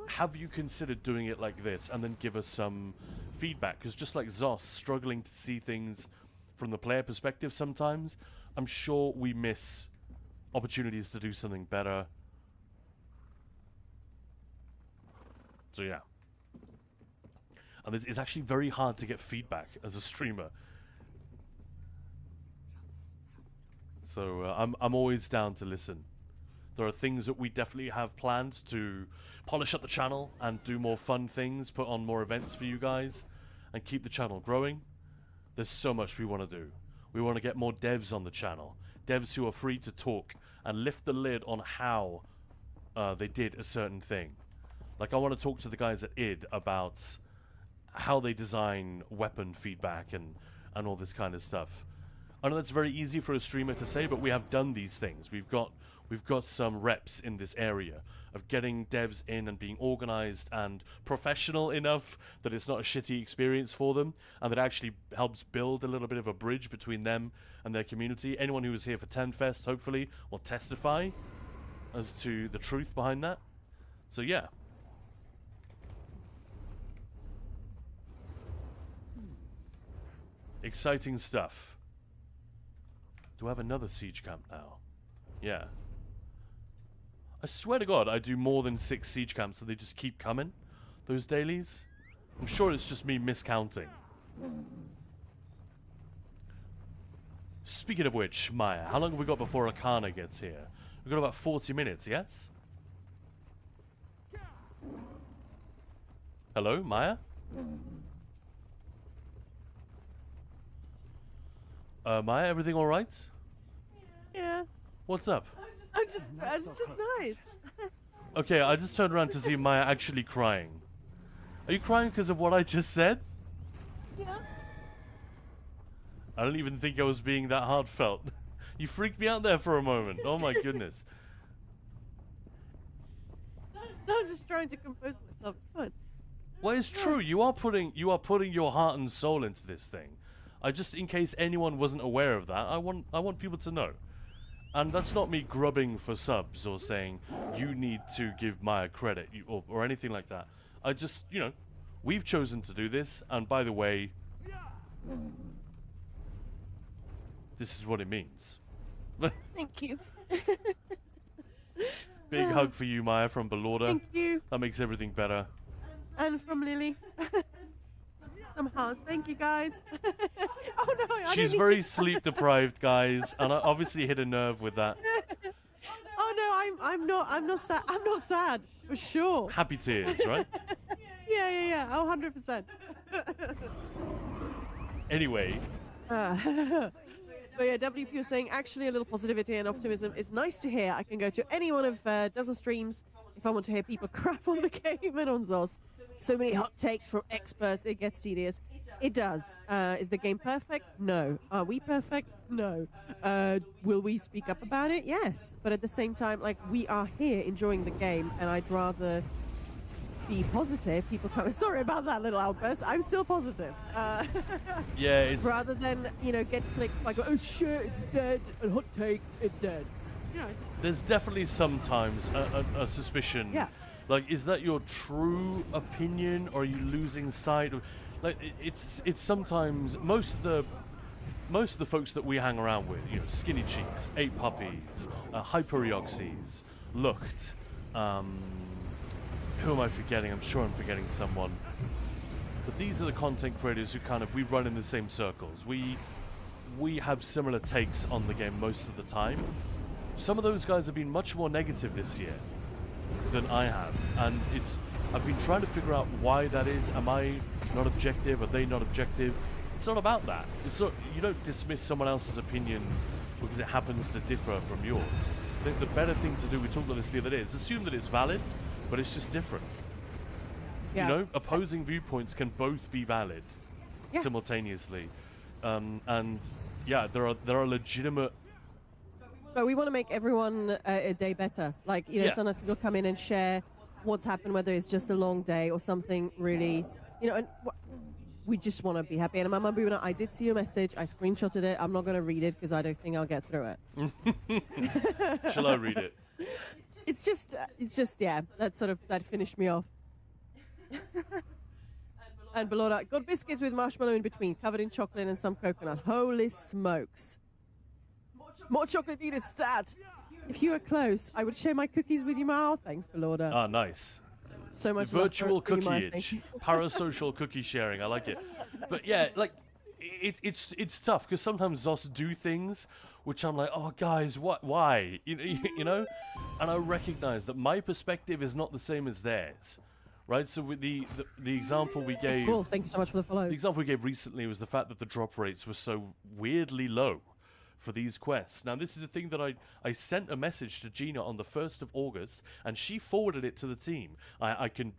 have you considered doing it like this? And then give us some feedback. Because just like ZOS, struggling to see things from the player perspective sometimes, I'm sure we miss opportunities to do something better. So yeah. And it's actually very hard to get feedback as a streamer. So I'm always down to listen. There are things that we definitely have planned to polish up the channel and do more fun things, put on more events for you guys, and keep the channel growing. There's so much we want to do. We want to get more devs on the channel. Devs who are free to talk and lift the lid on how they did a certain thing. Like, I want to talk to the guys at id about how they design weapon feedback and all this kind of stuff. I know that's very easy for a streamer to say, but we have done these things. We've got some reps in this area of getting devs in and being organized and professional enough that it's not a shitty experience for them, and that actually helps build a little bit of a bridge between them and their community. Anyone who was here for TenFest, hopefully, will testify as to the truth behind that. So yeah. Exciting stuff. Do I have another siege camp now? Yeah. I swear to God, I do more than 6 siege camps, so they just keep coming. Those dailies. I'm sure it's just me miscounting. Speaking of which, Maya, how long have we got before Akana gets here? We've got about 40 minutes, yes? Hello, Maya? Maya, everything alright? Yeah. What's up? It's just nice. Okay, I just turned around to see Maya actually crying. Are you crying because of what I just said? Yeah. I don't even think I was being that heartfelt. You freaked me out there for a moment. Oh my goodness. I'm just trying to compose myself. It's fine. Well, it's true. You are putting your heart and soul into this thing. I just, in case anyone wasn't aware of that, I want people to know. And that's not me grubbing for subs or saying you need to give Maya credit or anything like that. I just, you know, we've chosen to do this, and by the way, this is what it means. Thank you. Big hug for you, Maya, from Belorda. Thank you. That makes everything better. And from Lily. Somehow. Thank you, guys. Oh no, I She's don't very need to... sleep deprived, guys, and I obviously hit a nerve with that. Oh no, I'm not sad. I'm not sad for sure. Happy tears, right? Yeah. Oh, 100%. Anyway, But yeah, WP was saying actually a little positivity and optimism is nice to hear. I can go to any one of dozen streams if I want to hear people crap on the game and on ZOS. So many hot takes from experts, it gets tedious. It does. Is the game perfect? No. Are we perfect? No. Will we speak up about it? Yes. But at the same time, like, we are here enjoying the game, and I'd rather be positive. People come, sorry about that little outburst. I'm still positive. yeah, it's Rather than, you know, get clicks by going, oh shit, it's dead, and hot take, it's dead. You know, there's definitely sometimes a suspicion. Yeah. Like, is that your true opinion, or are you losing sight of? Like, it's sometimes most of the folks that we hang around with, you know, Skinny Cheeks, 8 Puppies, Hyperioxys, Looked. Who am I forgetting? I'm sure I'm forgetting someone. But these are the content creators who kind of, we run in the same circles. We have similar takes on the game most of the time. Some of those guys have been much more negative this year than I have, and I've been trying to figure out why that is. Am I not objective? Are they not objective? It's not about that. It's not, you don't dismiss someone else's opinion because it happens to differ from yours. I think the better thing to do, we talked about this the other day, is assume that it's valid, but it's just different. yeah. You know, opposing viewpoints can both be valid Yeah. simultaneously, and yeah, there are legitimate. But we want to make everyone a day better. Like, you know, Yeah. sometimes people come in and share what's happened, whether it's just a long day or something really, you know, and we just want to be happy. And Mama Buna, I did see your message. I screenshotted it. I'm not going to read it because I don't think I'll get through it. Shall I read it? It's just, yeah, that finished me off. And Belora, got biscuits with marshmallow in between, covered in chocolate and some coconut. Holy smokes. More chocolate needed, stat. If you were close, I would share my cookies with you, Mal. Thanks, Belorda. Ah, nice. So much love Virtual for you, Mal, thank cookieage, you. parasocial cookie sharing. I like it. But yeah, like it's tough because sometimes ZOS do things which I'm like, oh guys, what? Why? You know, and I recognize that my perspective is not the same as theirs, right? So with the example we gave, Cool. Thank you so much for the follow. the example we gave recently was the fact that the drop rates were so weirdly low for these quests. Now, this is the thing that I sent a message to Gina on the 1st of August, and she forwarded it to the team. I could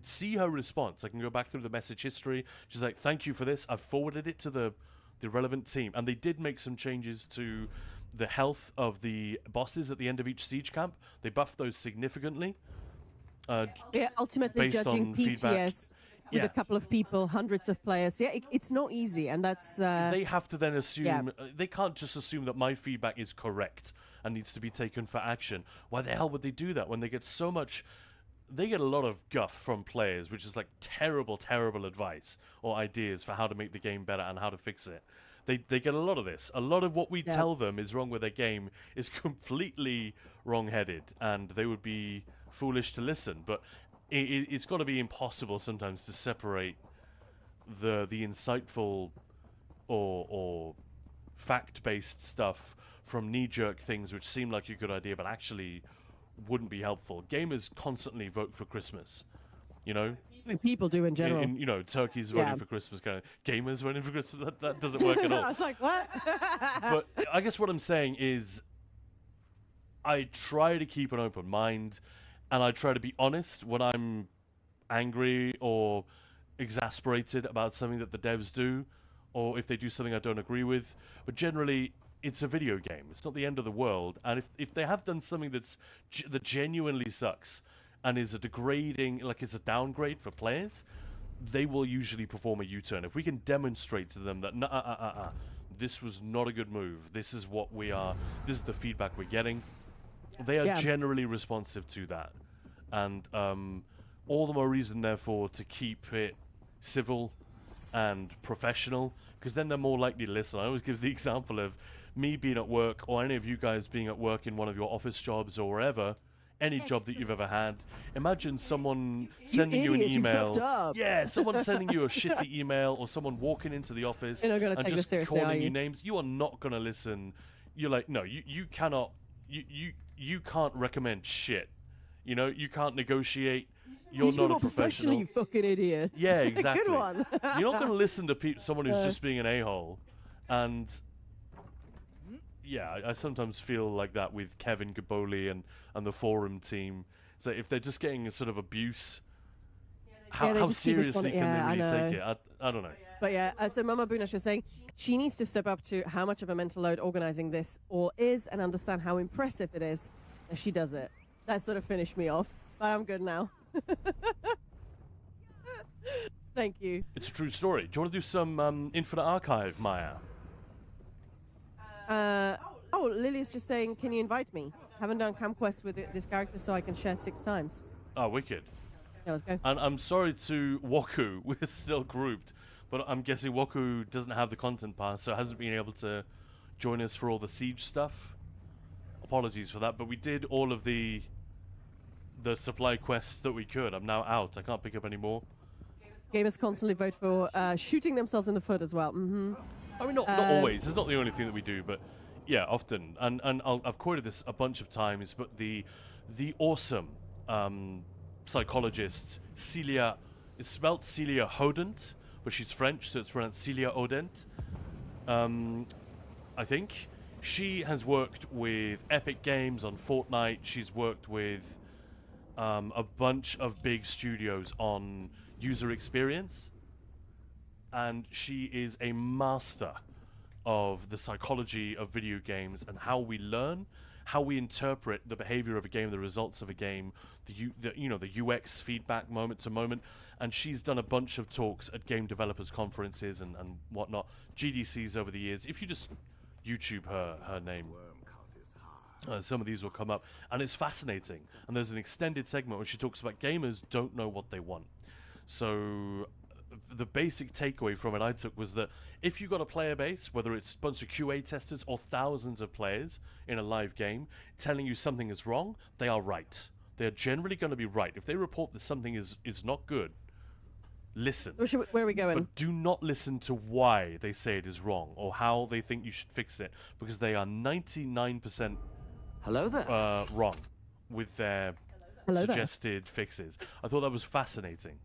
see her response. I can go back through the message history. She's like, thank you for this. I've forwarded it to the relevant team. And they did make some changes to the health of the bosses at the end of each siege camp. They buffed those significantly. Yeah, ultimately based judging on feedback. PTS with Yeah. a couple of people, hundreds of players. Yeah, it's not easy, and that's They have to then assume, yeah. they can't just assume that my feedback is correct and needs to be taken for action. Why the hell would they do that when they get so much, they get a lot of guff from players, which is like terrible, terrible advice or ideas for how to make the game better and how to fix it. They get a lot of this. A lot of what we Yeah. tell them is wrong with their game is completely wrong-headed, and they would be foolish to listen. But it's got to be impossible sometimes to separate the insightful or fact-based stuff from knee-jerk things which seem like a good idea but actually wouldn't be helpful. Gamers constantly vote for Christmas, you know. I mean, people do in general. You know, turkeys voting Yeah. for Christmas, kind of gamers voting for Christmas. That doesn't work at I all. was like, what? But I guess what I'm saying is, I try to keep an open mind, and I try to be honest when I'm angry or exasperated about something that the devs do, or if they do something I don't agree with. But generally, it's a video game. It's not the end of the world. And if they have done something that genuinely sucks and is a degrading, like it's a downgrade for players, they will usually perform a U-turn. If we can demonstrate to them that, this was not a good move, this is what we are, this is the feedback we're getting, they are Yeah. generally responsive to that. And all the more reason, therefore, to keep it civil and professional, because then they're more likely to listen. I always give the example of me being at work, or any of you guys being at work in one of your office jobs or wherever, any job that you've ever had. Imagine someone sending you an idiot, you email. fucked up. Yeah, someone sending you a shitty email, or someone walking into the office You're not gonna and take this just seriously, calling are you you? names. You are not gonna listen. You're like, no, you cannot. You can't recommend shit. You know, you can't negotiate. You're Use not a more professional, professional. you fucking idiot. Yeah, exactly. Good one. You're not going to listen to someone who's just being an a-hole. And yeah, I sometimes feel like that with Kevin Gaboli and the forum team. So if they're just getting a sort of abuse, Yeah, they how just keep seriously responding. can Yeah, I they really take know. it? I don't know. But yeah, so Mama Bunash was saying she needs to step up to how much of a mental load organizing this all is and understand how impressive it is that she does it. That sort of finished me off, but I'm good now. Thank you. It's a true story. Do you want to do some Infinite Archive, Maya? Oh, Lily's just saying, can you invite me? Haven't done Camp Quest with this character, so I can share 6 times. Oh, wicked. Yeah, let's go. And I'm sorry to Waku, we're still grouped, but I'm guessing Waku doesn't have the content pass, so hasn't been able to join us for all the Siege stuff. Apologies for that, but we did all of the supply quests that we could. I'm now out. I can't pick up any more. Gamers constantly vote for shooting themselves in the foot as well. Mm-hmm. I mean, not always. It's not the only thing that we do, but yeah, often. And I've quoted this a bunch of times, but the awesome psychologist Celia, it's spelled Celia Hodent, but she's French, so it's pronounced Celia Odent. I think she has worked with Epic Games on Fortnite. She's worked with a bunch of big studios on user experience, and she is a master of the psychology of video games and how we learn, how we interpret the behavior of a game, the results of a game, the UX feedback moment to moment. And she's done a bunch of talks at game developers conferences and whatnot, GDCs over the years. If you just YouTube her name, some of these will come up, and it's fascinating. And there's an extended segment where she talks about gamers don't know what they want. So the basic takeaway from it I took was that if you've got a player base, whether it's a bunch of QA testers or thousands of players in a live game telling you something is wrong, they are right. They're generally going to be right. If they report that something is not good, listen. Where are we going? But do not listen to why they say it is wrong or how they think you should fix it, because they are 99% Hello there. wrong with their Hello there. suggested fixes. I thought that was fascinating.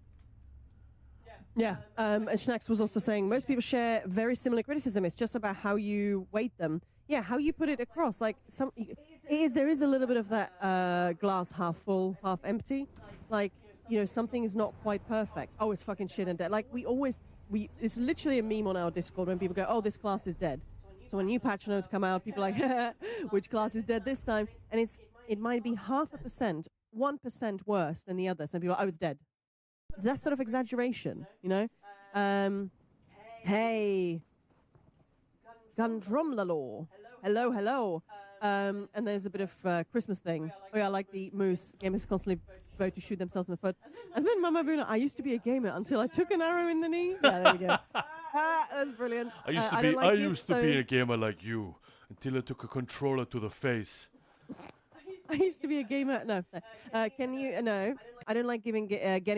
Yeah, and Schnax was also saying most people share very similar criticism. It's just about how you weight them. Yeah, how you put it across. Like there is a little bit of that glass half full, half empty. Like, something is not quite perfect. Oh, it's fucking shit and dead. Like it's literally a meme on our Discord when people go, oh, this class is dead. So when new patch notes come out, people are like, which class is dead this time? And it might be 0.5%, 1% worse than the other. Some people are, oh, it's dead. That sort of exaggeration, Hey, Gundrumlalore. Hello. And there's a bit of Christmas thing. Oh yeah, like the moose. Gamers constantly vote to shoot themselves in the foot. And then Mama Buna, I used to be a gamer until I took an arrow in the knee. Yeah, there we go. That's brilliant. I used to I be don't like I gifts, used to so be a gamer like you until I took a controller to the face. I used to be a gamer. No. Can you? No. I don't like getting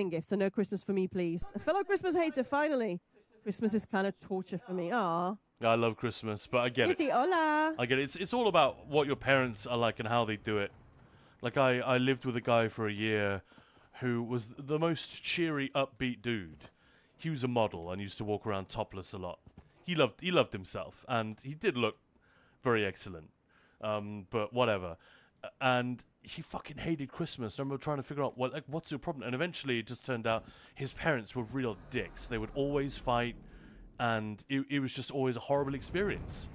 gifts, so no Christmas for me, please. A fellow Christmas hater, finally. Christmas is kind of torture for me. Aw. I love Christmas, but I get it. Kitty, hola. I get it. It's all about what your parents are like and how they do it. Like I lived with a guy for a year who was the most cheery, upbeat dude. He was a model and used to walk around topless a lot. He loved himself, and he did look very excellent. But whatever. And he fucking hated Christmas. I remember trying to figure out what's your problem, and eventually it just turned out his parents were real dicks. They would always fight, and it was just always a horrible experience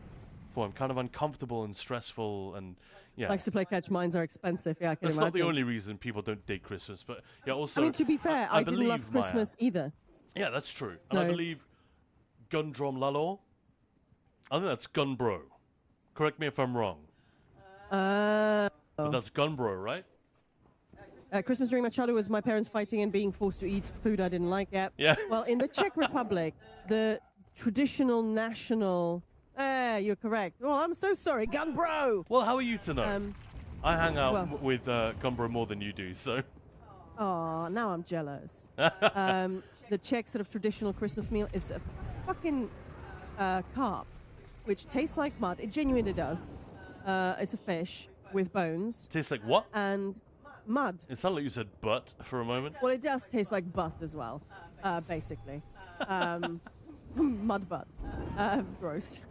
for him. Kind of uncomfortable and stressful, and yeah. Likes to play catch. Mines are expensive. Yeah, I can That's imagine. not the only reason people don't date Christmas, but yeah. Also, I mean, to be fair, I didn't love believe, Maya- Christmas either. Yeah, that's true. And I So- believe Gundrom Lalo. I think that's Gunbro. Correct me if I'm wrong. But that's Gunbro, right? Christmas during my childhood was my parents fighting and being forced to eat food I didn't like. Yeah. Yeah. Well, in the Czech Republic, the traditional national. You're correct. Well, I'm so sorry, gun bro. Well, how are you to know? I hang out well- with Gunbro more than you do, so. Oh, now I'm jealous. The Czech sort of traditional Christmas meal is a fucking carp, which tastes like mud. It genuinely does. It's a fish with bones Tastes like what? and mud. It sounded like you said butt for a moment. Well, it does taste like butt as well, basically. Mud butt. Gross.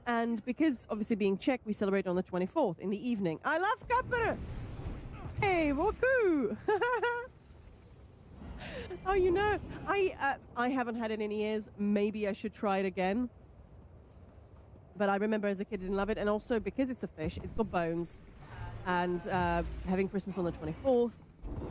And because, obviously, being Czech, we celebrate on the 24th in the evening. I love kapper! Hey, woku! Oh, you know, I haven't had it in years. Maybe I should try it again. But I remember as a kid, didn't love it. And also, because it's a fish, it's got bones. And having Christmas on the 24th,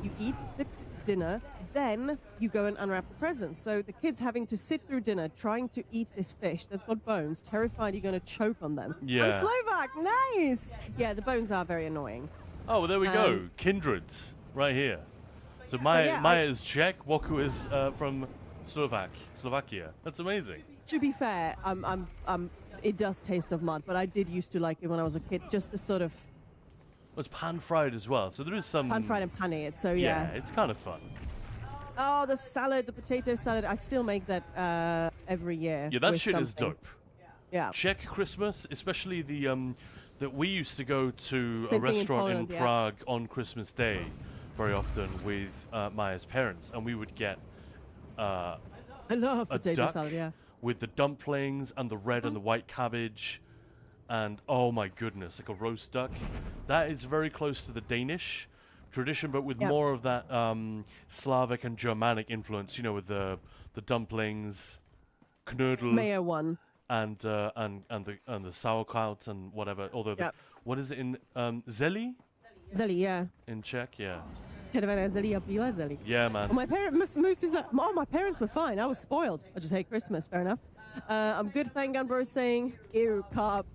you eat the dinner, then you go and unwrap the presents. So the kids having to sit through dinner trying to eat this fish that's got bones, terrified you're going to choke on them. Yeah. I'm Slovak, nice! Yeah, the bones are very annoying. Oh, well, there we go. Kindreds, right here. So Maya is Czech, Woku is from Slovakia. That's amazing. To be fair, it does taste of mud, but I did used to like it when I was a kid. Just the sort of Well, it's pan-fried as well, so there is some... pan-fried and panny. It's so, Yeah, it's kind of fun. Oh, the salad, the potato salad. I still make that every year. Yeah, that with shit is something. dope. Yeah. Czech Christmas, especially the that we used to go to a Same thing in restaurant in Poland, yeah. Prague on Christmas Day very often with Maya's parents, and we would get I love a potato duck salad, yeah. with the dumplings and the red and the white cabbage, and oh my goodness, like a roast duck. That is very close to the Danish tradition, but with Yeah. more of that Slavic and Germanic influence. You know, with the dumplings, knödel, Mayo one. and the sauerkraut and whatever. Although, Yep. what is it in zeli Zeli, yeah. in Czech? Yeah, Červené zeli a bílé zeli. yeah, man. Oh, my my parents were fine. I was spoiled. I just hate Christmas. Fair enough. I'm good. Thank God, bro. Saying, ew, carp.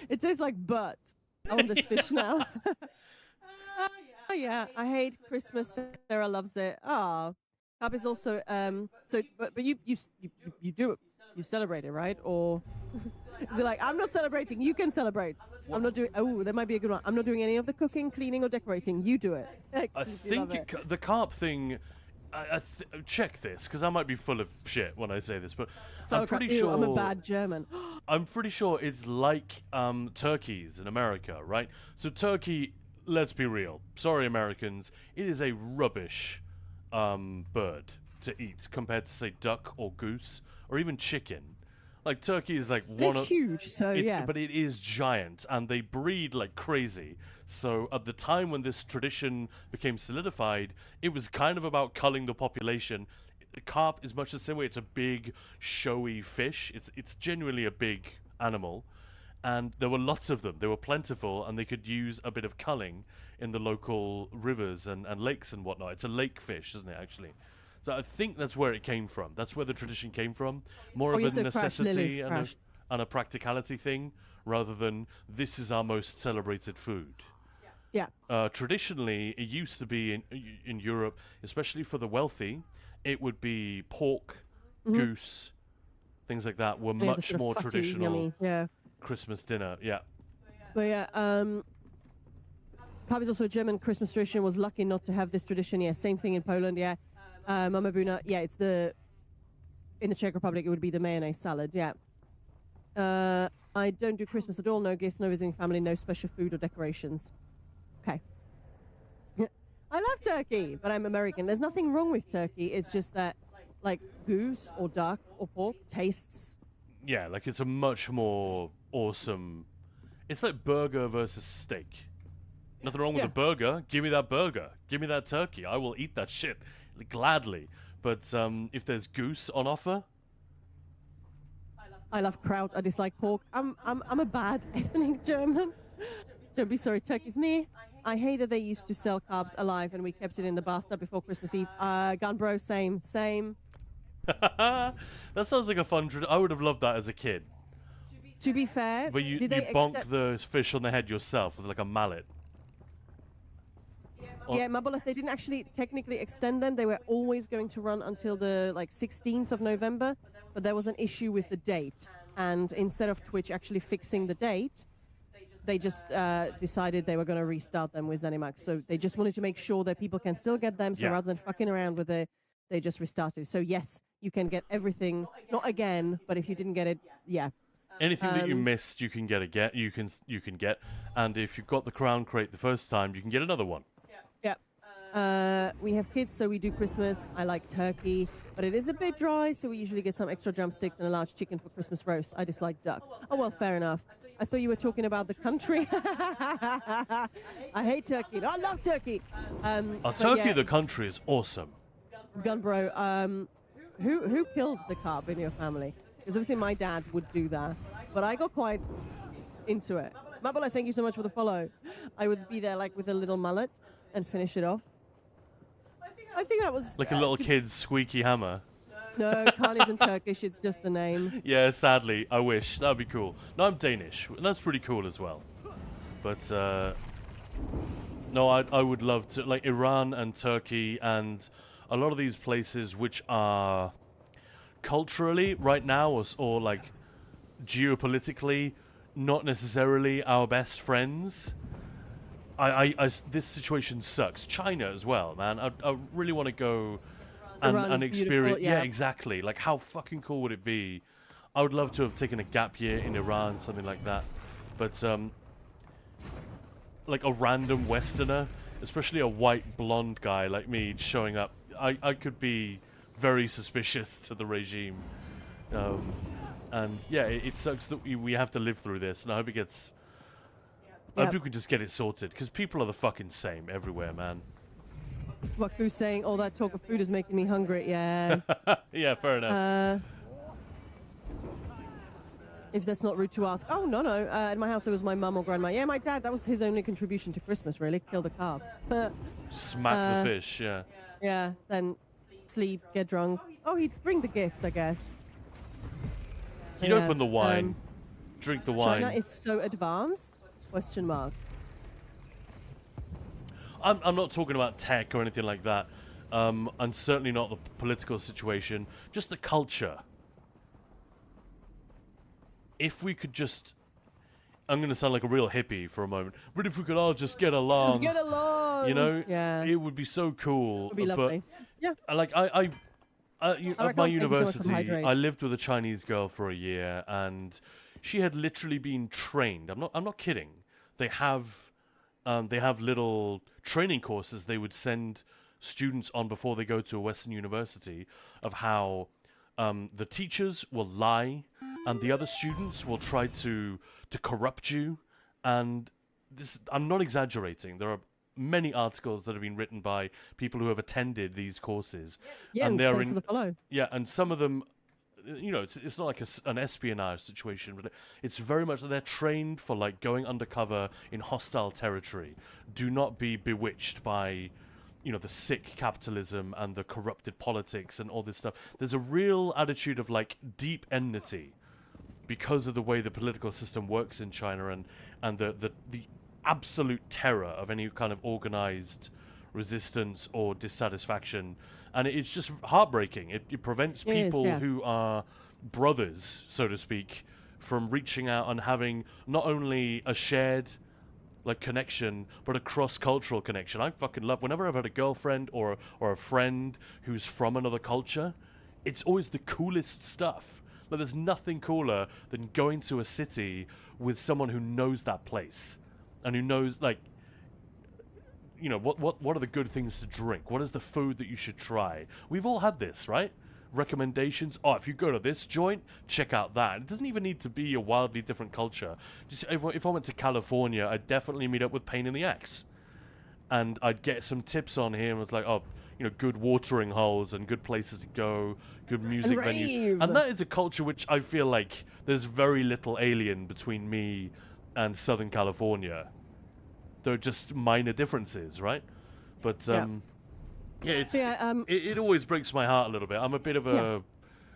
It tastes like butt. I want this fish now. Oh yeah, I hate Christmas. Sarah loves it. Ah, carp is also but you do it. You celebrate it, right? Or is it like I'm not celebrating? You can celebrate. I'm not doing. Oh, that might be a good one. I'm not doing any of the cooking, cleaning, or decorating. You do it. I Since you love think it. the carp thing. Check this, because I might be full of shit when I say this, but I'm pretty Ew, sure I'm a bad German. I'm pretty sure it's like turkeys in America, right? So turkey, let's be real. Sorry, Americans, it is a rubbish bird to eat compared to say duck or goose or even chicken. Like turkey is like one It's of huge, so yeah. but it is giant, and they breed like crazy. So at the time when this tradition became solidified, it was kind of about culling the population. Carp is much the same way. It's a big, showy fish. It's genuinely a big animal, and there were lots of them. They were plentiful, and they could use a bit of culling in the local rivers and lakes and whatnot. It's a lake fish, isn't it, actually? So I think that's where it came from. That's where the tradition came from. More of yes, a so crashed, Lily's necessity crashed. and a practicality thing, rather than this is our most celebrated food. Yeah. Traditionally, it used to be in Europe, especially for the wealthy, it would be pork, goose, things like that were Any of the much sort of more fatty, traditional yummy, yeah. Christmas dinner. Yeah. But yeah, Carb is also a German Christmas tradition. Was lucky not to have this tradition. Yeah, same thing in Poland. Yeah, Mama Buna. Yeah, it's in the Czech Republic. It would be the mayonnaise salad. Yeah. I don't do Christmas at all. No gifts, no visiting family, no special food or decorations. Okay. I love turkey, but I'm American. There's nothing wrong with turkey. It's just that, like, goose or duck or pork tastes. Yeah, like it's a much more awesome. It's like burger versus steak. Nothing wrong with Yeah. a burger. Give me that burger. Give me that turkey. I will eat that shit gladly. But if there's goose on offer, I love kraut. I dislike pork. I'm a bad ethnic German. Don't be sorry, turkey's me. I hate that they used to sell carbs alive and we kept it in the bathtub before Christmas Eve. Gun bro, same. that sounds like a fun. I would have loved that as a kid. To be fair, But you did they bonk accept- the fish on the head yourself with like a mallet. Yeah, Maboleth, they didn't actually technically extend them. They were always going to run until the 16th of November, but there was an issue with the date. And instead of Twitch actually fixing the date, they just decided they were going to restart them with Zenimax. So they just wanted to make sure that people can still get them. So Yeah. rather than fucking around with it, they just restarted. So yes, you can get everything, not again, but if you didn't get it, yeah. Anything that you missed, you can get. You can get, and if you got the crown crate the first time, you can get another one. Yeah. We have kids, so we do Christmas. I like turkey, but it is a bit dry, so we usually get some extra drumsticks and a large chicken for Christmas roast. I dislike duck. Oh, well, fair enough. I thought you were talking about the country. I hate turkey. No, I love turkey. But Turkey, yeah, the country, is awesome. Gunbro, who killed the carp in your family? Because obviously my dad would do that, but I got quite into it. Mabola, thank you so much for the follow. I would be there like with a little mullet and finish it off. I think that was Like a little kid's squeaky hammer. No, Khan isn't Turkish. It's just the name. Yeah, sadly, I wish. That'd be cool. No, I'm Danish. And that's pretty cool as well. But, no, I would love to, like, Iran and Turkey and a lot of these places which are culturally, right now, or like, geopolitically, not necessarily our best friends. This situation sucks. China as well, man. I really want to go Iran and is beautiful, experience. yeah. Yeah, exactly. Like, how fucking cool would it be? I would love to have taken a gap year in Iran, something like that. But like a random Westerner, especially a white blonde guy like me showing up, I could be very suspicious to the regime. And yeah, it sucks that we have to live through this, and I hope it gets. I hope Yep. we can just get it sorted, because people are the fucking same everywhere, man. Waku's saying all that talk of food is making me hungry. Yeah. Yeah, fair enough. If that's not rude to ask. Oh, no. At my house, it was my mum or grandma. Yeah, my dad, that was his only contribution to Christmas, really. Kill the carb. Smack the fish, yeah. Yeah, then sleep, get drunk. Oh, he'd bring the gift, I guess. He'd Yeah, open the wine, drink the wine. China is so advanced? Question mark. I'm not talking about tech or anything like that, and certainly not the political situation, just the culture. If we could just... I'm going to sound like a real hippie for a moment, but if we could all just get along... Just get along! You know, Yeah. it would be so cool. Would be lovely. Yeah. Like at Alright, my Thank you so much for the university, hydrate. I lived with a Chinese girl for a year, and she had literally been trained. I'm not kidding. They have little training courses they would send students on before they go to a Western university of how the teachers will lie and the other students will try to corrupt you. And this, I'm not exaggerating. There are many articles that have been written by people who have attended these courses. Yeah, and they're thanks for the follow. Yeah, and some of them, you know, it's not like an espionage situation, but it's very much that they're trained for like going undercover in hostile territory. Do not be bewitched by, you know, the sick capitalism and the corrupted politics and all this stuff. There's a real attitude of like deep enmity because of the way the political system works in China and the absolute terror of any kind of organized resistance or dissatisfaction, and it's just heartbreaking. It prevents It is, people yeah. who are brothers, so to speak, from reaching out and having not only a shared like connection, but a cross-cultural connection. I fucking love whenever I've had a girlfriend or a friend who's from another culture. It's always the coolest stuff. Like there's nothing cooler than going to a city with someone who knows that place and who knows like, you know, what are the good things to drink? What is the food that you should try? We've all had this, right? Recommendations. Oh, if you go to this joint, check out that. It doesn't even need to be a wildly different culture. Just if I went to California, I'd definitely meet up with Pain in the Axe, and I'd get some tips on him. It's like, oh, you know, good watering holes and good places to go, good music venues, rave. and that is a culture which I feel like there's very little alien between me and Southern California. There are just minor differences, right? But yeah, it's it always breaks my heart a little bit. I'm a bit of a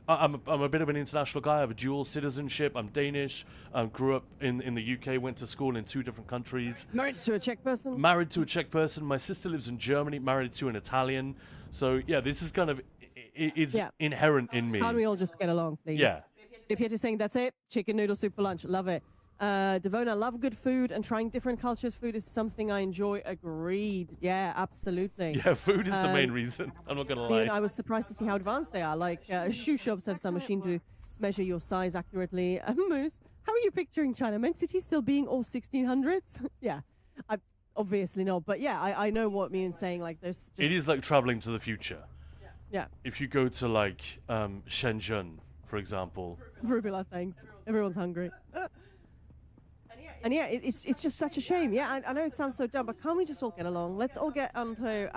I'm a bit of an international guy. I have a dual citizenship. I'm Danish. Grew up in the UK. Went to school in 2 different countries. Married to a Czech person. Married to a Czech person. My sister lives in Germany. Married to an Italian. So yeah, this is kind of it's Yeah. inherent in me. Can't we all just get along, please? Yeah. Pietro saying that's it. Chicken noodle soup for lunch. Love it. Devona, love good food and trying different cultures' food is something I enjoy. Agreed. Yeah, absolutely. Yeah, food is the main reason. I'm not gonna Ian, lie. I was surprised to see how advanced they are. Like, shoe shops have some machine to measure your size accurately. Moose, how are you picturing China? Main City still being all 1600s? Yeah, I obviously not. But yeah, I know what Ian's saying. Like, there's just, It is like traveling to the future. yeah, If you go to like Shenzhen, for example, Rubila, thanks. Everyone's hungry. And yeah, it's just such a shame. Yeah, I know it sounds so dumb, but can't we just all get along? Let's all get onto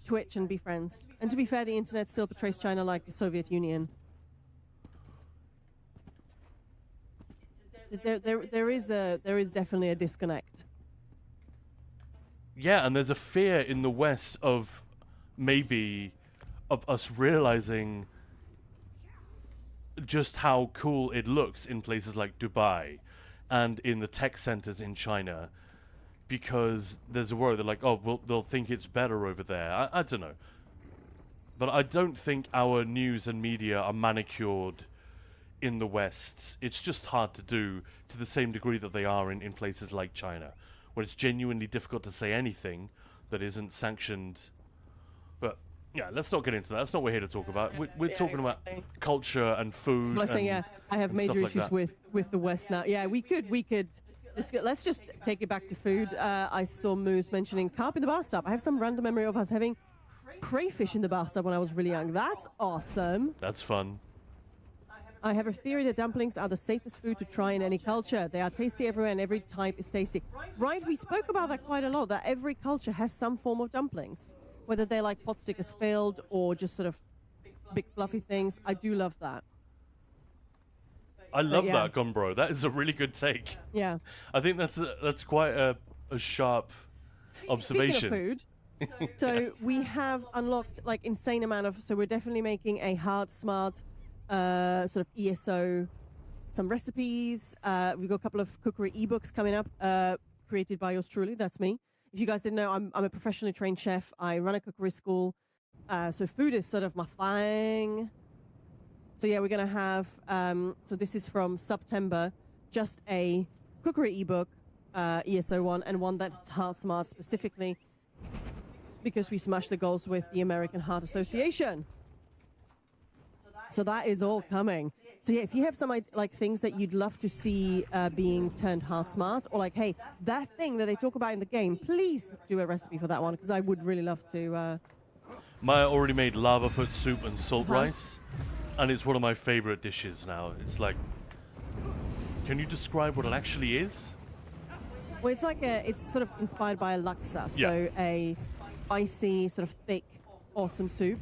Twitch and be friends. And to be fair, the internet still portrays China like the Soviet Union. There is definitely a disconnect. yeah, and there's a fear in the West of maybe of us realizing just how cool it looks in places like Dubai and in the tech centers in China, because there's a worry that like, oh, well, they'll think it's better over there. I don't know. But I don't think our news and media are manicured in the West. It's just hard to do to the same degree that they are in places like China, where it's genuinely difficult to say anything that isn't sanctioned. But yeah, let's not get into that. That's not what we're here to talk about. We're talking about culture and food. Well, I say, and- yeah, I have and major stuff like issues that. with the West now. Yeah, we could. Let's just take it back to food. I saw Moose mentioning carp in the bathtub. I have some random memory of us having crayfish in the bathtub when I was really young. That's awesome. That's fun. I have a theory that dumplings are the safest food to try in any culture. They are tasty everywhere and every type is tasty. Right, we spoke about that quite a lot, that every culture has some form of dumplings. Whether they're like pot stickers filled or just sort of big fluffy things. I do love that. I love yeah. that, Gumbro. That is a really good take. Yeah. I think that's quite a sharp observation. Speaking of food, so we have unlocked like insane amount of. So we're definitely making a hard, smart, sort of ESO, some recipes. We've got a couple of cookery ebooks coming up, created by yours truly. That's me. If you guys didn't know, I'm a professionally trained chef. I run a cookery school, so food is sort of my thing. So yeah, we're gonna have. So this is from September, just a cookery ebook, ESO one, and one that's heart smart specifically because we smashed the goals with the American Heart Association. So that is all coming. So yeah, if you have some like things that you'd love to see being turned heart smart, or like, hey, that thing that they talk about in the game, please do a recipe for that one because I would really love to. Maya already made lava foot soup and salt rice, and it's one of my favorite dishes now. It's like, can you describe what it actually is? Well, it's like it's sort of inspired by a laksa, so Yeah. a spicy, sort of thick, awesome soup.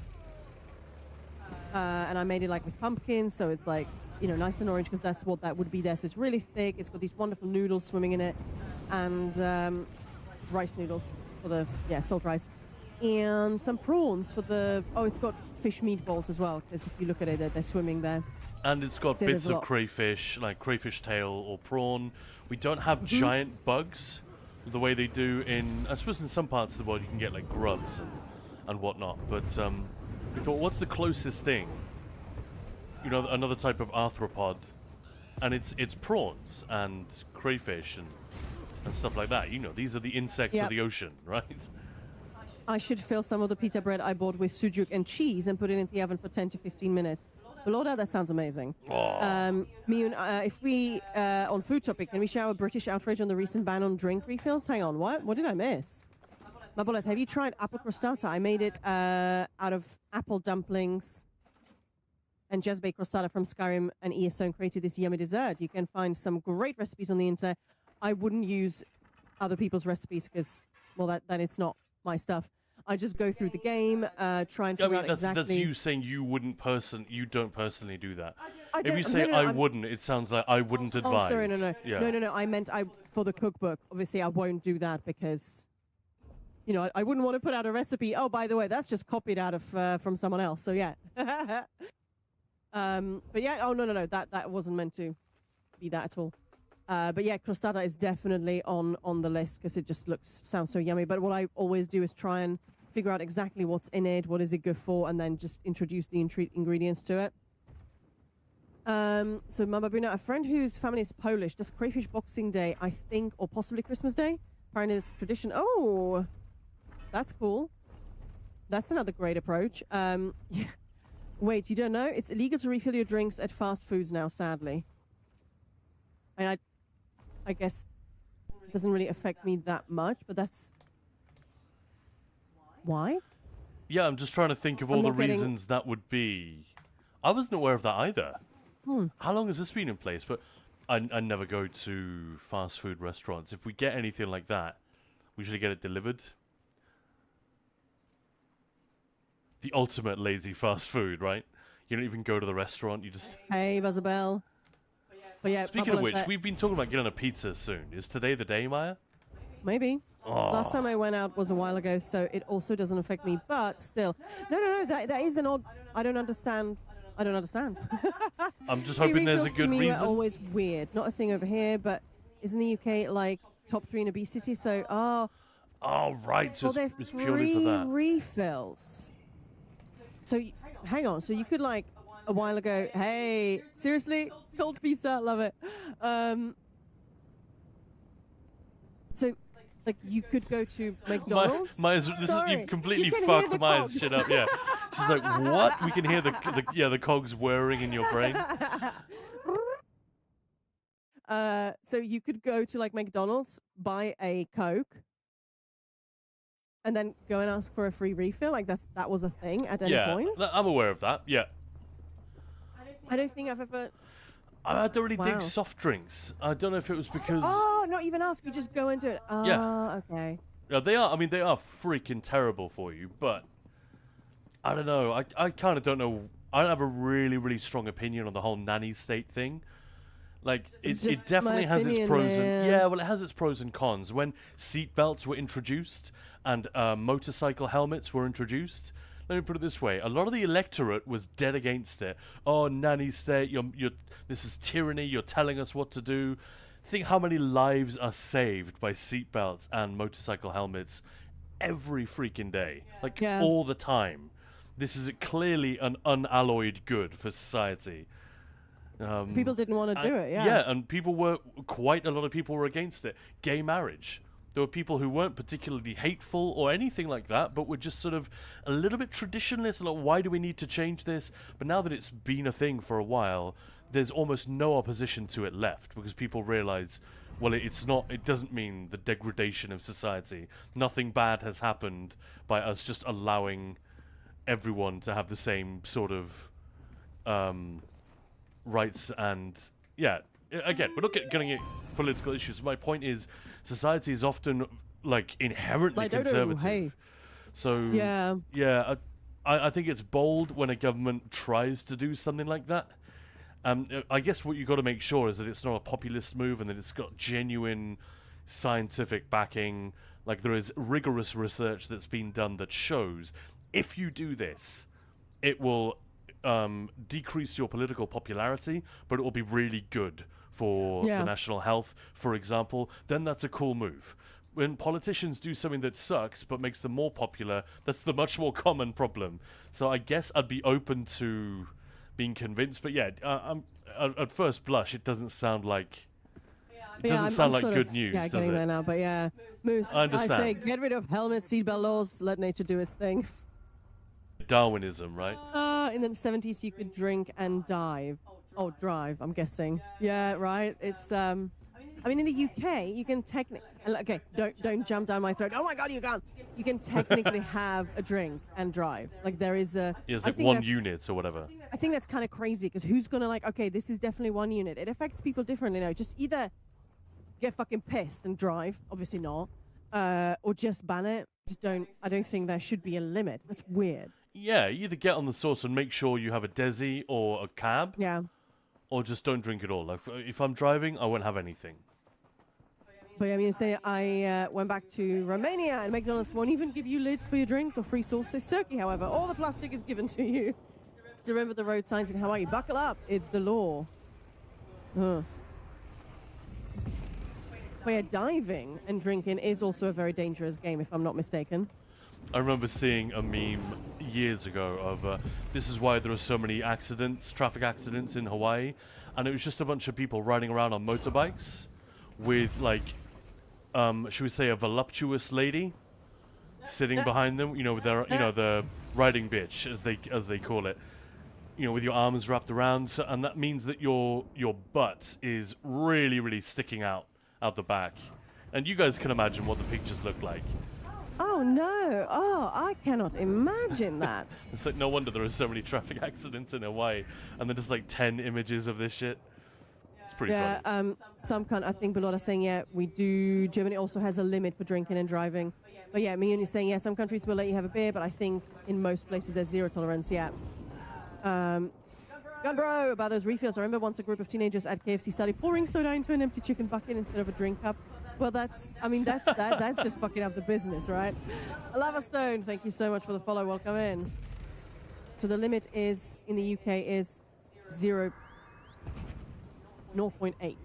And I made it like with pumpkins, so it's like, you know, nice and orange because that's what that would be there. So it's really thick. It's got these wonderful noodles swimming in it, and rice noodles for the salt rice, and some prawns for the. Oh, it's got fish meatballs as well because if you look at it, they're swimming there. And it's got So there's bits a of lot. crayfish, like crayfish tail or prawn. We don't have giant bugs, the way they do in, I suppose in some parts of the world you can get like grubs and whatnot, but we thought, what's the closest thing? You know, another type of arthropod, and it's prawns and crayfish and stuff like that. You know, these are the insects of Yep. the ocean, right? I should fill some of the pita bread I bought with sujuk and cheese and put it in the oven for 10 to 15 minutes. Lorda, that sounds amazing. Oh. Miyun, if we, on food topic, can we share a British outrage on the recent ban on drink refills? Hang on, what? What did I miss? Mabolet, have you tried apple crostata? I made it out of apple dumplings and just baked crostata from Skyrim, and ESO created this yummy dessert. You can find some great recipes on the internet. I wouldn't use other people's recipes because, well, that it's not my stuff. I just go through the game, try and I figure mean, out that's exactly. you saying you don't personally do that. I If don't- you say no, I I'm- wouldn't, it sounds like I wouldn't advise. Oh, sorry, no. Yeah. No. I meant for the cookbook. Obviously, I won't do that because, you know, I wouldn't want to put out a recipe. Oh, by the way, that's just copied out of from someone else. So yeah. But yeah. Oh no. That wasn't meant to be that at all. But yeah, crostata is definitely on the list because it just sounds so yummy. But what I always do is try and figure out exactly what's in it, what is it good for, and then just introduce the ingredients to it. So Mama Bruna, a friend whose family is Polish, does crayfish Boxing Day, I think, or possibly Christmas Day. Apparently it's tradition. Oh, that's cool. That's another great approach. Yeah. Wait, you don't know? It's illegal to refill your drinks at fast foods now, sadly. And I guess it doesn't really affect me that much, but that's... Why? Yeah, I'm just trying to think of all the not getting- reasons that would be. I wasn't aware of that either. How long has this been in place? But I never go to fast food restaurants. If we get anything like that, we usually get it delivered. The ultimate lazy fast food, right? You don't even go to the restaurant. You just. Hey, Buzzabell. But yeah, Speaking of which, we've been talking about getting a pizza soon. Is today the day, Maya? maybe. Oh. Last time I went out was a while ago, so it also doesn't affect me. But still, no. That is an odd. I don't understand. I'm just hoping there's a good to me reason. Are always weird. Not a thing over here, but isn't the UK like top 3 in obesity? So Oh, right. So well, they're it's purely for free that. refills. So hang on. So you could like a while ago. Hey, seriously, cold pizza, love it. So like you could go to McDonald's. Sorry, you've completely you can hear fucked the Maya's cogs. shit up. Yeah, she's like, what? We can hear the cogs whirring in your brain. So you could go to like McDonald's, buy a Coke, and then go and ask for a free refill. Like that was a thing at any Yeah, point. I'm aware of that. Yeah, I don't think I've ever. I don't really dig Wow. soft drinks. I don't know if it was because Not even ask. You just go and do it. Yeah. Okay. yeah, they are. I mean, they are freaking terrible for you. But I don't know. I kind of don't know. I don't have a really, really strong opinion on the whole nanny state thing. Like, It's it just definitely my has its opinion, pros and man. yeah, well, it has its pros and cons. When seat belts were introduced and motorcycle helmets were introduced, let me put it this way: a lot of the electorate was dead against it. Oh, nanny state, this is tyranny. You're telling us what to do. Think how many lives are saved by seat belts and motorcycle helmets every freaking day, like Yeah. all the time. This is clearly an unalloyed good for society. People didn't want to do it. Yeah. Yeah, and quite a lot of people were against it. Gay marriage. There were people who weren't particularly hateful or anything like that, but were just sort of a little bit traditionalist, like, why do we need to change this? But now that it's been a thing for a while, there's almost no opposition to it left, because people realize, well, it doesn't mean the degradation of society. Nothing bad has happened by us just allowing everyone to have the same sort of rights. And yeah, again, we're not getting at political issues. My point is, society is often like inherently I don't know, conservative. hey. So Yeah. I think it's bold when a government tries to do something like that. I guess what you've got to make sure is that it's not a populist move and that it's got genuine scientific backing. Like, there is rigorous research that's been done that shows if you do this, it will decrease your political popularity, but it will be really good for Yeah. the national health, for example. Then that's a cool move. when politicians do something that sucks but makes them more popular, that's the much more common problem. So I guess I'd be open to being convinced, but yeah, at first blush, it doesn't sound like I'm like sort good of, news, Yeah, does getting it? there now, but yeah. Moose, I I understand. say get rid of helmet seatbelt laws, let nature do its thing. Darwinism, right? In the 70s, you could drink and dive. Oh, drive, I'm guessing. Yeah, right. It's, I mean, in the UK, you can technically... Okay, don't jump down my throat. Oh my God, you can't. You can technically have a drink and drive. Like, there is a... Yeah, it's I like think one that's- unit or whatever. I think that's kind of crazy, because who's going to like, okay, this is definitely one unit. It affects people differently, you know. Just either get fucking pissed and drive, obviously not, or just ban it. I don't think there should be a limit. That's weird. Yeah, either get on the source and make sure you have a Desi or a cab, Yeah. or just don't drink at all. Like, if I'm driving, I won't have anything. But yeah, I mean, say I went back to Romania and McDonald's won't even give you lids for your drinks or free sauces. Turkey, however, all the plastic is given to you. To remember the road signs in Hawaii. Buckle up, it's the law. Huh. But yeah, diving and drinking is also a very dangerous game, if I'm not mistaken. I remember seeing a meme years ago of this is why there are so many accidents, traffic accidents in Hawaii, and it was just a bunch of people riding around on motorbikes with, like, should we say, a voluptuous lady sitting behind them, you know, with their, you know, the riding bitch as they call it, you know, with your arms wrapped around, so, and that means that your butt is really, really sticking out the back, and you guys can imagine what the pictures look like. Oh no! Oh, I cannot imagine that. It's like no wonder there are so many traffic accidents in Hawaii, and then there's like 10 images of this shit. It's pretty Yeah, funny. I think Bellotta's saying, yeah, we do. Germany also has a limit for drinking and driving. But yeah, me and you saying, yeah, some countries will let you have a beer, but I think in most places there's zero tolerance, yeah. Gunbro, about those refills. I remember once a group of teenagers at KFC started pouring soda into an empty chicken bucket instead of a drink cup. Well, that's just fucking up the business, right? Lava Stone, thank you so much for the follow. Welcome in. So the limit is, in the UK, is 0.8.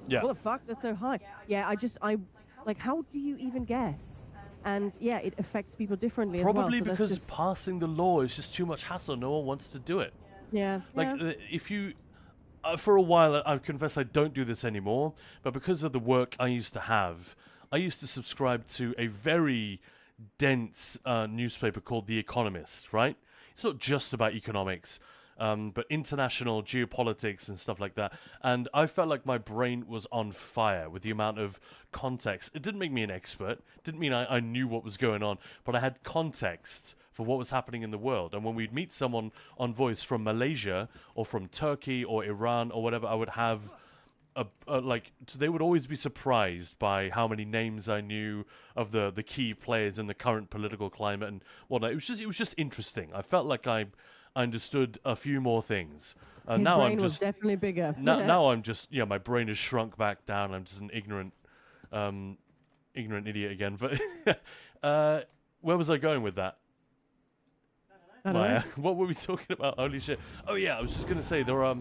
Yeah. What the fuck? That's so high. Yeah, like, how do you even guess? And yeah, it affects people differently Probably as well. So because that's just, passing the law is just too much hassle. No one wants to do it. yeah, Like, yeah. if you... for a while, I confess I don't do this anymore, but because of the work I used to have, I used to subscribe to a very dense newspaper called The Economist, right? It's not just about economics, but international geopolitics and stuff like that. And I felt like my brain was on fire with the amount of context. It didn't make me an expert, didn't mean I knew what was going on, but I had context for what was happening in the world. And when we'd meet someone on Voice from Malaysia or from Turkey or Iran or whatever, I would have they would always be surprised by how many names I knew of the key players in the current political climate and whatnot. It was just interesting. I felt like I understood a few more things. His Now brain I'm was just definitely bigger. now I'm just, yeah, my brain has shrunk back down. I'm just an ignorant idiot again. But where was I going with that? I don't know. What were we talking about? Holy shit. Oh yeah, I was just going to say there are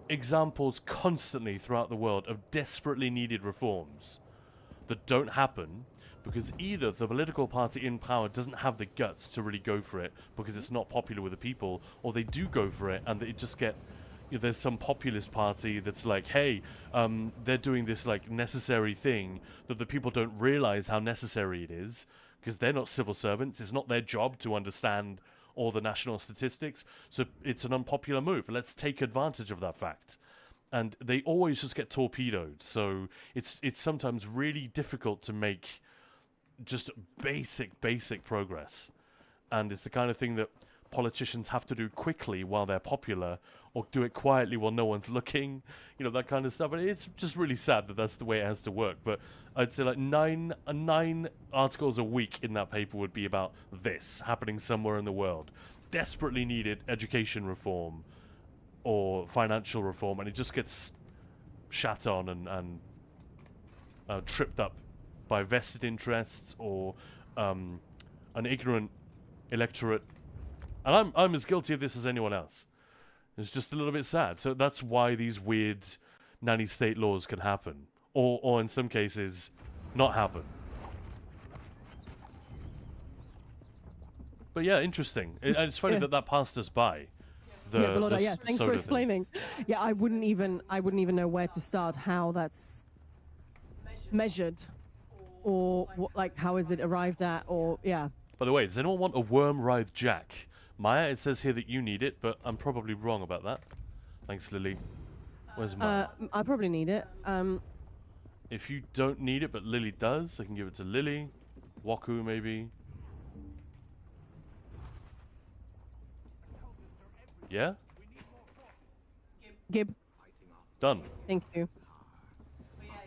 examples constantly throughout the world of desperately needed reforms that don't happen because either the political party in power doesn't have the guts to really go for it because it's not popular with the people, or they do go for it and they just get, you know, there's some populist party that's like, hey, they're doing this like necessary thing that the people don't realize how necessary it is because they're not civil servants. It's not their job to understand all the national statistics, so it's an unpopular move. Let's take advantage of that fact. And they always just get torpedoed, so it's sometimes really difficult to make just basic progress. And it's the kind of thing that politicians have to do quickly while they're popular, or do it quietly while no one's looking, you know, that kind of stuff. And it's just really sad that that's the way it has to work. But I'd say like nine articles a week in that paper would be about this happening somewhere in the world. Desperately needed education reform or financial reform, and it just gets shat on and tripped up by vested interests or an ignorant electorate. And I'm as guilty of this as anyone else. It's just a little bit sad. So that's why these weird nanny state laws can happen. Or in some cases, not happen. But yeah, interesting. And it's funny Yeah. that passed us by. The, Yeah, Bellotta, the yeah. Thanks for soda thing. explaining. Yeah, I wouldn't even know where to start. How that's measured, or like how is it arrived at, or yeah. By the way, does anyone want a worm writhe jack? Maya, it says here that you need it, but I'm probably wrong about that. Thanks, Lily. Where's Maya? I probably need it. If you don't need it, but Lily does, I can give it to Lily. Waku, maybe. Yeah? Gib, Done. thank you.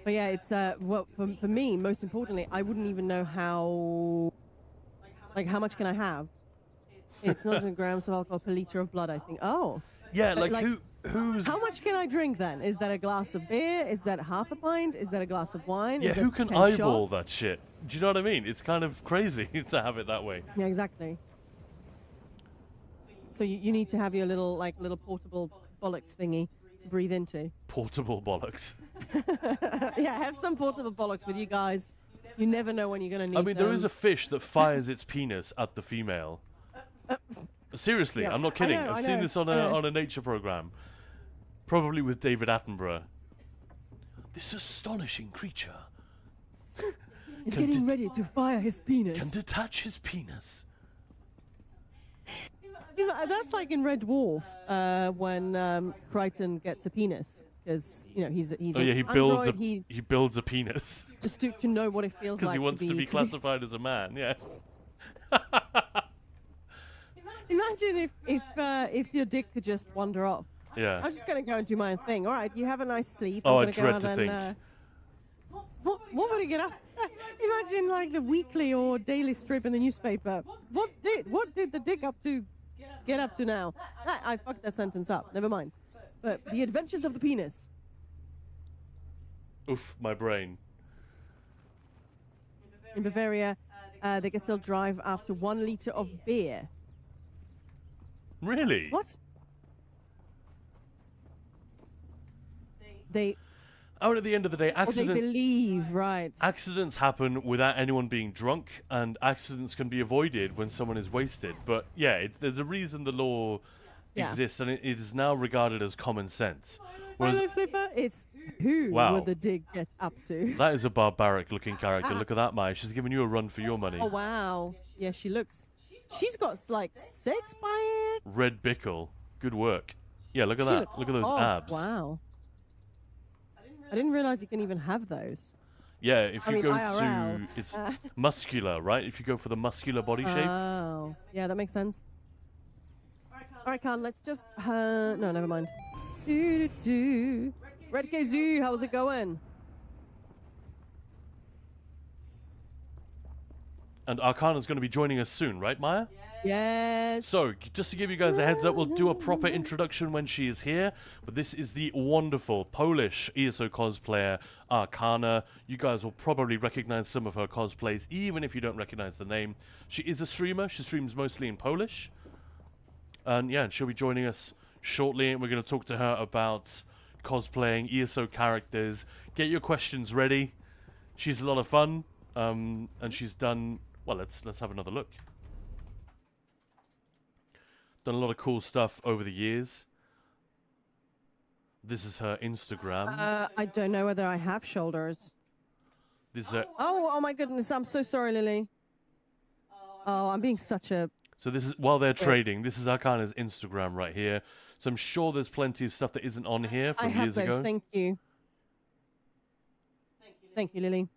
But yeah, it's well for me. Most importantly, I wouldn't even know how. Like, how much can I have? It's not in grams of alcohol per liter of blood, I think. Oh. Yeah, But, like, who's... How much can I drink then? Is that a glass of beer? Is that half a pint? Is that a glass of wine? Yeah, Is that who can 10 eyeball shots? that shit? Do you know what I mean? It's kind of crazy to have it that way. Yeah, exactly. So you need to have your little portable bollocks thingy to breathe into. Portable bollocks. Yeah, have some portable bollocks with you guys. You never know when you're gonna need I mean, there is a them. fish that fires its penis at the female. Seriously, Yeah, I'm not I kidding. know, I've I seen know, this on I know. a nature program, probably with David Attenborough. This astonishing creature He's can getting det- ready to fire his penis. can detach his penis. That's like in Red Dwarf when Crichton gets a penis because he's Oh an yeah, he builds android. he builds a penis Just to know what it feels because like he wants to be to classified as a man. Yeah. Imagine if your dick could just wander off. Yeah. I'm just gonna go and do my own thing. All right, you have a nice sleep. Oh, I I'm gonna dread go to out think. and, what would it get up? Imagine like the weekly or daily strip in the newspaper. What did the dick up to get up to now? I fucked that sentence up. Never mind. But the adventures of the penis. Oof, my brain. In Bavaria, they can still drive after 1 liter of beer. Really? What? They Oh, at the end of the day, or they believe, right? accidents happen without anyone being drunk, and accidents can be avoided when someone is wasted. But yeah, there's a reason the law Yeah. exists, and it is now regarded as common sense. Whereas Hello, Flipper. It's who Wow. would the dig get up to? that is a barbaric-looking character. Look at that, Maya. She's giving you a run for your money. Oh wow. Yeah, she looks. She's got like 6 by it. Red Bickle. Good work. Yeah, look at She that. looks Look at those off. abs. Wow. I didn't realize you can even have those. Yeah, if I you mean, go IRL. to... It's muscular, right? If you go for the muscular body shape. Oh, yeah, that makes sense. All right, Khan, let's just. No, never mind. Do. Red KZ, how's it going? And Arcana's going to be joining us soon, right, Maya? Yes. So, just to give you guys a heads up, we'll do a proper introduction when she is here. But this is the wonderful Polish ESO cosplayer, Arcana. You guys will probably recognize some of her cosplays, even if you don't recognize the name. She is a streamer. She streams mostly in Polish. And yeah, she'll be joining us shortly. And we're going to talk to her about cosplaying, ESO characters. Get your questions ready. She's a lot of fun. And she's done... Well, let's have another look. Done a lot of cool stuff over the years. This is her Instagram. I don't know whether I have shoulders. This is her, Oh my goodness. I'm so sorry, Lily. Oh, I'm being such a. so this is while they're trading. This is Arcana's Instagram right here. So I'm sure there's plenty of stuff that isn't on here I from have years those. ago. Thank you. Thank you, Lily.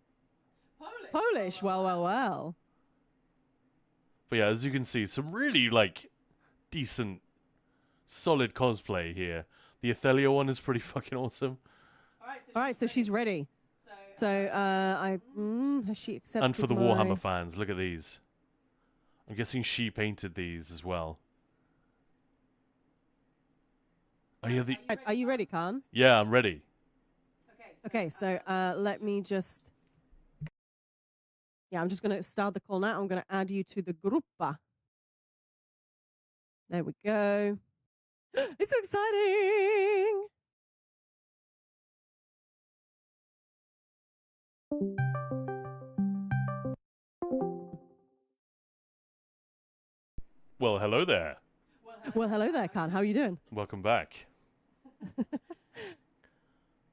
Polish. Well. But yeah, as you can see, some really like decent, solid cosplay here. The Athelia one is pretty fucking awesome. All right, so she's ready. So, has she accepted? And for the my- Warhammer fans, look at these. I'm guessing she painted these as well. Oh yeah, Right, are you ready, Khan? yeah, I'm ready. Okay, so let me just. Yeah, I'm just going to start the call now. I'm going to add you to the gruppa. There we go. It's so exciting. Well, hello there. Well, hello there, Khan. How are you doing? Welcome back.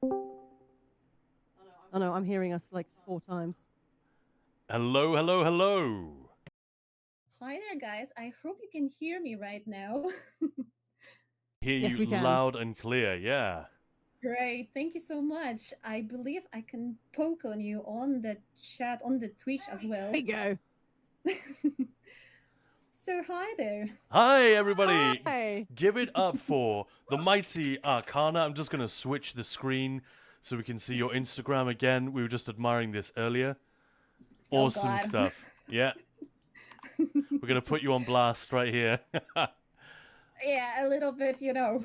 Oh no, I'm hearing us like 4 times. Hello, hello, hello. Hi there, guys. I hope you can hear me right now. Hear Yes, you we can. loud and clear, yeah. Great. Thank you so much. I believe I can poke on you on the chat, on the Twitch as well. There you go. So, hi there. Hi, everybody. Hi. Give it up for the mighty Arcana. I'm just going to switch the screen so we can see your Instagram again. We were just admiring this earlier. Oh, Awesome God. stuff. Yeah. We're going to put you on blast right here. Yeah, a little bit, you know.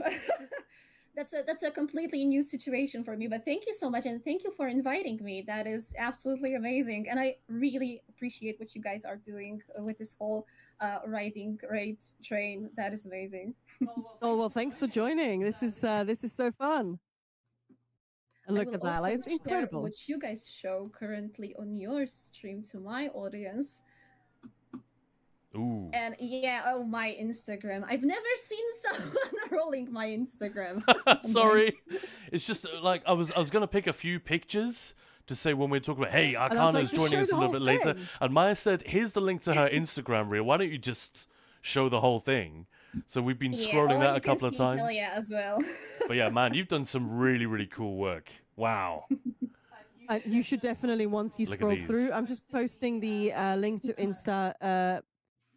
That's a completely new situation for me, but thank you so much, and thank you for inviting me. That is absolutely amazing, and I really appreciate what you guys are doing with this whole riding raid train. That is amazing. Oh well, thanks for joining. This is so fun. And I look will at that, also like, it's share incredible. what you guys show currently on your stream to my audience. Ooh. And yeah, oh, my Instagram. I've never seen someone rolling my Instagram. Sorry. It's just like I was going to pick a few pictures to say when we're talking about, hey, I was Arcana's like, just joining show us a the little whole bit later. thing. And Maya said, here's the link to her Instagram reel. Why don't you just show the whole thing? So we've been scrolling that a couple of times. Yeah, as well. But yeah, man, you've done some really, really cool work. Wow. You should definitely, once you Look at scroll these. through, I'm just posting the link to Insta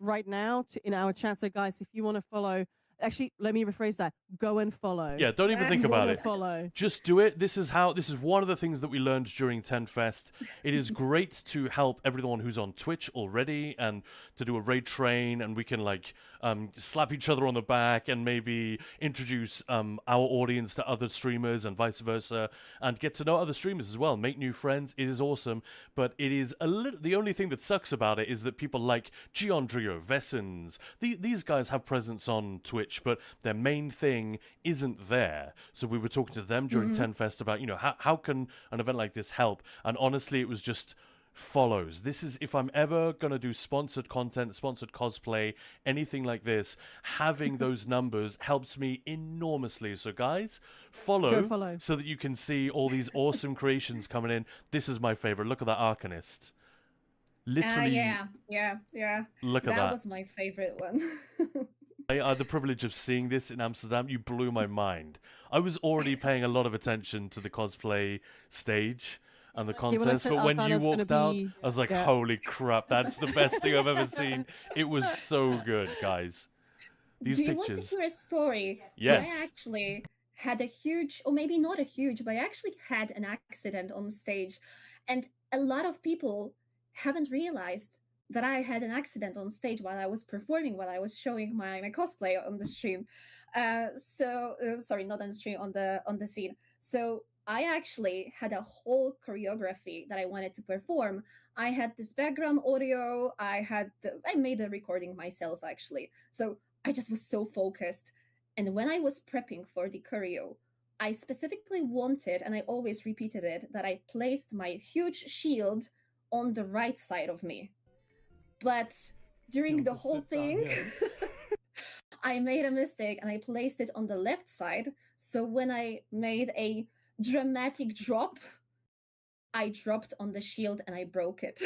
right now in our chat. So guys, if you want to follow, actually, let me rephrase that. Go and follow. Yeah, don't even think Go about and it. follow. Just do it. This is one of the things that we learned during 10 Fest. It is great to help everyone who's on Twitch already and to do a raid train, and we can like slap each other on the back and maybe introduce our audience to other streamers and vice versa, and get to know other streamers as well, make new friends. It is awesome, but it is the only thing that sucks about it is that people like Giandrio, Vessens, these guys have presence on Twitch, but their main thing isn't there. So we were talking to them during 10 Fest about, how can an event like this help? And honestly, it was just follows. This is, if I'm ever going to do sponsored content, sponsored cosplay, anything like this, having those numbers helps me enormously. So guys, follow so that you can see all these awesome creations coming in. This is my favorite. Look at that Arcanist. Literally. Yeah. Look at that. That was my favorite one. I had the privilege of seeing this in Amsterdam. You blew my mind. I was already paying a lot of attention to the cosplay stage and the contest, but when you walked out, I was like, holy crap, that's the best thing I've ever seen. It was so good, guys. These Do you pictures. want to hear a story? Yes. I actually had a huge, or maybe not a huge, but I actually had an accident on stage. And a lot of people haven't realized that I had an accident on stage while I was performing, while I was showing my cosplay on the stream. Sorry, not on the stream, on the scene. So I actually had a whole choreography that I wanted to perform. I had this background audio. I made the recording myself, actually. So I just was so focused. And when I was prepping for the choreo, I specifically wanted, and I always repeated it, that I placed my huge shield on the right side of me. But during the whole thing, I made a mistake and I placed it on the left side. So when I made a dramatic drop, I dropped on the shield and I broke it.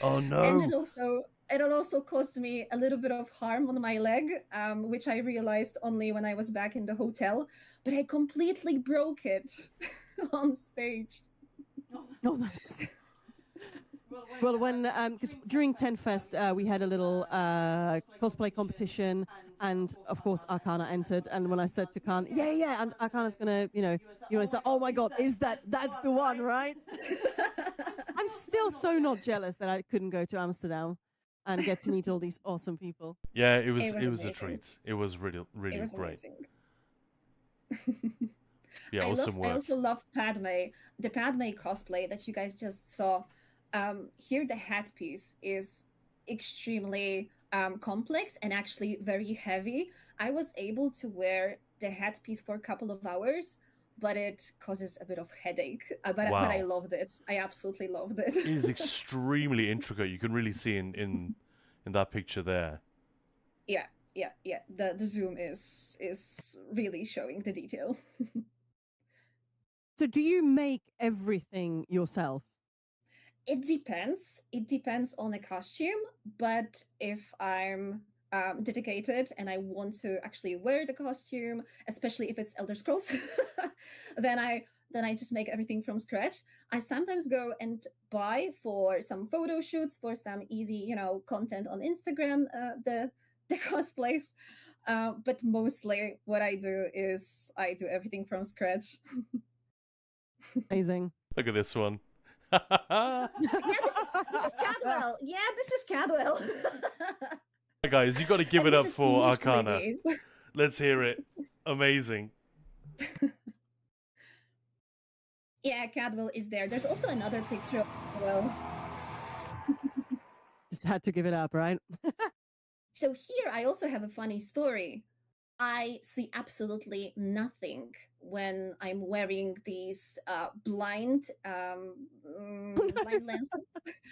Oh no. And it also caused me a little bit of harm on my leg, which I realized only when I was back in the hotel. But I completely broke it on stage. Oh, that's... Well, when because during 10 Fest we had a little cosplay competition, and of course Arcana entered. And when I said to Khan, yeah, and Arcana's gonna, say, oh my God, that's the one, right? I'm still so not jealous that I couldn't go to Amsterdam and get to meet all these awesome people. Yeah, it was amazing. a treat. It was really, really It was great. amazing. Yeah, awesome work. I also love Padme, the Padme cosplay that you guys just saw. Here the headpiece is extremely complex and actually very heavy. I was able to wear the headpiece for a couple of hours, but it causes a bit of headache. But I loved it. I absolutely loved it. It is extremely intricate. You can really see in in that picture there. Yeah, yeah, yeah. The zoom is really showing the detail. So do you make everything yourself? It depends. It depends on the costume, but if I'm dedicated and I want to actually wear the costume, especially if it's Elder Scrolls, then I just make everything from scratch. I sometimes go and buy for some photo shoots, for some easy, content on Instagram, the cosplays. But mostly what I do is I do everything from scratch. Amazing. Look at this one. Yeah, this is Cadwell. Yeah, this is Cadwell. Guys, you got to give And it this up is for Peach Arcana. Baby. Let's hear it. Amazing. Yeah, Cadwell is there. There's also another picture of Cadwell. Just had to give it up, right? So here I also have a funny story. I see absolutely nothing when I'm wearing these blind lenses.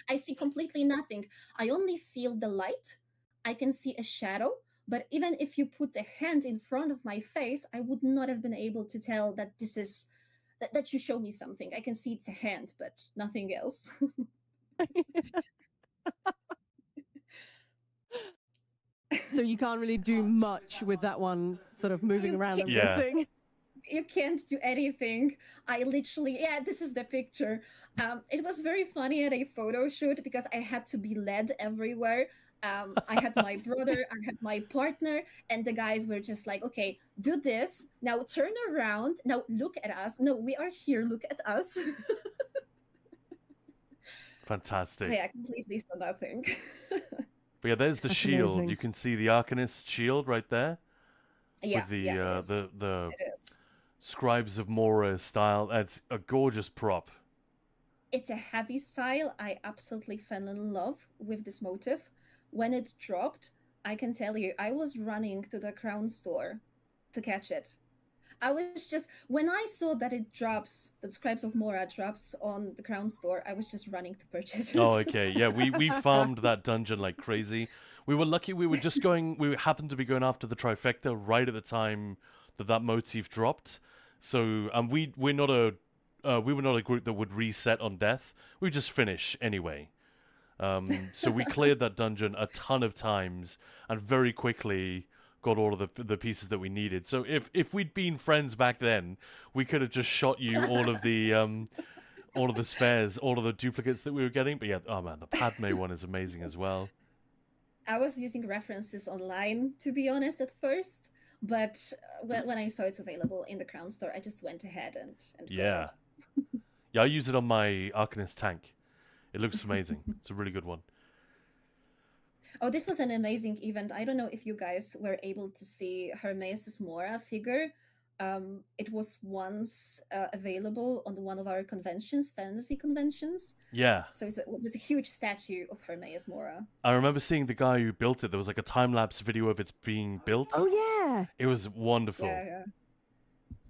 I see completely nothing. I only feel the light. I can see a shadow. But even if you put a hand in front of my face, I would not have been able to tell that this is that you show me something. I can see it's a hand, but nothing else. So you can't really do much with that one sort of moving You around, I'm Yeah. guessing. You can't do anything. I literally, yeah, this is the picture. It was very funny at a photo shoot because I had to be led everywhere. I had my brother, I had my partner, and the guys were just like, okay, do this. Now turn around. Now look at us. No, we are here. Look at us. Fantastic. So yeah, completely saw nothing. But yeah, there's the That's shield. amazing. You can see the Arcanist shield right there. Yeah, With the yeah, it is. the It is. Scribes of Mora style. It's a gorgeous prop. It's a heavy style. I absolutely fell in love with this motif. When it dropped, I can tell you, I was running to the Crown store to catch it. I was just, when I saw that it drops, that Scribes of Mora drops on the Crown store, I was just running to purchase it. Oh, okay. Yeah, we farmed that dungeon like crazy. We were lucky. We happened to be going after the trifecta right at the time that motif dropped. So, we were not a group that would reset on death. We just finish anyway. So we cleared that dungeon a ton of times and very quickly got all of the pieces that we needed. So if we'd been friends back then, we could have just shot you all of the spares, all of the duplicates that we were getting. But yeah, oh man, the Padme one is amazing as well. I was using references online, to be honest, at first. But when I saw it's available in the Crown store, I just went ahead and Yeah. got it. Yeah, I use it on my Arcanist tank. It looks amazing. It's a really good one. Oh, this was an amazing event. I don't know if you guys were able to see Hermaeus' Mora figure. It was once available on one of our conventions, fantasy conventions. Yeah. So it was a huge statue of Hermaeus Mora. I remember seeing the guy who built it. There was like a time-lapse video of it being built. Oh, yeah. It was wonderful. Yeah.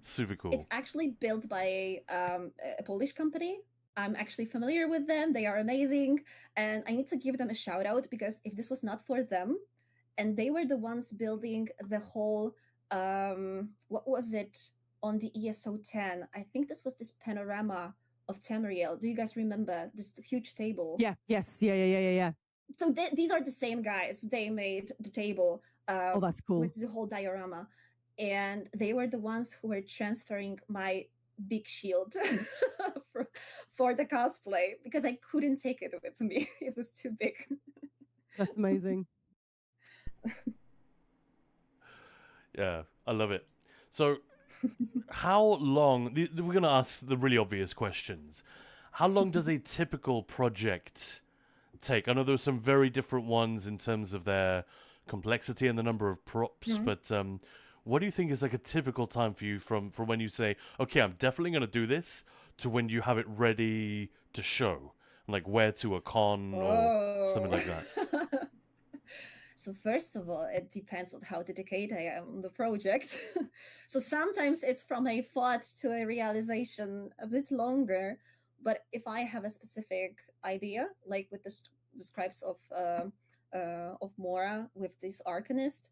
Super cool. It's actually built by a Polish company. I'm actually familiar with them. They are amazing. And I need to give them a shout out because if this was not for them, and they were the ones building the whole, what was it on the ESO 10? I think this was this panorama of Tamriel. Do you guys remember this huge table? Yeah, yes, yeah. So these are the same guys. They made the table Oh, that's cool. with the whole diorama. And they were the ones who were transferring my big shield for the cosplay because I couldn't take it with me. It was too big. That's amazing. Yeah, I love it. So, how long... We're going to ask the really obvious questions. How long does a typical project take? I know there's some very different ones in terms of their complexity and the number of props, but what do you think is like a typical time for you from when you say, okay, I'm definitely going to do this, to when you have it ready to show? Like wear to a con or something like that? So first of all, it depends on how dedicated I am on the project. So sometimes it's from a thought to a realization a bit longer. But if I have a specific idea, like with the Scribes of of Mora with this Arcanist,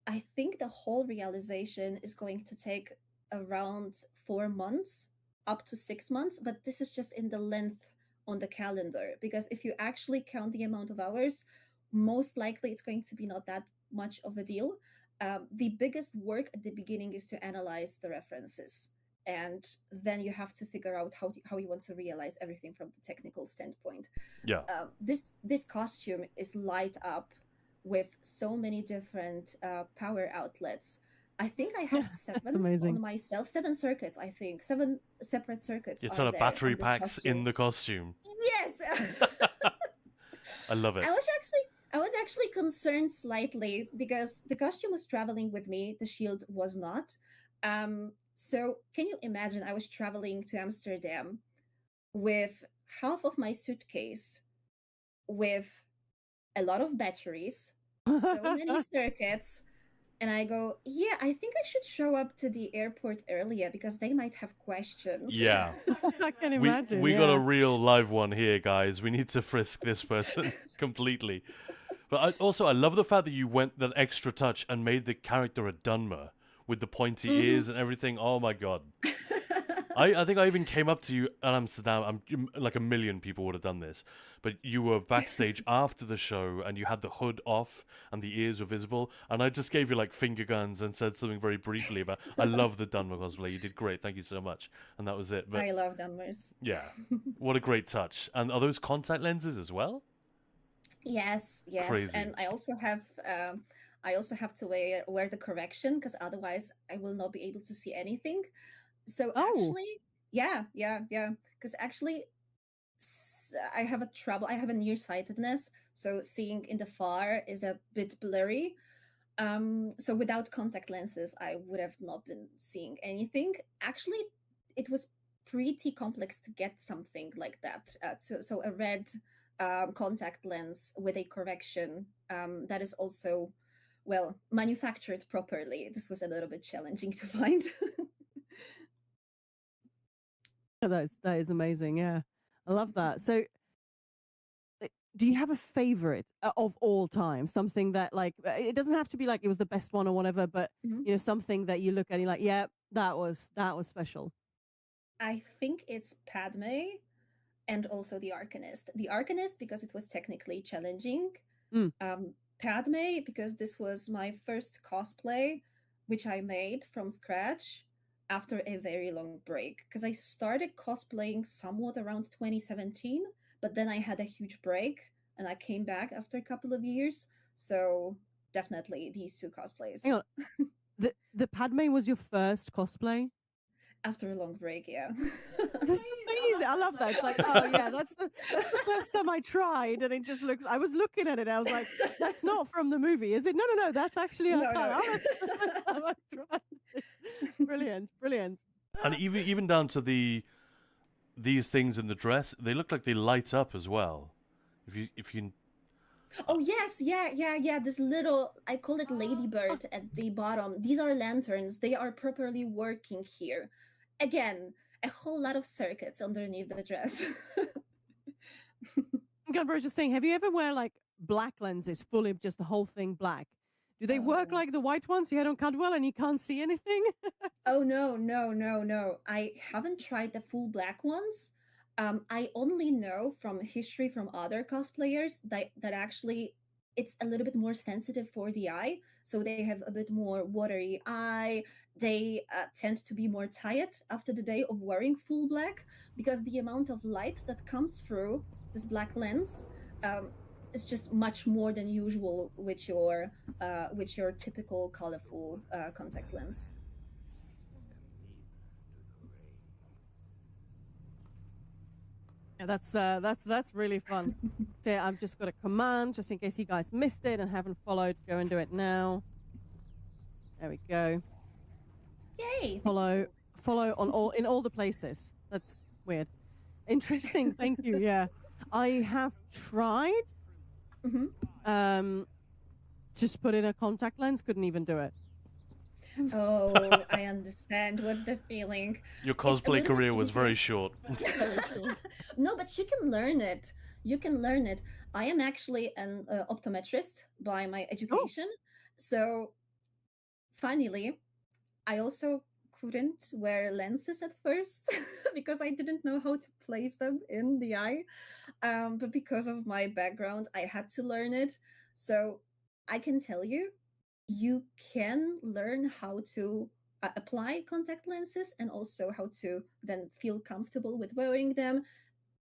I think the whole realization is going to take around 4 months, up to 6 months, but this is just in the length on the calendar. Because if you actually count the amount of hours, most likely it's going to be not that much of a deal. The biggest work at the beginning is to analyze the references. And then you have to figure out how you want to realize everything from the technical standpoint. Yeah. This costume is light up with so many different power outlets. I think I had 7 amazing. on myself. 7 circuits, I think. 7 separate circuits. It's are on a there battery on this packs in costume. the costume. Yes. I love it. I was actually concerned slightly because the costume was traveling with me, the shield was not. So can you imagine? I was traveling to Amsterdam with half of my suitcase, with a lot of batteries, so many circuits, and I go, yeah, I think I should show up to the airport earlier because they might have questions. Yeah. I can imagine. We got a yeah. real live one here, guys. We need to frisk this person completely. But I love the fact that you went that extra touch and made the character a Dunmer with the pointy ears and everything. Oh my god. I think I even came up to you at Amsterdam. Like a million people would have done this. But you were backstage after the show and you had the hood off and the ears were visible. And I just gave you like finger guns and said something very briefly about, I love the Dunmer cosplay. You did great. Thank you so much. And that was it. But I love Dunmers. yeah, what a great touch. And are those contact lenses as well? Yes, yes. Crazy. And I also have to wear the correction because otherwise I will not be able to see anything. So actually, yeah. Because actually, I have I have a nearsightedness, so seeing in the far is a bit blurry. So without contact lenses, I would have not been seeing anything. Actually, it was pretty complex to get something like that. So a red contact lens with a correction that is also, well, manufactured properly. This was a little bit challenging to find. That is amazing. Yeah, I love that. So, do you have a favorite of all time? Something that, like, it doesn't have to be like it was the best one or whatever, but something that you look at and you're like, yeah, that was special. I think it's Padme, and also the Arcanist. The Arcanist because it was technically challenging. Padme because this was my first cosplay, which I made from scratch after a very long break. Because I started cosplaying somewhat around 2017, but then I had a huge break and I came back after a couple of years. So definitely these 2 cosplays. Hang on. The Padme was your first cosplay? After a long break, yeah. This is amazing. I love that. It's like, oh yeah, that's the first time I tried, and it just looks. I was looking at it, I was like, that's not from the movie, is it? No, that's actually. No. Oh, that's the first time I tried. It's brilliant. And even down to these things in the dress, they look like they light up as well. If you. Oh yes, yeah. This little, I call it ladybird at the bottom. These are lanterns. They are properly working here. Again, a whole lot of circuits underneath the dress. Gunbar was just saying, have you ever wear like black lenses, fully just the whole thing black? Do they work like the white ones you had on Cadwell and you can't see anything? Oh no. I haven't tried the full black ones. I only know from history from other cosplayers that actually it's a little bit more sensitive for the eye, so they have a bit more watery eye. They tend to be more tired after the day of wearing full black because the amount of light that comes through this black lens is just much more than usual with your typical colorful contact lens. Yeah, that's really fun. So yeah, I've just got a command just in case you guys missed it and haven't followed. Go and do it now. There we go. Yay! Follow on in all the places. That's weird. Interesting. Thank you. Yeah, I have tried. Just put in a contact lens. Couldn't even do it. Oh, I understand. What's the feeling? Your cosplay career was very short. No, but you can learn it. You can learn it. I am actually an optometrist by my education. So finally, I also couldn't wear lenses at first because I didn't know how to place them in the eye. But because of my background, I had to learn it. So I can tell you, you can learn how to apply contact lenses and also how to then feel comfortable with wearing them.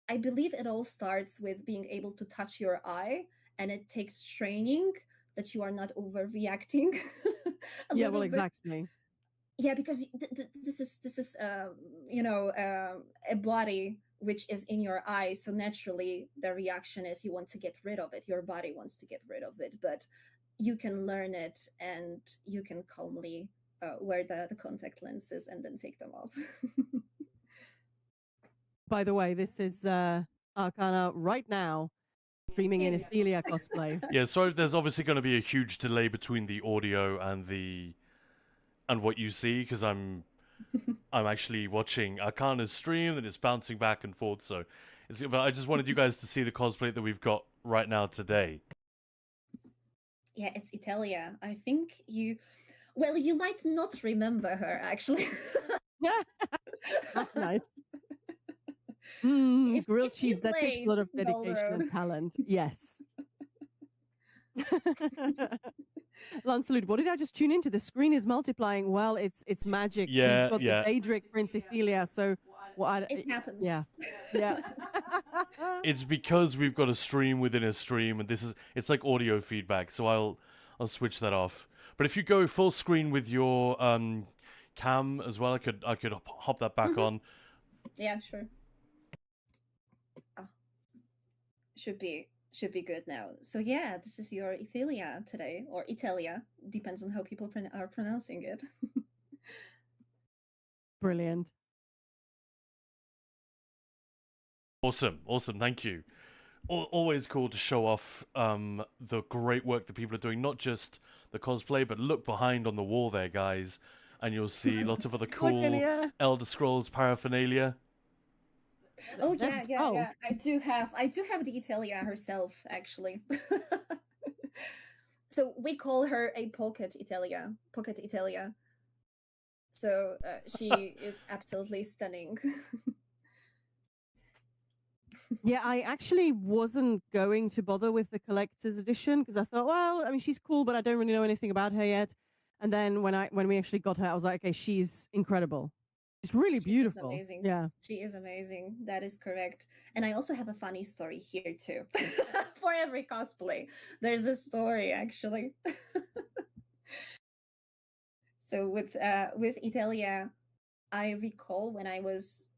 I believe it all starts with being able to touch your eye, and it takes training that you are not overreacting a Yeah, little well, bit. exactly. Yeah, because this is a body which is in your eye, so naturally the reaction is you want to get rid of it. Your body wants to get rid of it, but you can learn it and you can calmly wear the contact lenses and then take them off. By the way, this is Arcana right now streaming in Ethelia cosplay. Yeah, so there's obviously going to be a huge delay between the audio and what you see, because I'm actually watching Arcana's stream and it's bouncing back and forth. So but I just wanted you guys to see the cosplay that we've got right now today. Yeah, it's Italia. I think you, well, you might not remember her actually. Yeah, nice. Grilled If you cheese, that takes a lot of played dedication and Goldroad. talent. Yes. Lancelot, what did I just tune into? The screen is multiplying. Well, it's magic. Yeah, We've got yeah. the Daedric Prince Ethelia, so what? It happens. Yeah, yeah. It's because we've got a stream within a stream, and it's like audio feedback. So I'll switch that off. But if you go full screen with your cam as well, I could hop that back on. Yeah, sure. Oh. Should be good now. So yeah, this is your Ethelia today, or Italia, depends on how people are pronouncing it. Brilliant. Awesome, thank you. Always cool to show off the great work that people are doing, not just the cosplay, but look behind on the wall there, guys, and you'll see lots of other cool Elder Scrolls paraphernalia. Oh yeah. I do have the Italia herself, actually. So we call her a pocket Italia. So she is absolutely stunning. Yeah, I actually wasn't going to bother with the collector's edition because I thought, well, I mean, she's cool, but I don't really know anything about her yet. And then when we actually got her, I was like, okay, she's incredible. She's really beautiful. She is amazing. Yeah, she is amazing. That is correct. And I also have a funny story here too. For every cosplay, there's a story actually. So with Italia, I recall when I was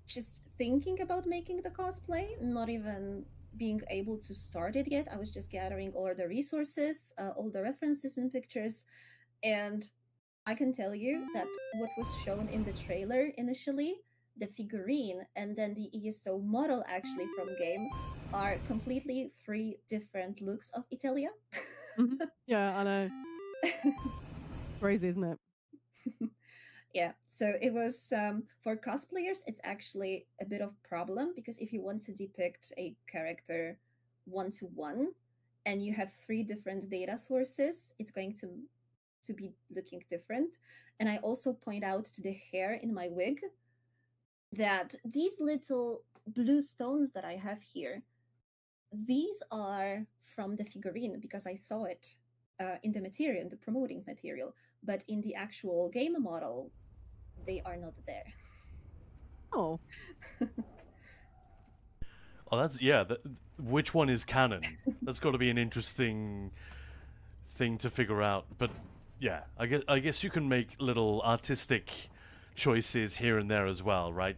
just thinking about making the cosplay, not even being able to start it yet. I was just gathering all the resources, all the references and pictures, and I can tell you that what was shown in the trailer initially, the figurine, and then the ESO model actually from game are completely three different looks of Italia. Yeah, I know. Crazy, isn't it? Yeah, so it was for cosplayers, it's actually a bit of problem because if you want to depict a character one-to-one and you have three different data sources, it's going to be looking different. And I also point out to the hair in my wig that these little blue stones that I have here, these are from the figurine because I saw it in the material, in the promoting material, but in the actual game model, they are not there. Oh. Oh, that's which one is canon? That's got to be an interesting thing to figure out. But yeah, I guess you can make little artistic choices here and there as well, right?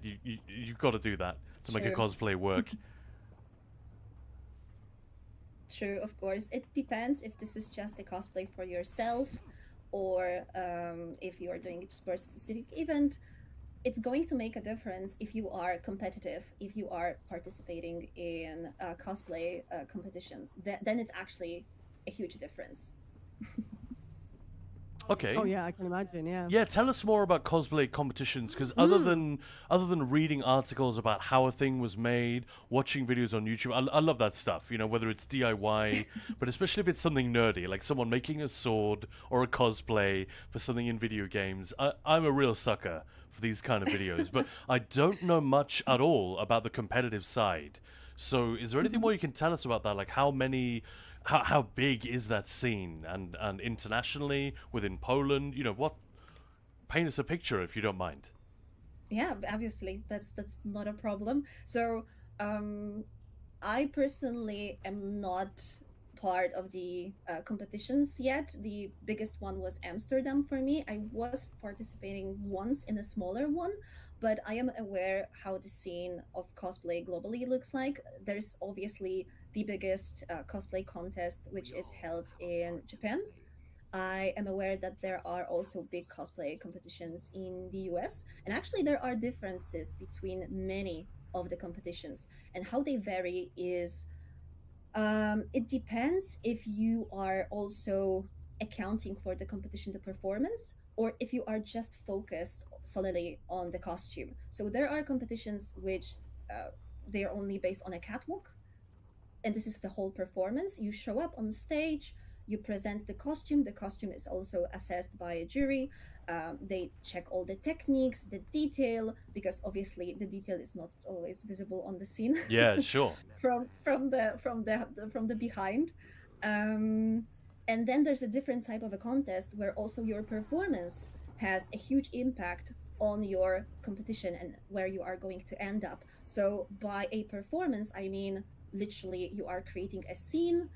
You've got to do that to make a cosplay work. True, of course. It depends if this is just a cosplay for yourself or if you are doing it for a specific event. It's going to make a difference if you are competitive, if you are participating in cosplay competitions. Then it's actually a huge difference. Okay. Oh yeah, I can imagine. Yeah. Yeah, tell us more about cosplay competitions, because Mm. other than reading articles about how a thing was made, watching videos on YouTube, I love that stuff. You know, whether it's DIY, but especially if it's something nerdy, like someone making a sword or a cosplay for something in video games. I'm a real sucker for these kind of videos, but I don't know much at all about the competitive side. So, is there anything more you can tell us about that? Like, how big is that scene, and internationally within Poland? You know, what paint us a picture if you don't mind. Yeah, obviously, that's not a problem. So, um, I personally am not part of the competitions yet. The biggest one was Amsterdam for me. I was participating once in a smaller one, but I am aware how the scene of cosplay globally looks like. There's obviously the biggest cosplay contest, which is held in Japan. I am aware that there are also big cosplay competitions in the US, and actually, there are differences between many of the competitions, and how they vary is it depends if you are also accounting for the competition, the performance, or if you are just focused solely on the costume. So there are competitions which they are only based on a catwalk, and this is the whole performance. You show up on stage, you present the costume. The costume is also assessed by a jury. They check all the techniques, the detail, because obviously the detail is not always visible on the scene Yeah, sure. from the behind. Um, and then there's a different type of a contest where also your performance has a huge impact on your competition and where you are going to end up. So by a performance, I mean literally you are creating a scene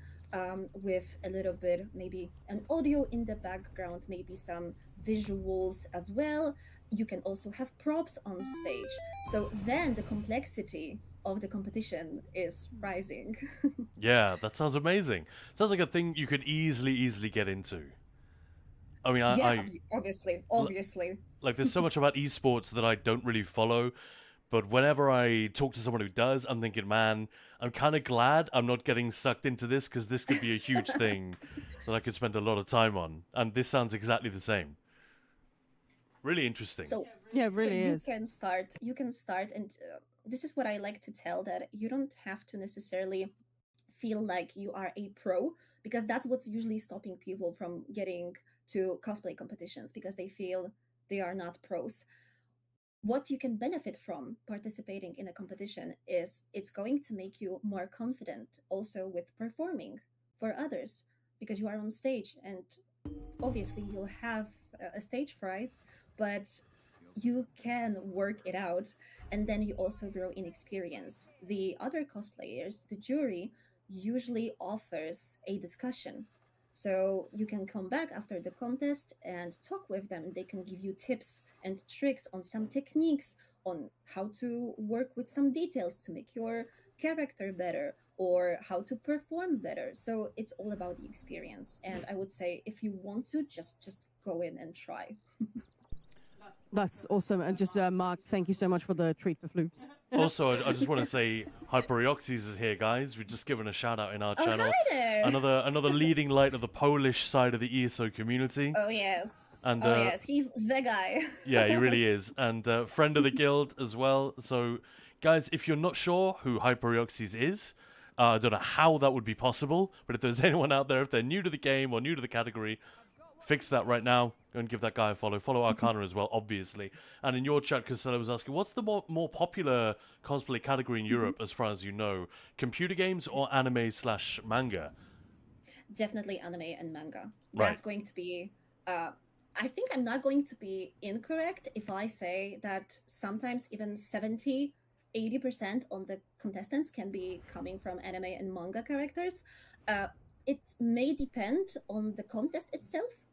with a little bit, maybe an audio in the background, maybe some visuals as well. You can also have props on stage. So then the complexity of the competition is rising. Yeah, that sounds amazing. Sounds like a thing you could easily get into. I mean, Yeah, I obviously, l- obviously. like there's so much about esports that I don't really follow, but whenever I talk to someone who does, I'm thinking, man, I'm kind of glad I'm not getting sucked into this, because this could be a huge thing that I could spend a lot of time on. And this sounds exactly the same. Really interesting. So Yeah, it so really you is. can start, and this is what I like to tell, that you don't have to necessarily feel like you are a pro, because that's what's usually stopping people from getting to cosplay competitions, because they feel they are not pros. What you can benefit from participating in a competition is it's going to make you more confident also with performing for others, because you are on stage, and obviously you'll have a stage fright, but you can work it out, and then you also grow in experience. The other cosplayers, the jury, usually offers a discussion, so you can come back after the contest and talk with them. They can give you tips and tricks on some techniques, on how to work with some details to make your character better, or how to perform better. So it's all about the experience, and I would say if you want to, just go in and try. That's awesome. And just Mark, thank you so much for the treat for Floofs. Also, I just want to say Hyperioxys is here, guys. We've just given a shout out in our channel. Hi there. Another leading light of the Polish side of the ESO community. Oh yes. And, oh yes, he's the guy. Yeah, he really is. And friend of the guild as well. So, guys, if you're not sure who Hyperioxys is, I don't know how that would be possible, but if there's anyone out there, if they're new to the game or new to the category, fix that right now. Go and give that guy a follow. Follow Arcana as well, obviously. And in your chat, Casella was asking, what's the more popular cosplay category in Europe, as far as you know? Computer games or anime/manga? Definitely anime and manga. Right. That's going to be I think I'm not going to be incorrect if I say that sometimes even 70-80% on the contestants can be coming from anime and manga characters. It may depend on the contest itself,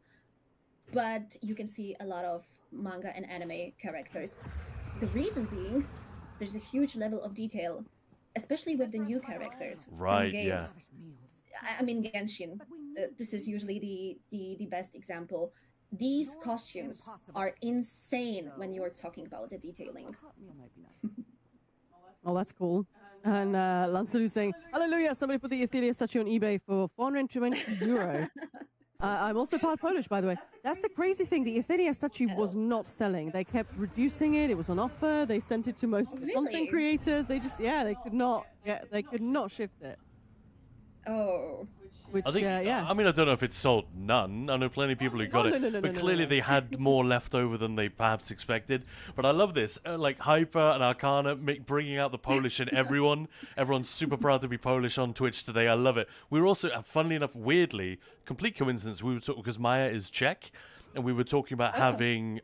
but you can see a lot of manga and anime characters. The reason being, there's a huge level of detail, especially with the new characters Right, from yeah. games. I mean, Genshin. This is usually the best example. These costumes are insane when you're talking about the detailing. Oh, that's cool. And Lancelot saying, hallelujah, somebody put the Ethereum statue on eBay for €420. I'm also part Polish, by the way. That's the crazy thing. The Athenia statue was not selling. They kept reducing it. It was on offer. They sent it to most Really? content creators. They just, they could not, they could not shift it. Oh. Which, I think, yeah. I mean, I don't know if it sold none. I know plenty of people who got it, but clearly they had more left over than they perhaps expected. But I love this, like Hyper and Arcana bringing out the Polish in everyone. Everyone's super proud to be Polish on Twitch today. I love it. We were also, funnily enough, weirdly, complete coincidence, we were talking because Maya is Czech, and we were talking about having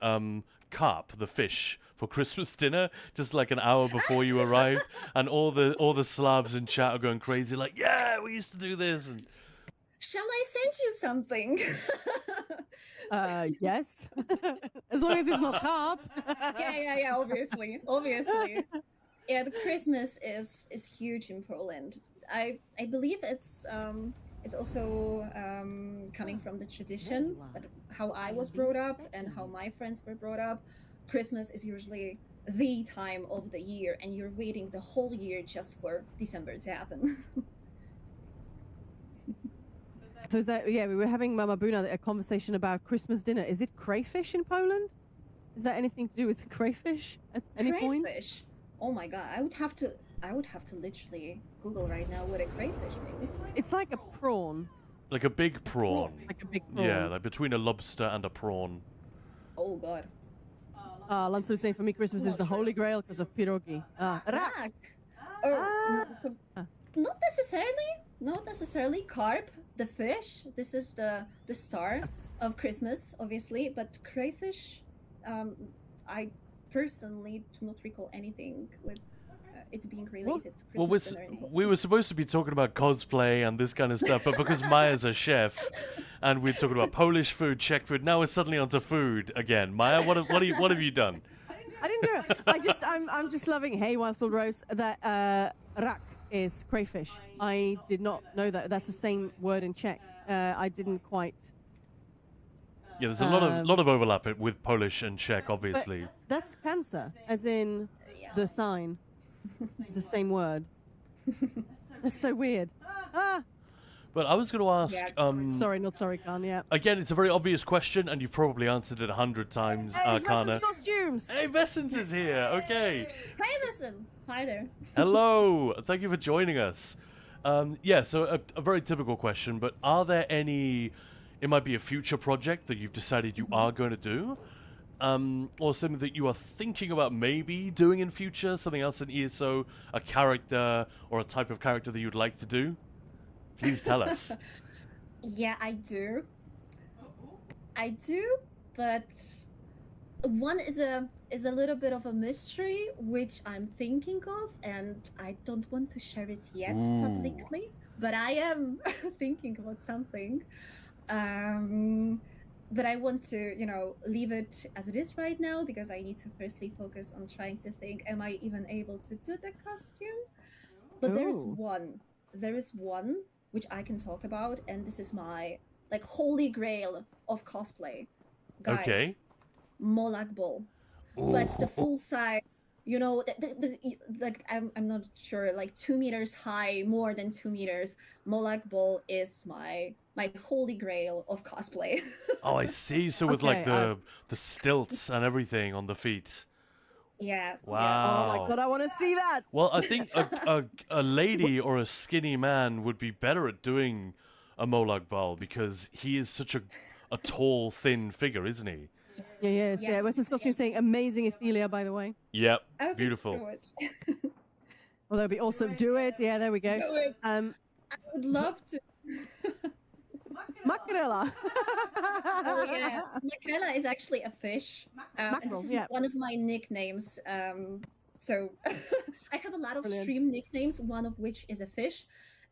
carp, the fish, for Christmas dinner, just like an hour before you arrived, and all the Slavs in chat are going crazy, like, yeah, we used to do this. And Shall I send you something? Yes. As long as it's not carp. yeah, obviously. Yeah, the Christmas is huge in Poland. I believe it's also coming from the tradition, but how I was brought up and how my friends were brought up, Christmas is usually the time of the year, and you're waiting the whole year just for December to happen. So is that, we were having Mama Buna a conversation about Christmas dinner. Is it crayfish in Poland? Is that anything to do with crayfish at any point? Crayfish. Oh my god, I would have to literally Google right now what a crayfish means. It's like a prawn. like a big prawn. Like a big prawn. Yeah, like between a lobster and a prawn. Oh god. Lanzo was saying for me Christmas is the holy grail because of pierogi. Rak. Rak. So not necessarily carp, the fish. This is the star of Christmas, obviously, but crayfish, I personally do not recall anything with it being related to Christmas dinner in Poland. we were supposed to be talking about cosplay and this kind of stuff, but because Maya's a chef, and we're talking about Polish food, Czech food, now we're suddenly onto food again. Maya, what have you done? I didn't do it. I'm just loving. Hey, Wild Rose, that rak is crayfish. I did not know that. That's the same word in Czech. I didn't quite. Yeah, there's a lot of overlap with Polish and Czech, obviously. But that's cancer, as in the sign. It's the same word. That's so weird. But I was going to ask. Sorry, not sorry, Khan. Yeah. Again, it's a very obvious question, and you've probably answered it 100 times, Hey, Kana. costumes. Hey, Vessens is here. Okay. Hi, listen. Hi there. Hello. Thank you for joining us. So a very typical question, but are there any? It might be a future project that you've decided you are going to do, or something that you are thinking about maybe doing in future, something else in ESO, a character or a type of character that you'd like to do. Please tell us. Yeah, I do. But one is a little bit of a mystery, which I'm thinking of, and I don't want to share it yet publicly. But I am thinking about something. But I want to, leave it as it is right now, because I need to firstly focus on trying to think, am I even able to do the costume? But there is one which I can talk about, and this is my holy grail of cosplay, guys. Okay. Molag Bal, but the full size. I'm not sure, 2 meters high, more than 2 meters. Molag Bal is my holy grail of cosplay. Oh, I see. So with the stilts and everything on the feet. Yeah. Wow. Oh my god, I want to see that. Well, I think a lady or a skinny man would be better at doing a Molag Bal because he is such a tall, thin figure, isn't he? Yeah. Western costume saying amazing Ophelia, by the way. Yep. Okay, Beautiful. do it. Well, that'd be awesome. Do it. Yeah, there we go. Do it. I would love to. Makrela. Oh yeah, Makrela is actually a fish. And Mackerel, this is one of my nicknames. So I have a lot of stream nicknames, one of which is a fish.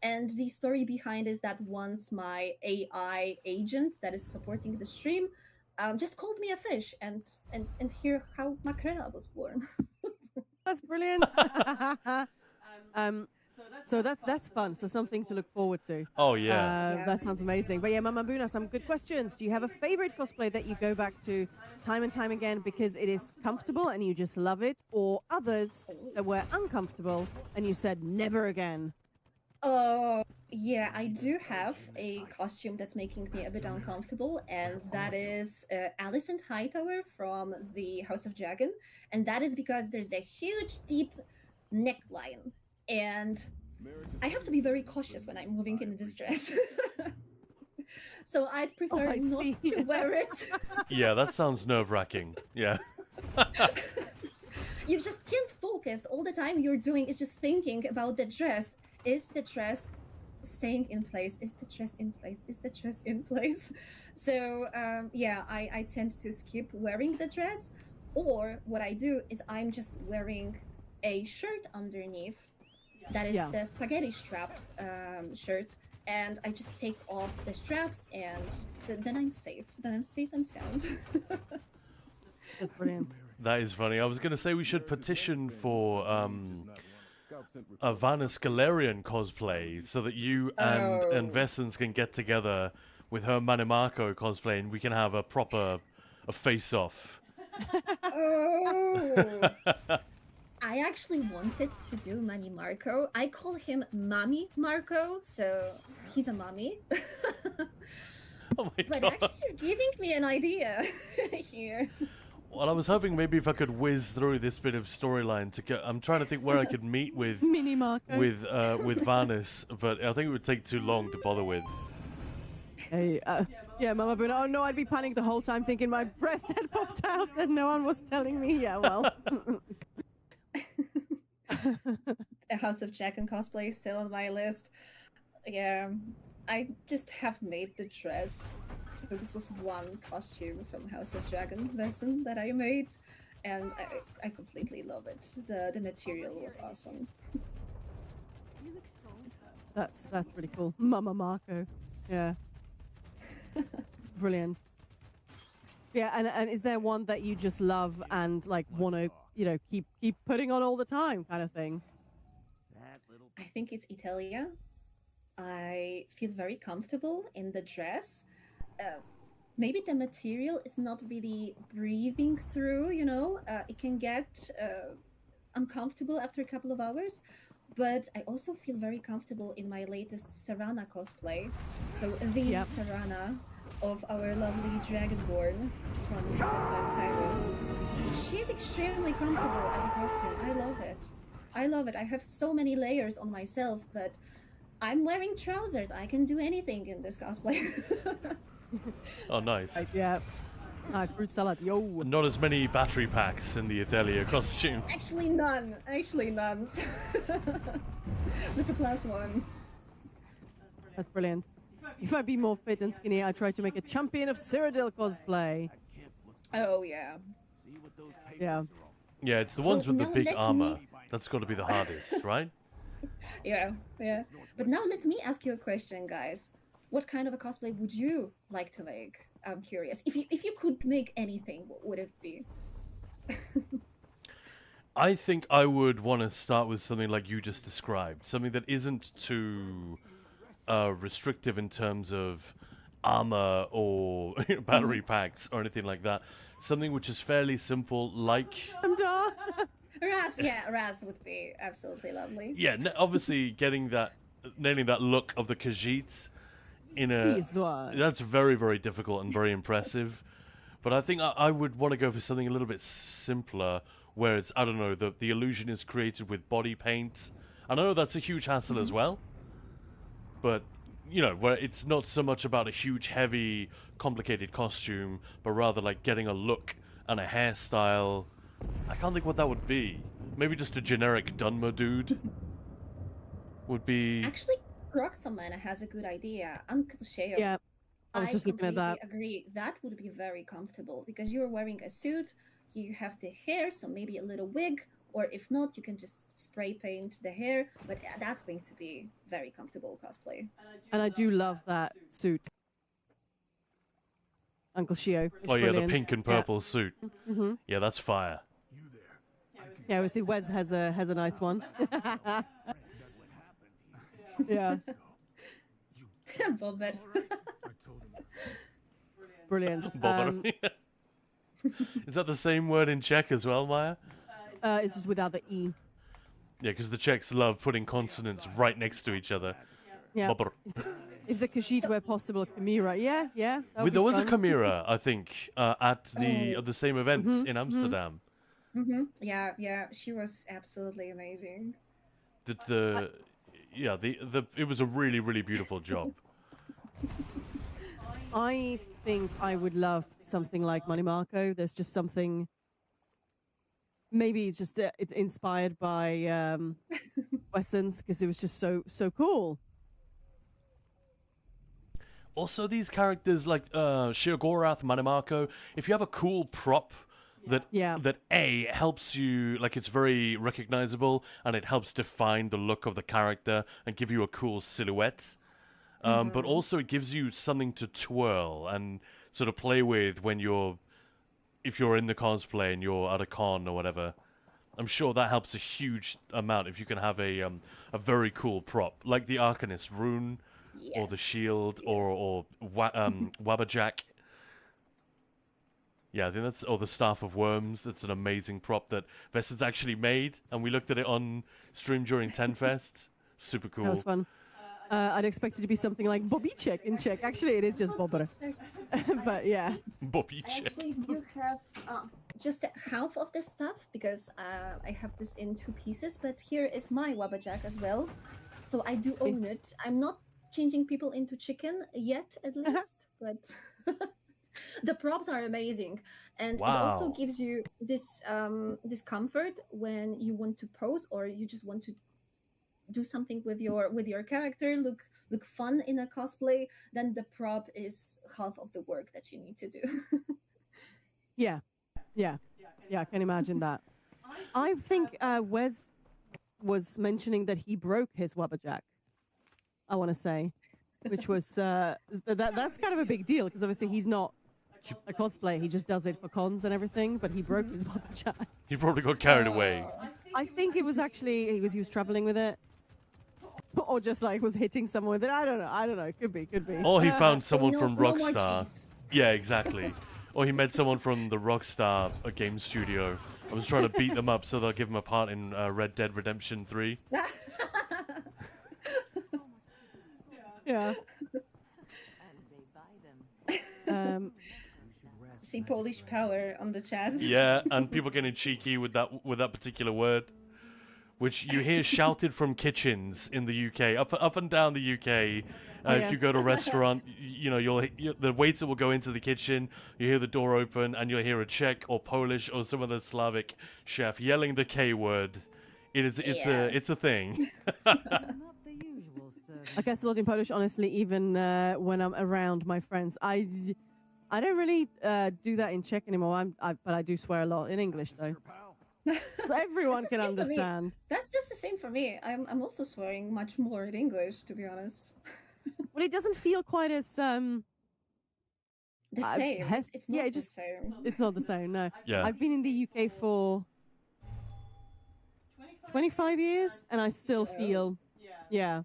And the story behind is that once my AI agent that is supporting the stream just called me a fish, and here how Makrela was born. That's brilliant. So that's fun. So something to look forward to. Oh, yeah. That sounds amazing. But yeah, Mama Buna, some good questions. Do you have a favorite cosplay that you go back to time and time again because it is comfortable and you just love it? Or others that were uncomfortable and you said never again? Yeah, I do have a costume that's making me a bit uncomfortable, and that is Alicent Hightower from the House of Dragon. And that is because there's a huge, deep neckline, and I have to be very cautious when I'm moving in this dress. So I'd prefer I not see. to wear it. Yeah, that sounds nerve-wracking. Yeah. You just can't focus. All the time you're doing is just thinking about the dress. Is the dress staying in place? Is the dress in place? Is the dress in place? So yeah, I tend to skip wearing the dress, or what I do is I'm just wearing a shirt underneath that is Yeah. the spaghetti strap shirt, and I just take off the straps, and then I'm safe. Then I'm safe and sound. That's brilliant. That is funny. I was going to say we should petition for a Vanna Scalarian cosplay so that you and Vessens can get together with her Manimarco cosplay and we can have a proper face-off. Oh. I actually wanted to do Manny Marco. I call him Mommy Marco, so he's a mommy. Oh my But god. actually, you're giving me an idea here. Well, I was hoping maybe if I could whiz through this bit of storyline to get. I'm trying to think where I could meet with Mini Marco. with Vanis, but I think it would take too long to bother with. Hey, yeah, Mama Buna. Oh no, I'd be panicking the whole time thinking my breast had popped out and no one was telling me. Yeah, well. A House of Dragon cosplay is still on my list. Yeah, I just have made the dress. So this was one costume from House of Dragon lesson that I made, and I completely love it. The material was awesome. That's really cool. Mama Marco. Yeah. Brilliant. Yeah, and is there one that you just love and like want to, keep putting on all the time kind of thing? I think it's Italia. I feel very comfortable in the dress. Maybe the material is not really breathing through, it can get uncomfortable after a couple of hours. But I also feel very comfortable in my latest Serana cosplay. So the Yep. Serana of our lovely Dragonborn from Princess Skyrim. She's extremely comfortable as a costume. I love it. I love it. I have so many layers on myself, but I'm wearing trousers. I can do anything in this cosplay. Oh, nice. Yeah. Fruit salad. Yo. Not as many battery packs in the Athelia costume. Actually, none. Actually, none. That's a +1. That's brilliant. If I'd be more fit and skinny, I'd try to make a champion of Cyrodiil cosplay. Oh, yeah. Yeah. Yeah, it's the So ones with the now big let armor. me- That's got to be the hardest, right? Yeah, yeah. But now let me ask you a question, guys. What kind of a cosplay would you like to make? I'm curious. If you could make anything, what would it be? I think I would want to start with something like you just described. Something that isn't too restrictive in terms of armor or battery packs or anything like that. Something which is fairly simple, like... Raz would be absolutely lovely. Yeah, obviously nailing that look of the Khajiit in a... This one. That's very, very difficult and very impressive. But I think I would want to go for something a little bit simpler, where it's, I don't know, the illusion is created with body paint. I know that's a huge hassle as well, but, where it's not so much about a huge, heavy, complicated costume, but rather like getting a look and a hairstyle. I can't think what that would be. Maybe just a generic Dunmer dude would be... Actually, Roxamana has a good idea. Uncle Sheo. Yeah. I was just looking at that. Agree. That would be very comfortable because you're wearing a suit, you have the hair, so maybe a little wig, or if not, you can just spray paint the hair. But that's going to be very comfortable cosplay. And I do love that suit. Uncle Shio. It's Oh yeah, the brilliant. pink and purple suit. Mm-hmm. Yeah, that's fire. Yeah, we see Wes has a nice one. Yeah, Bobber. brilliant. Bobber. Is that the same word in Czech as well, Maya? It's just without the E. Yeah, because the Czechs love putting consonants right next to each other. Yeah. Bobr. If the Khajiit were possible, Chimera. Yeah, yeah. that would There be was a fun. chimera, I think, at the same event Mhm, in Amsterdam. Yeah, yeah, she was absolutely amazing. The it was a really, really beautiful job. I think I would love something like Money Marco. There's just something. Maybe it's just it's inspired by Wessons because it was just so cool. Also, these characters like Shirgorath, Manimarco, if you have a cool prop that Yeah. that A helps you, like it's very recognizable and it helps define the look of the character and give you a cool silhouette. But also it gives you something to twirl and sort of play with when if you're in the cosplay and you're at a con or whatever. I'm sure that helps a huge amount if you can have a very cool prop like the Arcanist rune. Or the Yes, shield, yes. or Wabberjack. Yeah, I think that's or the Staff of Worms. That's an amazing prop that Vestas actually made, and we looked at it on stream during Tenfest. Super cool. That was fun. I'd expect it to be something like Bobíček in Czech. Actually, it is just Bobr. But yeah. Bobby I Check. actually do have just half of this stuff because I have this in 2 pieces, but here is my Wabberjack as well. So I do own it. I'm not changing people into chicken yet, at least, but the props are amazing, and it also Wow. gives you this this comfort when you want to pose or you just want to do something with your character, look fun in a cosplay. Then the prop is half of the work that you need to do. Yeah. Yeah. Yeah, I can imagine that. I think Wes was mentioning that he broke his Wabberjack, I want to say, which was that's kind of a big deal because obviously he's not a cosplayer. He just does it for cons and everything, but he broke his Wabberjack. He probably got carried away. I think it was actually he was traveling with it. Or just like was hitting someone with it. I don't know. Could be. Or he found someone no- from no more Rockstar. cheese. Yeah, exactly. Or he met someone from the Rockstar game studio. I was trying to beat them up so they'll give him a part in Red Dead Redemption 3. Yeah. See Polish power on the chat. Yeah, and people getting cheeky with that particular word, which you hear shouted from kitchens in the UK, up and down the UK. If you go to a restaurant, the waiter will go into the kitchen. You hear the door open, and you'll hear a Czech or Polish or some other Slavic chef yelling the K word. It's a thing. Not the usual service. I guess a lot in Polish, honestly, even when I'm around my friends. I don't really do that in Czech anymore. But I do swear a lot in English, though. So everyone That's the can same for me. understand. That's just the same for me. I'm also swearing much more in English, to be honest. Well, it doesn't feel quite as The same. hef- It's yeah, not it the just- same. It's not the same, no. Yeah. I've been in the UK for 25 years, and I still feel, yeah,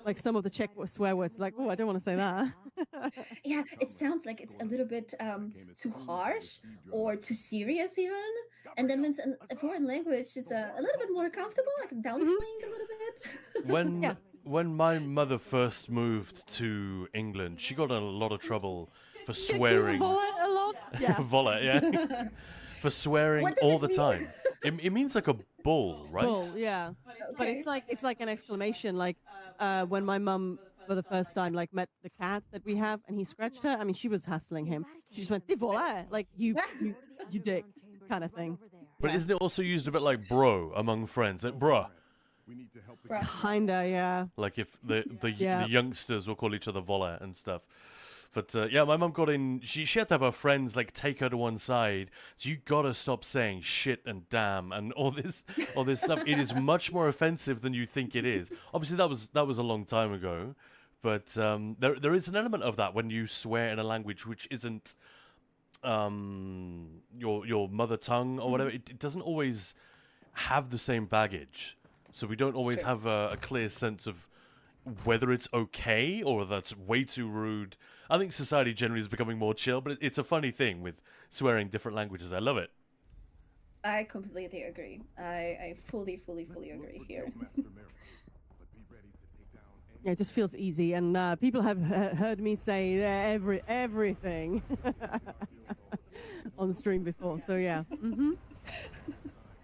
like some of the Czech swear words. Like, oh, I don't want to say that. Yeah, it sounds like it's a little bit too harsh or too serious even. And then when it's a foreign language, it's a little bit more comfortable, like downplaying a little bit. Yeah. When my mother first moved to England, she got in a lot of trouble for Czechs use swearing. volet a lot. Yeah. Volet, yeah. For swearing What does all it the mean? time. It means like a bull, right? Bull, yeah. But it's like an exclamation. Like when my mum for the first time like met the cat that we have, and he scratched her. I mean, she was hassling him. She just went, "Di vola," like you dick, kind of thing. But isn't it also used a bit like bro among friends? Like bruh. Kinda, yeah. Like if the Yeah. youngsters will call each other vola and stuff. But yeah, my mum got in. She had to have her friends like take her to one side. So you gotta stop saying shit and damn and all this stuff. It is much more offensive than you think it is. Obviously, that was a long time ago, but there is an element of that when you swear in a language which isn't your mother tongue or whatever. It doesn't always have the same baggage. So we don't always have a clear sense of whether it's okay or that's way too rude. I think society generally is becoming more chill, but it's a funny thing with swearing different languages. I love it. I completely agree. I fully agree here. Yeah, it just feels easy, and people have heard me say everything on stream before. So yeah.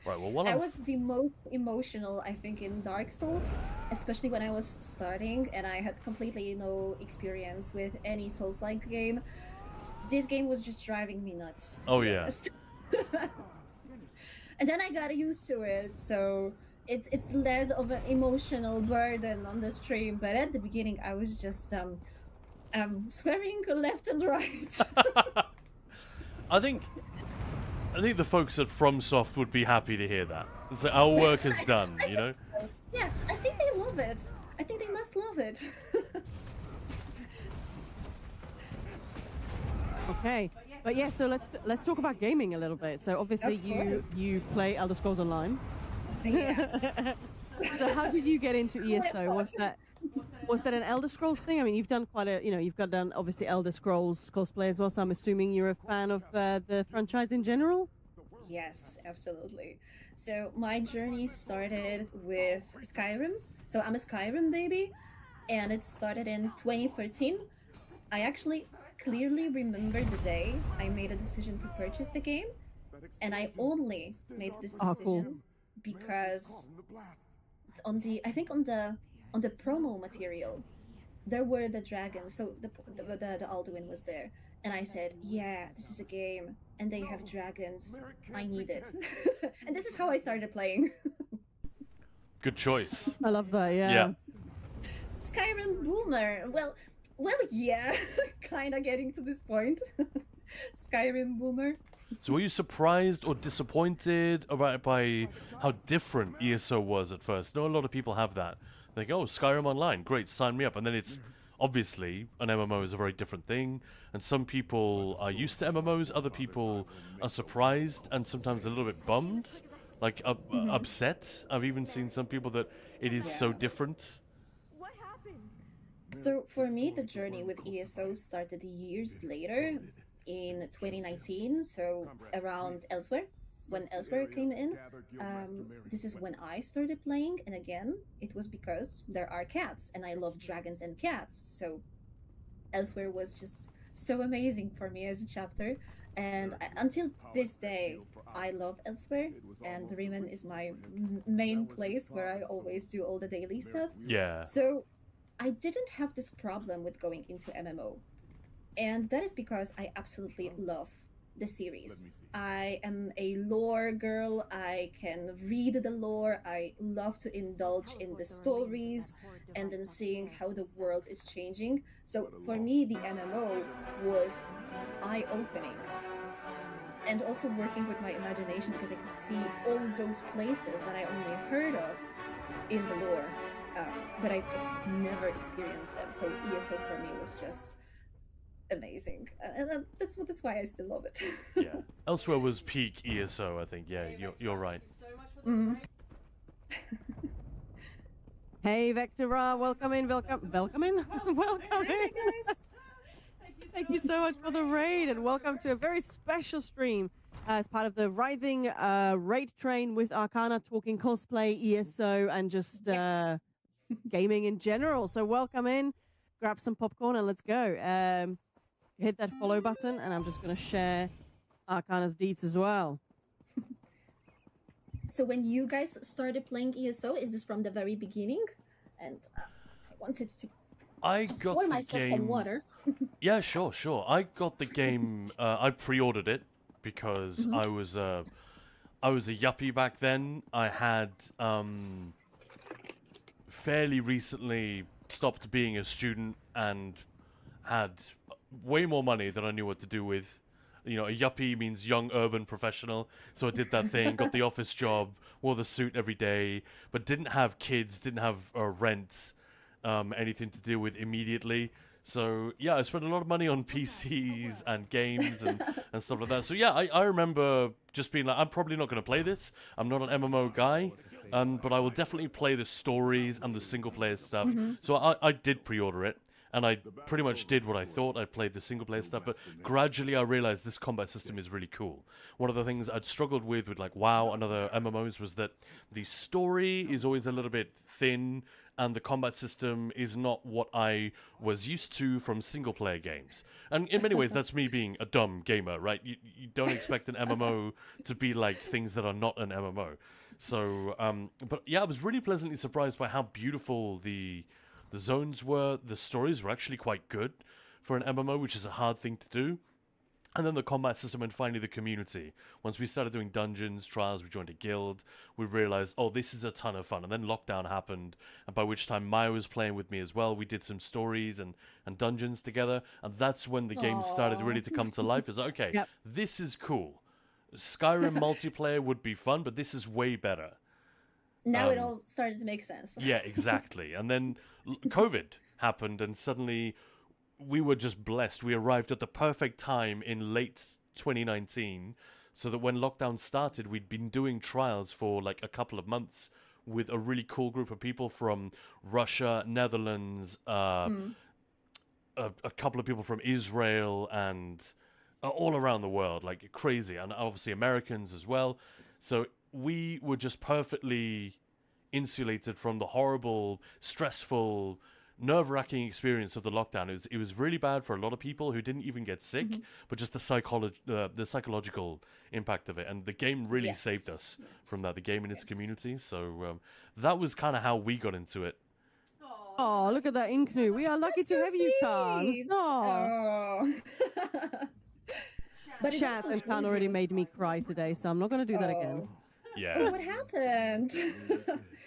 Right, well, while I I'm was the most emotional, I think, in Dark Souls, especially when I was starting and I had completely no experience with any Souls-like game. This game was just driving me nuts. To Oh, be yeah. honest. And then I got used to it, so it's less of an emotional burden on the stream. But at the beginning, I was just swearing left and right. I think the folks at FromSoft would be happy to hear that. It's like our work is done, you know? Yeah, I think they love it. I think they must love it. Okay, but yeah, so let's talk about gaming a little bit. So obviously Of course. you play Elder Scrolls Online. Yeah. So how did you get into ESO? Was that an Elder Scrolls thing? I mean, you've done quite a, you've done obviously Elder Scrolls cosplay as well. So I'm assuming you're a fan of the franchise in general. Yes, absolutely. So my journey started with Skyrim. So I'm a Skyrim baby, and it started in 2013. I actually clearly remember the day I made a decision to purchase the game, and I only made this Oh, decision cool. because on the promo material there were the dragons, so the Alduin was there, and I said, yeah, this is a game and they have dragons, I need it. And this is how I started playing. Good choice. I love that. Yeah. Yeah. Skyrim boomer. Well, yeah, kind of getting to this point. Skyrim boomer. So were you surprised or disappointed by how different ESO was at first? I know a lot of people have that. They go, oh, Skyrim Online, great, sign me up. And then it's obviously an MMO is a very different thing. And some people are used to MMOs, other people are surprised and sometimes a little bit bummed, like upset. I've even seen some people that it is so Yeah. different. So for me, the journey with ESO started years later in 2019, so around Elsewhere. When Elsewhere came in, this is when I started playing, and again, it was because there are cats, and I love dragons and cats, so Elsewhere was just so amazing for me as a chapter, and until this day, I love Elsewhere, and Riemann is my main place where I always do all the daily stuff. Yeah. So I didn't have this problem with going into MMO. And that is because I absolutely love the series. I am a lore girl. I can read the lore. I love to indulge in the stories and then seeing how the world is changing. So for me, the MMO was eye-opening. And also working with my imagination because I could see all those places that I only heard of in the lore. But I never experienced them, so ESO for me was just amazing, and that's why I still love it. Yeah. Elsewhere was peak ESO, I think. Yeah, you're right. Mhm. Hey, Vectora, welcome in. Welcome in. Welcome Hi in. guys. Thank you so much for the raid, and welcome to a very special stream as part of the Writhing raid train with Arcana, talking cosplay, ESO, and just Yes. gaming in general. So welcome in, grab some popcorn, and let's go. Hit that follow button, and I'm just going to share Arcana's deets as well. So when you guys started playing ESO, is this from the very beginning? And I wanted to I just got pour the myself game. some water. Yeah, sure. I got the game. I pre-ordered it because I was a yuppie back then. I had fairly recently stopped being a student and had way more money than I knew what to do with. You know, a yuppie means young urban professional. So I did that thing, got the office job, wore the suit every day, but didn't have kids, didn't have rent, anything to deal with immediately. So yeah, I spent a lot of money on PCs and games and stuff like that. So yeah, I remember just being like, I'm probably not going to play this. I'm not an MMO guy, but I will definitely play the stories and the single player stuff. So I did pre-order it. and I pretty much did what I thought. I played the single player stuff, but gradually I realized this combat system is really cool. One of the things I'd struggled with like WoW and other MMOs was that the story is always a little bit thin, and the combat system is not what I was used to from single player games. And in many ways, that's me being a dumb gamer, right? You don't expect an MMO to be like things that are not an MMO. So, but yeah, I was really pleasantly surprised by how beautiful the zones were. The stories were actually quite good for an MMO, which is a hard thing to do. And then the combat system, and finally the community. Once we started doing dungeons, trials, we joined a guild, we realized, oh, this is a ton of fun. And then lockdown happened, and by which time Maya was playing with me as well. We did some stories and dungeons together, and that's when the game started really to come to life. It's like, okay, this is cool. Skyrim multiplayer would be fun, but this is way better. Now it all started to make sense. Yeah, exactly. And then COVID happened, and suddenly we were just blessed. We arrived at the perfect time in late 2019, so that when lockdown started, we'd been doing trials for like a couple of months with a really cool group of people from Russia, Netherlands, a couple of people from Israel, and all around the world, like crazy, and obviously Americans as well. So we were just perfectly insulated from the horrible, stressful, nerve-wracking experience of the lockdown. It was really bad for a lot of people who didn't even get sick, but just the psychological impact of it. And the game really saved us from that, the game and its community. So that was kind of how we got into it. Oh, look at that, Inknu. We are lucky to have you, Khan. Oh. But Chat and Khan already made me cry today, so I'm not going to do that again. Yeah. Oh, what happened?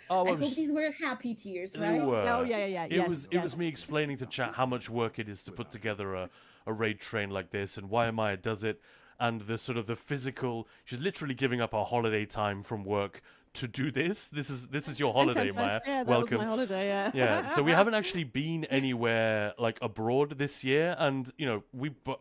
I hope these were happy tears, right? Oh, yeah. It was me explaining to chat how much work it is to put together a raid train like this, and why Maya does it, and the sort of the physical. She's literally giving up her holiday time from work to do this. This is your holiday, Maya. Yeah, that welcome. was my holiday. Yeah. Yeah. So we haven't actually been anywhere like abroad this year, and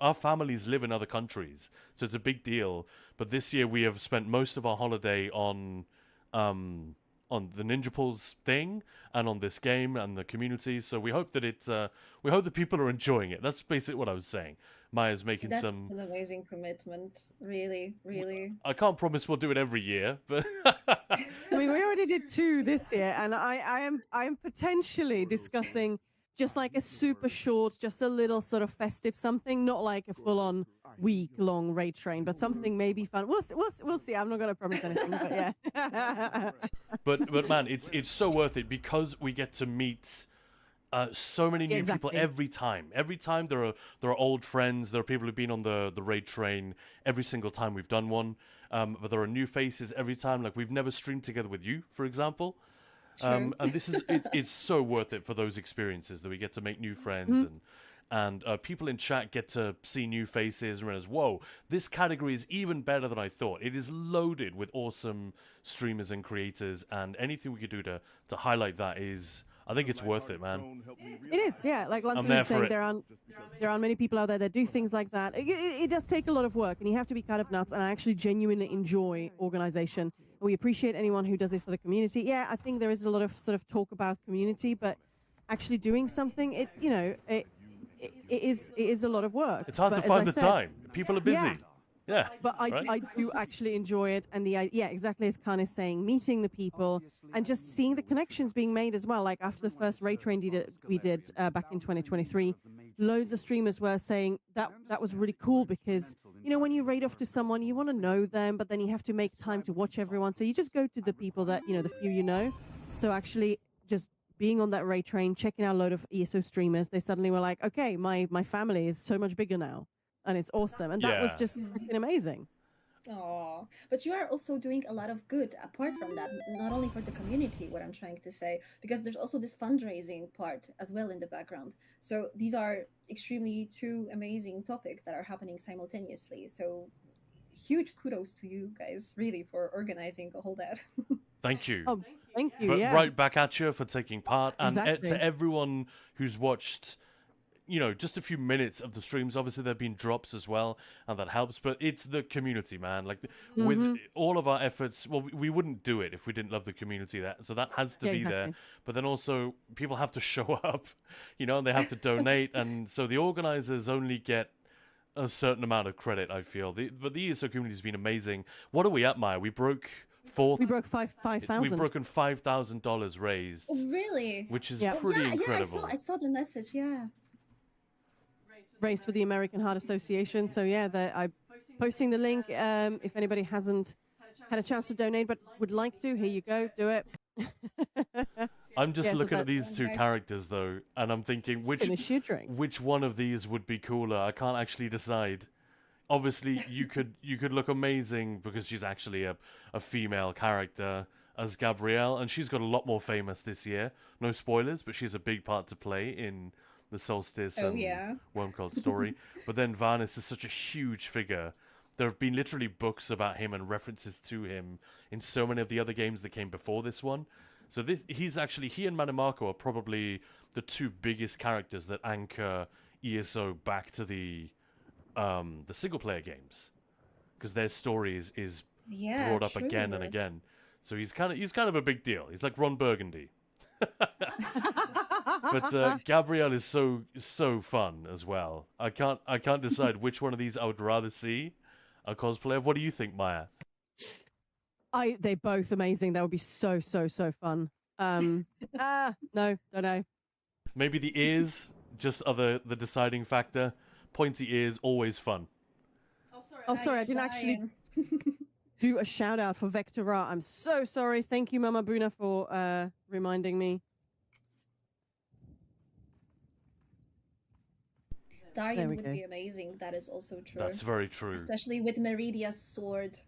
our families live in other countries, so it's a big deal. But this year we have spent most of our holiday on the Ninja Pulse thing and on this game and the community. So we hope that we hope that people are enjoying it. That's basically what I was saying. Maya's making That's some. an amazing commitment, really, really. I can't promise we'll do it every year, but I mean, we already did 2 this year, and I am potentially discussing just like a super short, just a little sort of festive something, not like a full-on week-long raid train, but something maybe fun. We'll see. I'm not going to promise anything, but yeah. but man, it's so worth it because we get to meet so many new people every time. Every time there are old friends. There are people who've been on the raid train every single time we've done one. But there are new faces every time. Like we've never streamed together with you, for example. And this is it's so worth it for those experiences that we get to make new friends and people in chat get to see new faces and realize, whoa, this category is even better than I thought. It is loaded with awesome streamers and creators, and anything we could do to highlight that is, I think it's worth it, man. It is, yeah. Like Lancer was saying, there aren't many people out there that do things like that. It does take a lot of work, and you have to be kind of nuts. And I actually genuinely enjoy organization. We appreciate anyone who does it for the community. Yeah, I think there is a lot of sort of talk about community, but actually doing something, it is a lot of work. It's hard to find the time. People are busy. Yeah. But I do actually enjoy it, and exactly as Khan is saying, meeting the people and just seeing the connections being made as well. Like after the first raid train we did back in 2023, loads of streamers were saying that was really cool because when you raid off to someone, you want to know them, but then you have to make time to watch everyone. So you just go to the people that the few you know. So actually, just being on that raid train, checking out a load of ESO streamers, they suddenly were like, okay, my family is so much bigger now. And it's awesome. And that was just freaking amazing. Oh, but you are also doing a lot of good apart from that, not only for the community, what I'm trying to say, because there's also this fundraising part as well in the background. So these are extremely 2 amazing topics that are happening simultaneously. So huge kudos to you guys, really, for organizing all that. Thank you. Oh, thank you. But right back at you for taking part. And to everyone who's watched you know, just a few minutes of the streams. Obviously, there have been drops as well, and that helps. But it's the community, man. Like with all of our efforts, well, we wouldn't do it if we didn't love the community. So that has to Yeah, be there. exactly. But then also, people have to show up, you know, and they have to donate, and so the organizers only get a certain amount of credit. I feel. But the ESO community has been amazing. What are we at, Maya? We broke fourth. We broke 5,000. We've broken $5,000 raised, Oh, really? which is Yeah. pretty yeah, incredible. I saw the message. Yeah. Raised for the American Heart Association. So yeah, I'm posting the link. If anybody hasn't had a chance to donate but would like to, here you go. Do it. I'm just Yeah, so looking at that- these two Nice. characters though, and I'm thinking Finish your drink. which one of these would be cooler. I can't actually decide. Obviously, you could look amazing because she's actually a female character as Gabrielle, and she's got a lot more famous this year. No spoilers, but she's a big part to play in the Solstice Oh, and yeah. Wormcold story. But then Varnis is such a huge figure. There have been literally books about him and references to him in so many of the other games that came before this one. So he and Manamako are probably the two biggest characters that anchor ESO back to the single player games, because their story is Yeah. brought up again and true. again. So he's kind of a big deal. He's like Ron Burgundy. But Gabrielle is so fun as well. I can't decide which one of these I would rather see a cosplay of. What do you think, Maya? They're both amazing. That would be so fun. No, don't know. Maybe the ears just are the deciding factor. Pointy ears, always fun. Oh, sorry, I didn't actually do a shout out for Vectora. I'm so sorry. Thank you, Mama Buna, for reminding me. There Darian we would go. be amazing. That is also true. That's very true. Especially with Meridia's sword,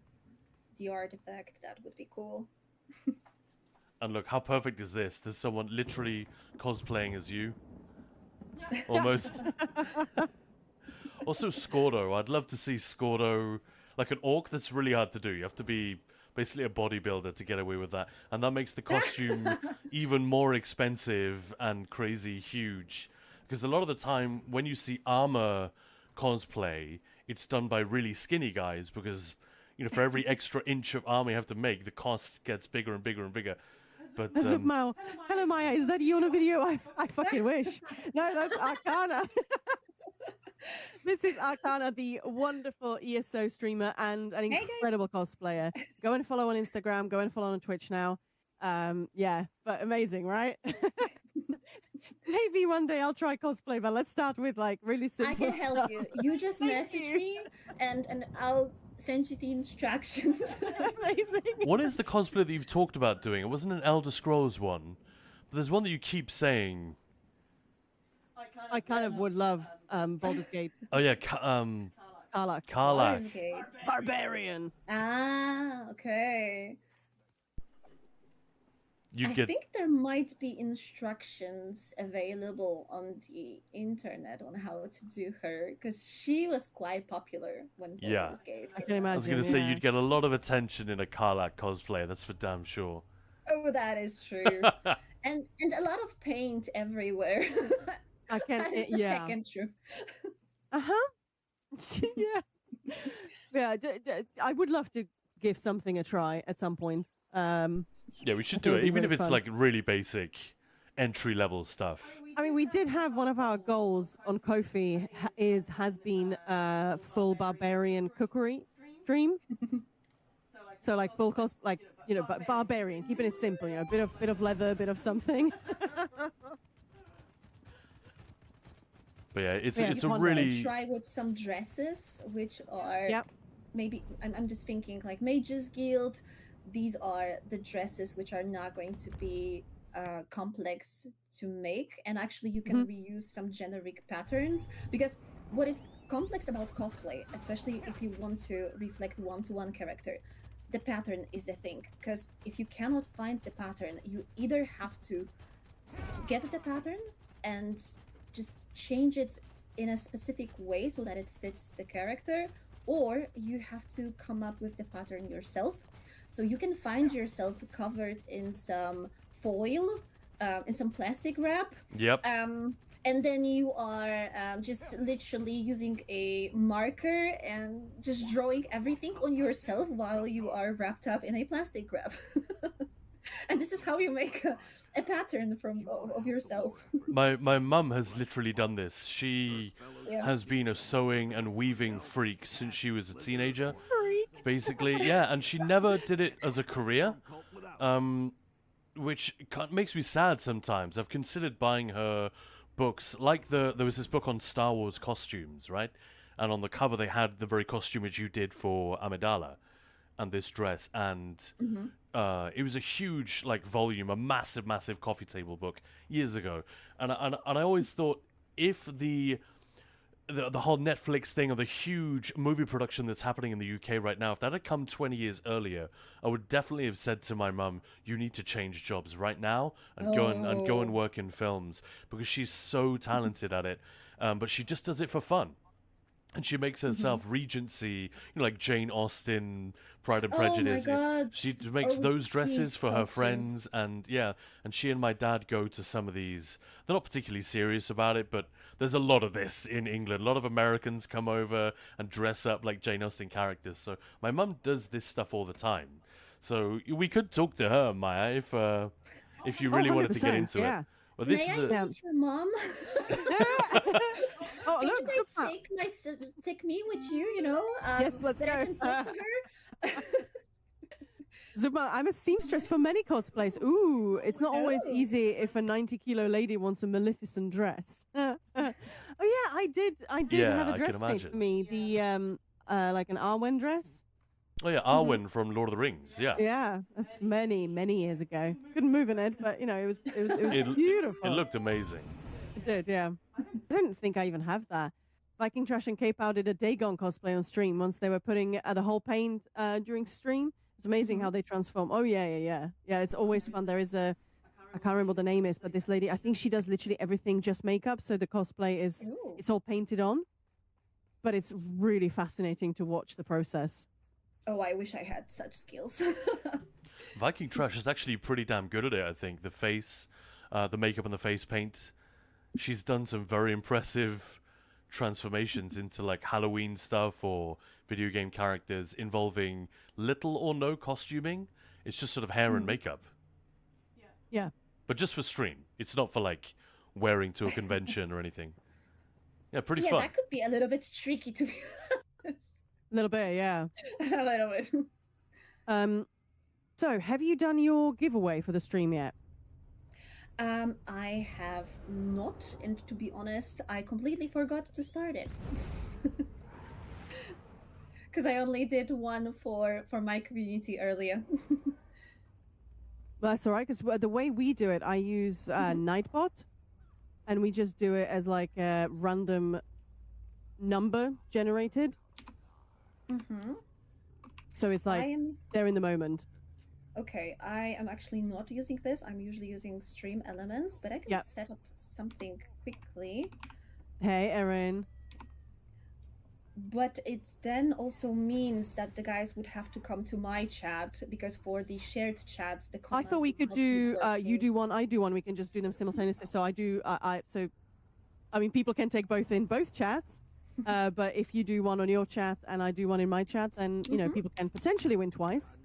the artifact. That would be cool. And look, how perfect is this? There's someone literally cosplaying as you. Almost. Also, Scordo. I'd love to see Scordo, like an orc. That's really hard to do. You have to be basically a bodybuilder to get away with that. And that makes the costume even more expensive and crazy huge. Because a lot of the time, when you see armor cosplay, it's done by really skinny guys. Because, you know, for every extra inch of armor you have to make, the cost gets bigger and bigger and bigger. But Mao. Hello, Maya. Is that you on a video? I fucking wish. No, that's Arcana. This is Arcana, the wonderful ESO streamer and an guys. incredible cosplayer. Go and follow on Instagram. Go and follow on Twitch now. Yeah, but amazing, right? Maybe one day I'll try cosplay, but let's start with like really simple I can help stuff. you. You just Thank message you. me, and I'll send you the instructions. Amazing. what is the cosplay that you've talked about doing? It wasn't an Elder Scrolls one. But there's one that you keep saying. I kind of would love Baldur's Gate. Oh, yeah. Karlach. Karlach. Baldur's Gate. Barbarian. Ah, okay. You'd I get. think there might be instructions available on the internet on how to do her, because she was quite popular when Yeah. Baldur's Gate I came can out. I was imagine. going to say yeah. you'd get a lot of attention in a Karlach cosplay. That's for damn sure. Oh, that is true. and a lot of paint everywhere. I can, That is the yeah. second truth. Yeah. Yeah, I would love to give something a try at some point. Yeah, we should think do it'd it, be even really if it's fun. like really basic entry-level stuff. I mean, we did have one of our goals on Ko-fi has been full barbarian cookery stream. So like full cost, like you know, but barbarian, keeping it simple, you know, bit of leather, bit of something. But yeah, it's Yeah, it's a one really Try with some dresses, which are Yep. maybe I'm just thinking like Mages Guild. These are the dresses which are not going to be complex to make, and actually you can reuse some generic patterns, because what is complex about cosplay, especially if you want to reflect one-to-one character, the pattern is the thing. Because if you cannot find the pattern, you either have to get the pattern and just change it in a specific way so that it fits the character, or you have to come up with the pattern yourself. So you can find yourself covered in some foil, in some plastic wrap, yep. and and then you are just literally using a marker and just drawing everything on yourself while you are wrapped up in a plastic wrap. And this is how you make a pattern of yourself. My mum has literally done this. She Yeah. has been a sewing and weaving freak since she was a teenager. Freak. Basically, yeah, and she never did it as a career, which makes me sad sometimes. I've considered buying her books, like there was this book on Star Wars costumes, right? And on the cover they had the very costume which you did for Amidala, and this dress, and it was a huge like volume, a massive coffee table book years ago, and I always thought if the whole Netflix thing or the huge movie production that's happening in the UK right now, if that had come 20 years earlier, I would definitely have said to my mum, "You need to change jobs right now and go and work in films," because she's so talented at it, but she just does it for fun. And she makes herself Regency, like Jane Austen, Pride and Prejudice. Oh my god. She makes Oh, those dresses these for her costumes. friends, and yeah, and she and my dad go to some of these. They're not particularly serious about it, but there's a lot of this in England. A lot of Americans come over and dress up like Jane Austen characters. So my mum does this stuff all the time. So we could talk to her, Maya, if you really wanted to get 100%, into yeah. it. Well, this May is I meet your mom? Oh, Can look, you Zupa. guys take me with you? You know, Yes, let's that I go. can talk to her. Zuba, I'm a seamstress for many cosplays. Ooh, it's not always Oh. easy if a 90-kilo lady wants a Maleficent dress. Oh yeah, I did Yeah, have a I can dress made imagine. for me. The like an Arwen dress. Oh yeah, Arwen from Lord of the Rings. Yeah, Yeah, that's many years ago. Couldn't move in it, but it was It- beautiful. it looked amazing. It did, yeah. I don't think I even have that. Viking Trash and K-Pow did a Dagon cosplay on stream once they were putting the whole paint during stream. It's amazing how they transform. Oh, yeah. Yeah, it's always fun. There is I can't remember what the name is, but this lady, I think she does literally everything, just makeup. So the cosplay is, Ooh. it's all painted on. But it's really fascinating to watch the process. Oh, I wish I had such skills. Viking Trash is actually pretty damn good at it, I think. The face, the makeup and the face paint. She's done some very impressive transformations into like Halloween stuff or video game characters involving little or no costuming. It's just sort of hair and makeup. Yeah. But just for stream. It's not for like wearing to a convention or anything. Yeah, pretty Yeah, fun. that could be a little bit tricky to be honest. A little bit, yeah. A little bit. So have you done your giveaway for the stream yet? I have not, and to be honest, I completely forgot to start it. Because I only did one for my community earlier. That's all right, because the way we do it, I use Nightbot, and we just do it as like a random number generated. Mm-hmm. So it's like they're in the moment. Okay, I am actually not using this. I'm usually using Stream Elements, but I can Yep. set up something quickly. Hey, Erin. But it then also means that the guys would have to come to my chat, because for the shared chats, the I thought we could command would do not be you working. do one, I do one. We can just do them simultaneously. So I do I mean, people can take both in both chats. But if you do one on your chat and I do one in my chat, then people can potentially win twice.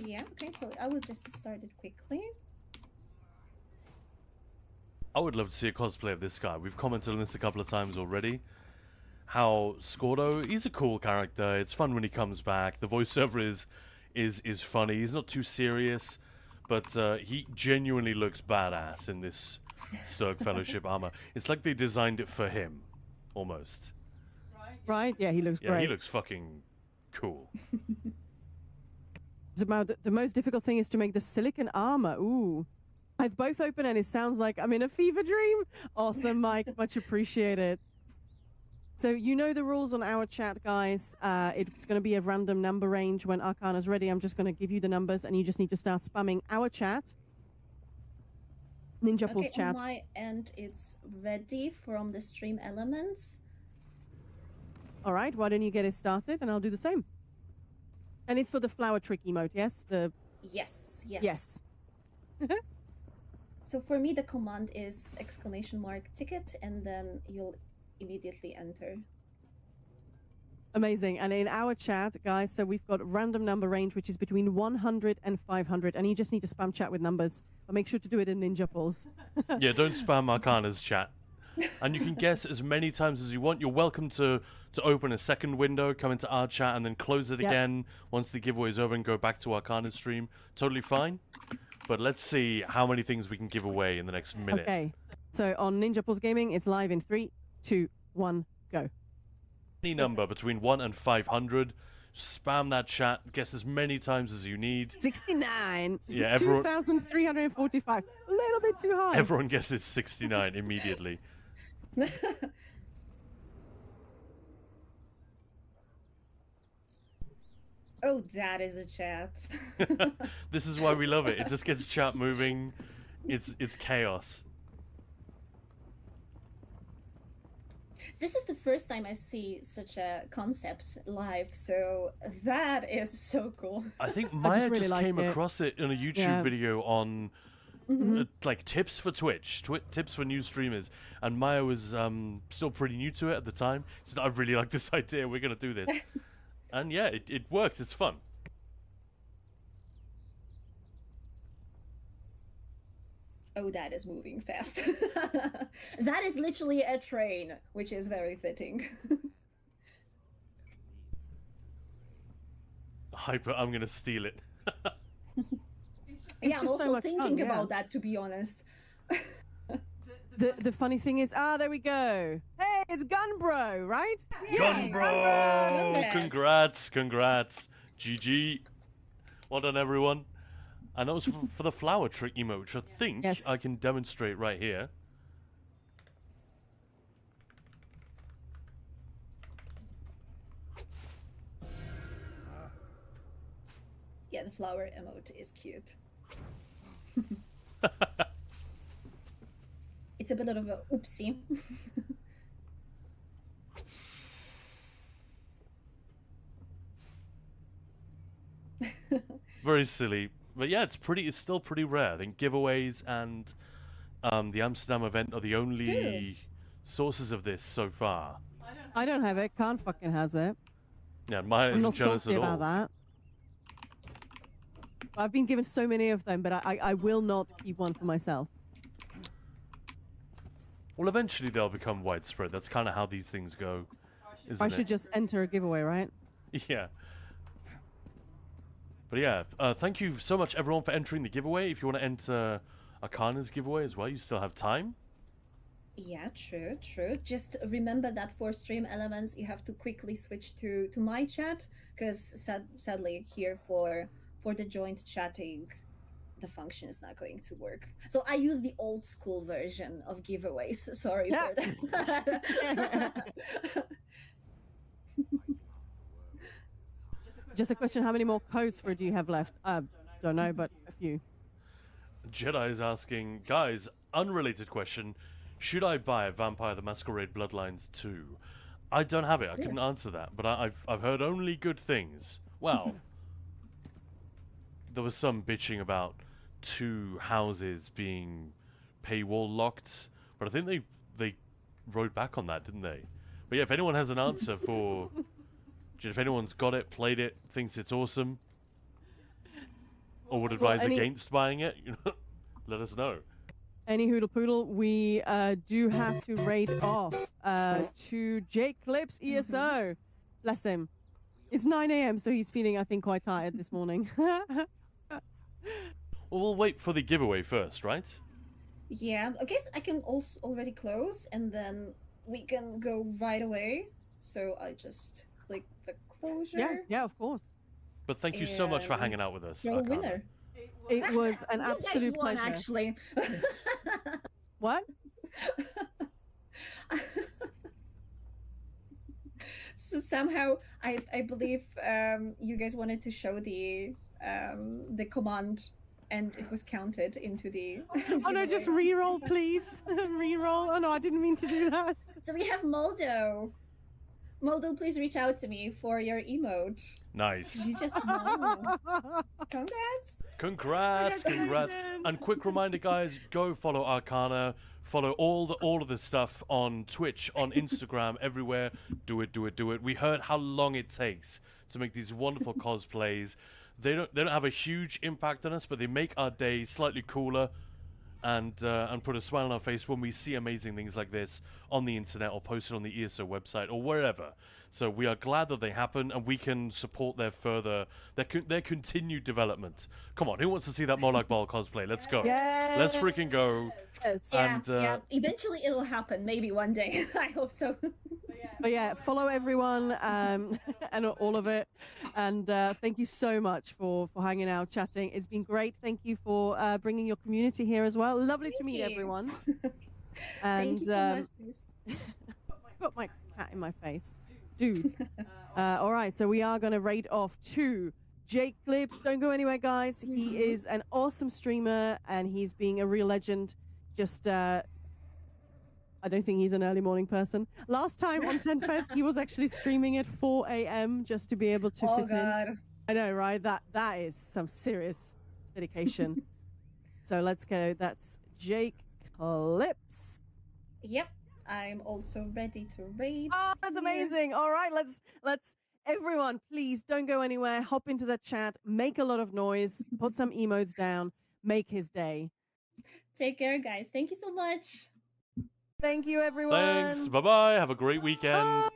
Yeah, okay, so I will just start it quickly. I would love to see a cosplay of this guy. We've commented on this a couple of times already. How Scordo, he's a cool character. It's fun when he comes back. The voiceover is funny. He's not too serious, but he genuinely looks badass in this Sturg Fellowship armor. It's like they designed it for him, almost. Right? Yeah, he looks Yeah, great. he looks fucking cool. It's about the most difficult thing is to make the silicon armor. Ooh. I've both open and it sounds like I'm in a fever dream. Awesome, Mike. Much appreciated. So you know the rules on our chat, guys. It's going to be a random number range. When Arcana's ready, I'm just going to give you the numbers and you just need to start spamming our chat. Ninja Pulse Okay, chat. on my end, it's ready from the Stream Elements. All right, why don't you get it started and I'll do the same. And it's for the flower trick emote, yes? Yes. Yes. So for me, the command is !ticket, and then you'll immediately enter. Amazing. And in our chat, guys, so we've got random number range, which is between 100 and 500. And you just need to spam chat with numbers. But make sure to do it in Ninja Pulse. Yeah, don't spam Arcana's chat. And you can guess as many times as you want. You're welcome to open a second window, come into our chat, and then close it Yep. again once the giveaway is over and go back to Arcana's stream. Totally fine. But let's see how many things we can give away in the next minute. Okay. So on Ninja Pulse Gaming, it's live in 3, 2, 1, go. Any number between 1 and 500. Spam that chat. Guess as many times as you need. 69. Yeah, everyone- 2,345. A little bit too high. Everyone guesses 69 immediately. Oh, that is a chat. This is why we love it. It just gets chat moving. It's chaos. This is the first time I see such a concept live, so that is so cool. I think just Maya really just liked came it. across it in a YouTube Yeah. video on like tips for Twitch, tips for new streamers, and Maya was still pretty new to it at the time. She said, "I really like this idea. We're gonna do this," and yeah, it works. It's fun. Oh, that is moving fast. That is literally a train, which is very fitting. Hyper, I'm gonna steal it. Yeah, I'm just so also much fun, thinking yeah. about that, to be honest. The funny thing is, there we go. Hey, it's Gunbro, right? Gun bro! Congrats. Congrats! GG! Well done, everyone. And that was for the flower trick emote, which I think Yes. I can demonstrate right here. Yeah, the flower emote is cute. It's a bit of a oopsie. Very silly. But yeah, it's still pretty rare. I think giveaways and the Amsterdam event are the only sources of this so far. I don't have it. Khan fucking has it. Yeah, Maya I'm isn't not jealous salty at all. about that. I've been given so many of them, but I will not keep one for myself. Well, eventually they'll become widespread. That's kind of how these things go, isn't I it? should just enter a giveaway, right? Yeah. But yeah, thank you so much everyone for entering the giveaway. If you want to enter Arcana's giveaway as well, you still have time. Yeah, true. Just remember that for stream elements, you have to quickly switch to my chat, because sadly here for the joint chatting, the function is not going to work. So I use the old school version of giveaways. Sorry for that. Just a question, how many more codes for do you have left? Don't know, but a few. Jedi is asking, guys, unrelated question. Should I buy Vampire the Masquerade Bloodlines 2? I don't have it. I couldn't answer that, but I've heard only good things. Well, there was some bitching about 2 houses being paywall locked, but I think they rode back on that, didn't they? But yeah, if anyone has an answer for, if anyone's got it, played it, thinks it's awesome, or would advise against buying it, let us know. Any Hoodle Poodle, we do have to raid off to Jake Clips ESO. Bless him. It's 9 a.m., so he's feeling, I think, quite tired this morning. Well, we'll wait for the giveaway first, right? Yeah, I guess I can also already close, and then we can go right away. So I just click the closure. Yeah, of course. But thank you so much for And hanging out with us. You're a Arcana. winner. It was an You guys absolute won, pleasure. actually. What? So somehow I believe you guys wanted to show the command, and it was counted into the Oh no, just giveaway. re-roll, please. Re-roll. Oh no, I didn't mean to do that. So we have Moldo. Moldo, please reach out to me for your emote. Nice. You just won. Congrats. Congrats, congrats. And quick reminder, guys, go follow Arcana. Follow all of the stuff on Twitch, on Instagram, everywhere. Do it, do it, do it. We heard how long it takes to make these wonderful cosplays. They don't have a huge impact on us, but they make our day slightly cooler and put a smile on our face when we see amazing things like this on the internet or posted on the ESO website or wherever. So we are glad that they happen, and we can support their continued development. Come on, who wants to see that Monarch Ball cosplay? Let's go. Yes. Let's freaking go. Yes. Yeah, And, yeah. Eventually it'll happen. Maybe one day. I hope so. But yeah, follow everyone and all of it. And thank you so much for hanging out, chatting. It's been great. Thank you for bringing your community here as well. Lovely to meet Thank you. everyone. And Thank you so much. Liz. put my cat in my face. Dude. All right, so we are going to raid off to Jake Clips. Don't go anywhere, guys. He is an awesome streamer, and he's being a real legend. Just, I don't think he's an early morning person. Last time on 10 Fest, he was actually streaming at 4 a.m. just to be able to Oh fit in. god. I know, right? That is some serious dedication. So let's go. That's Jake Clips. Yep. I'm also ready to raid. Oh, that's amazing. All right, let's everyone, please don't go anywhere. Hop into the chat, make a lot of noise, put some emotes down, make his day. Take care, guys. Thank you so much. Thank you, everyone. Thanks. Bye-bye. Have a great weekend. Bye.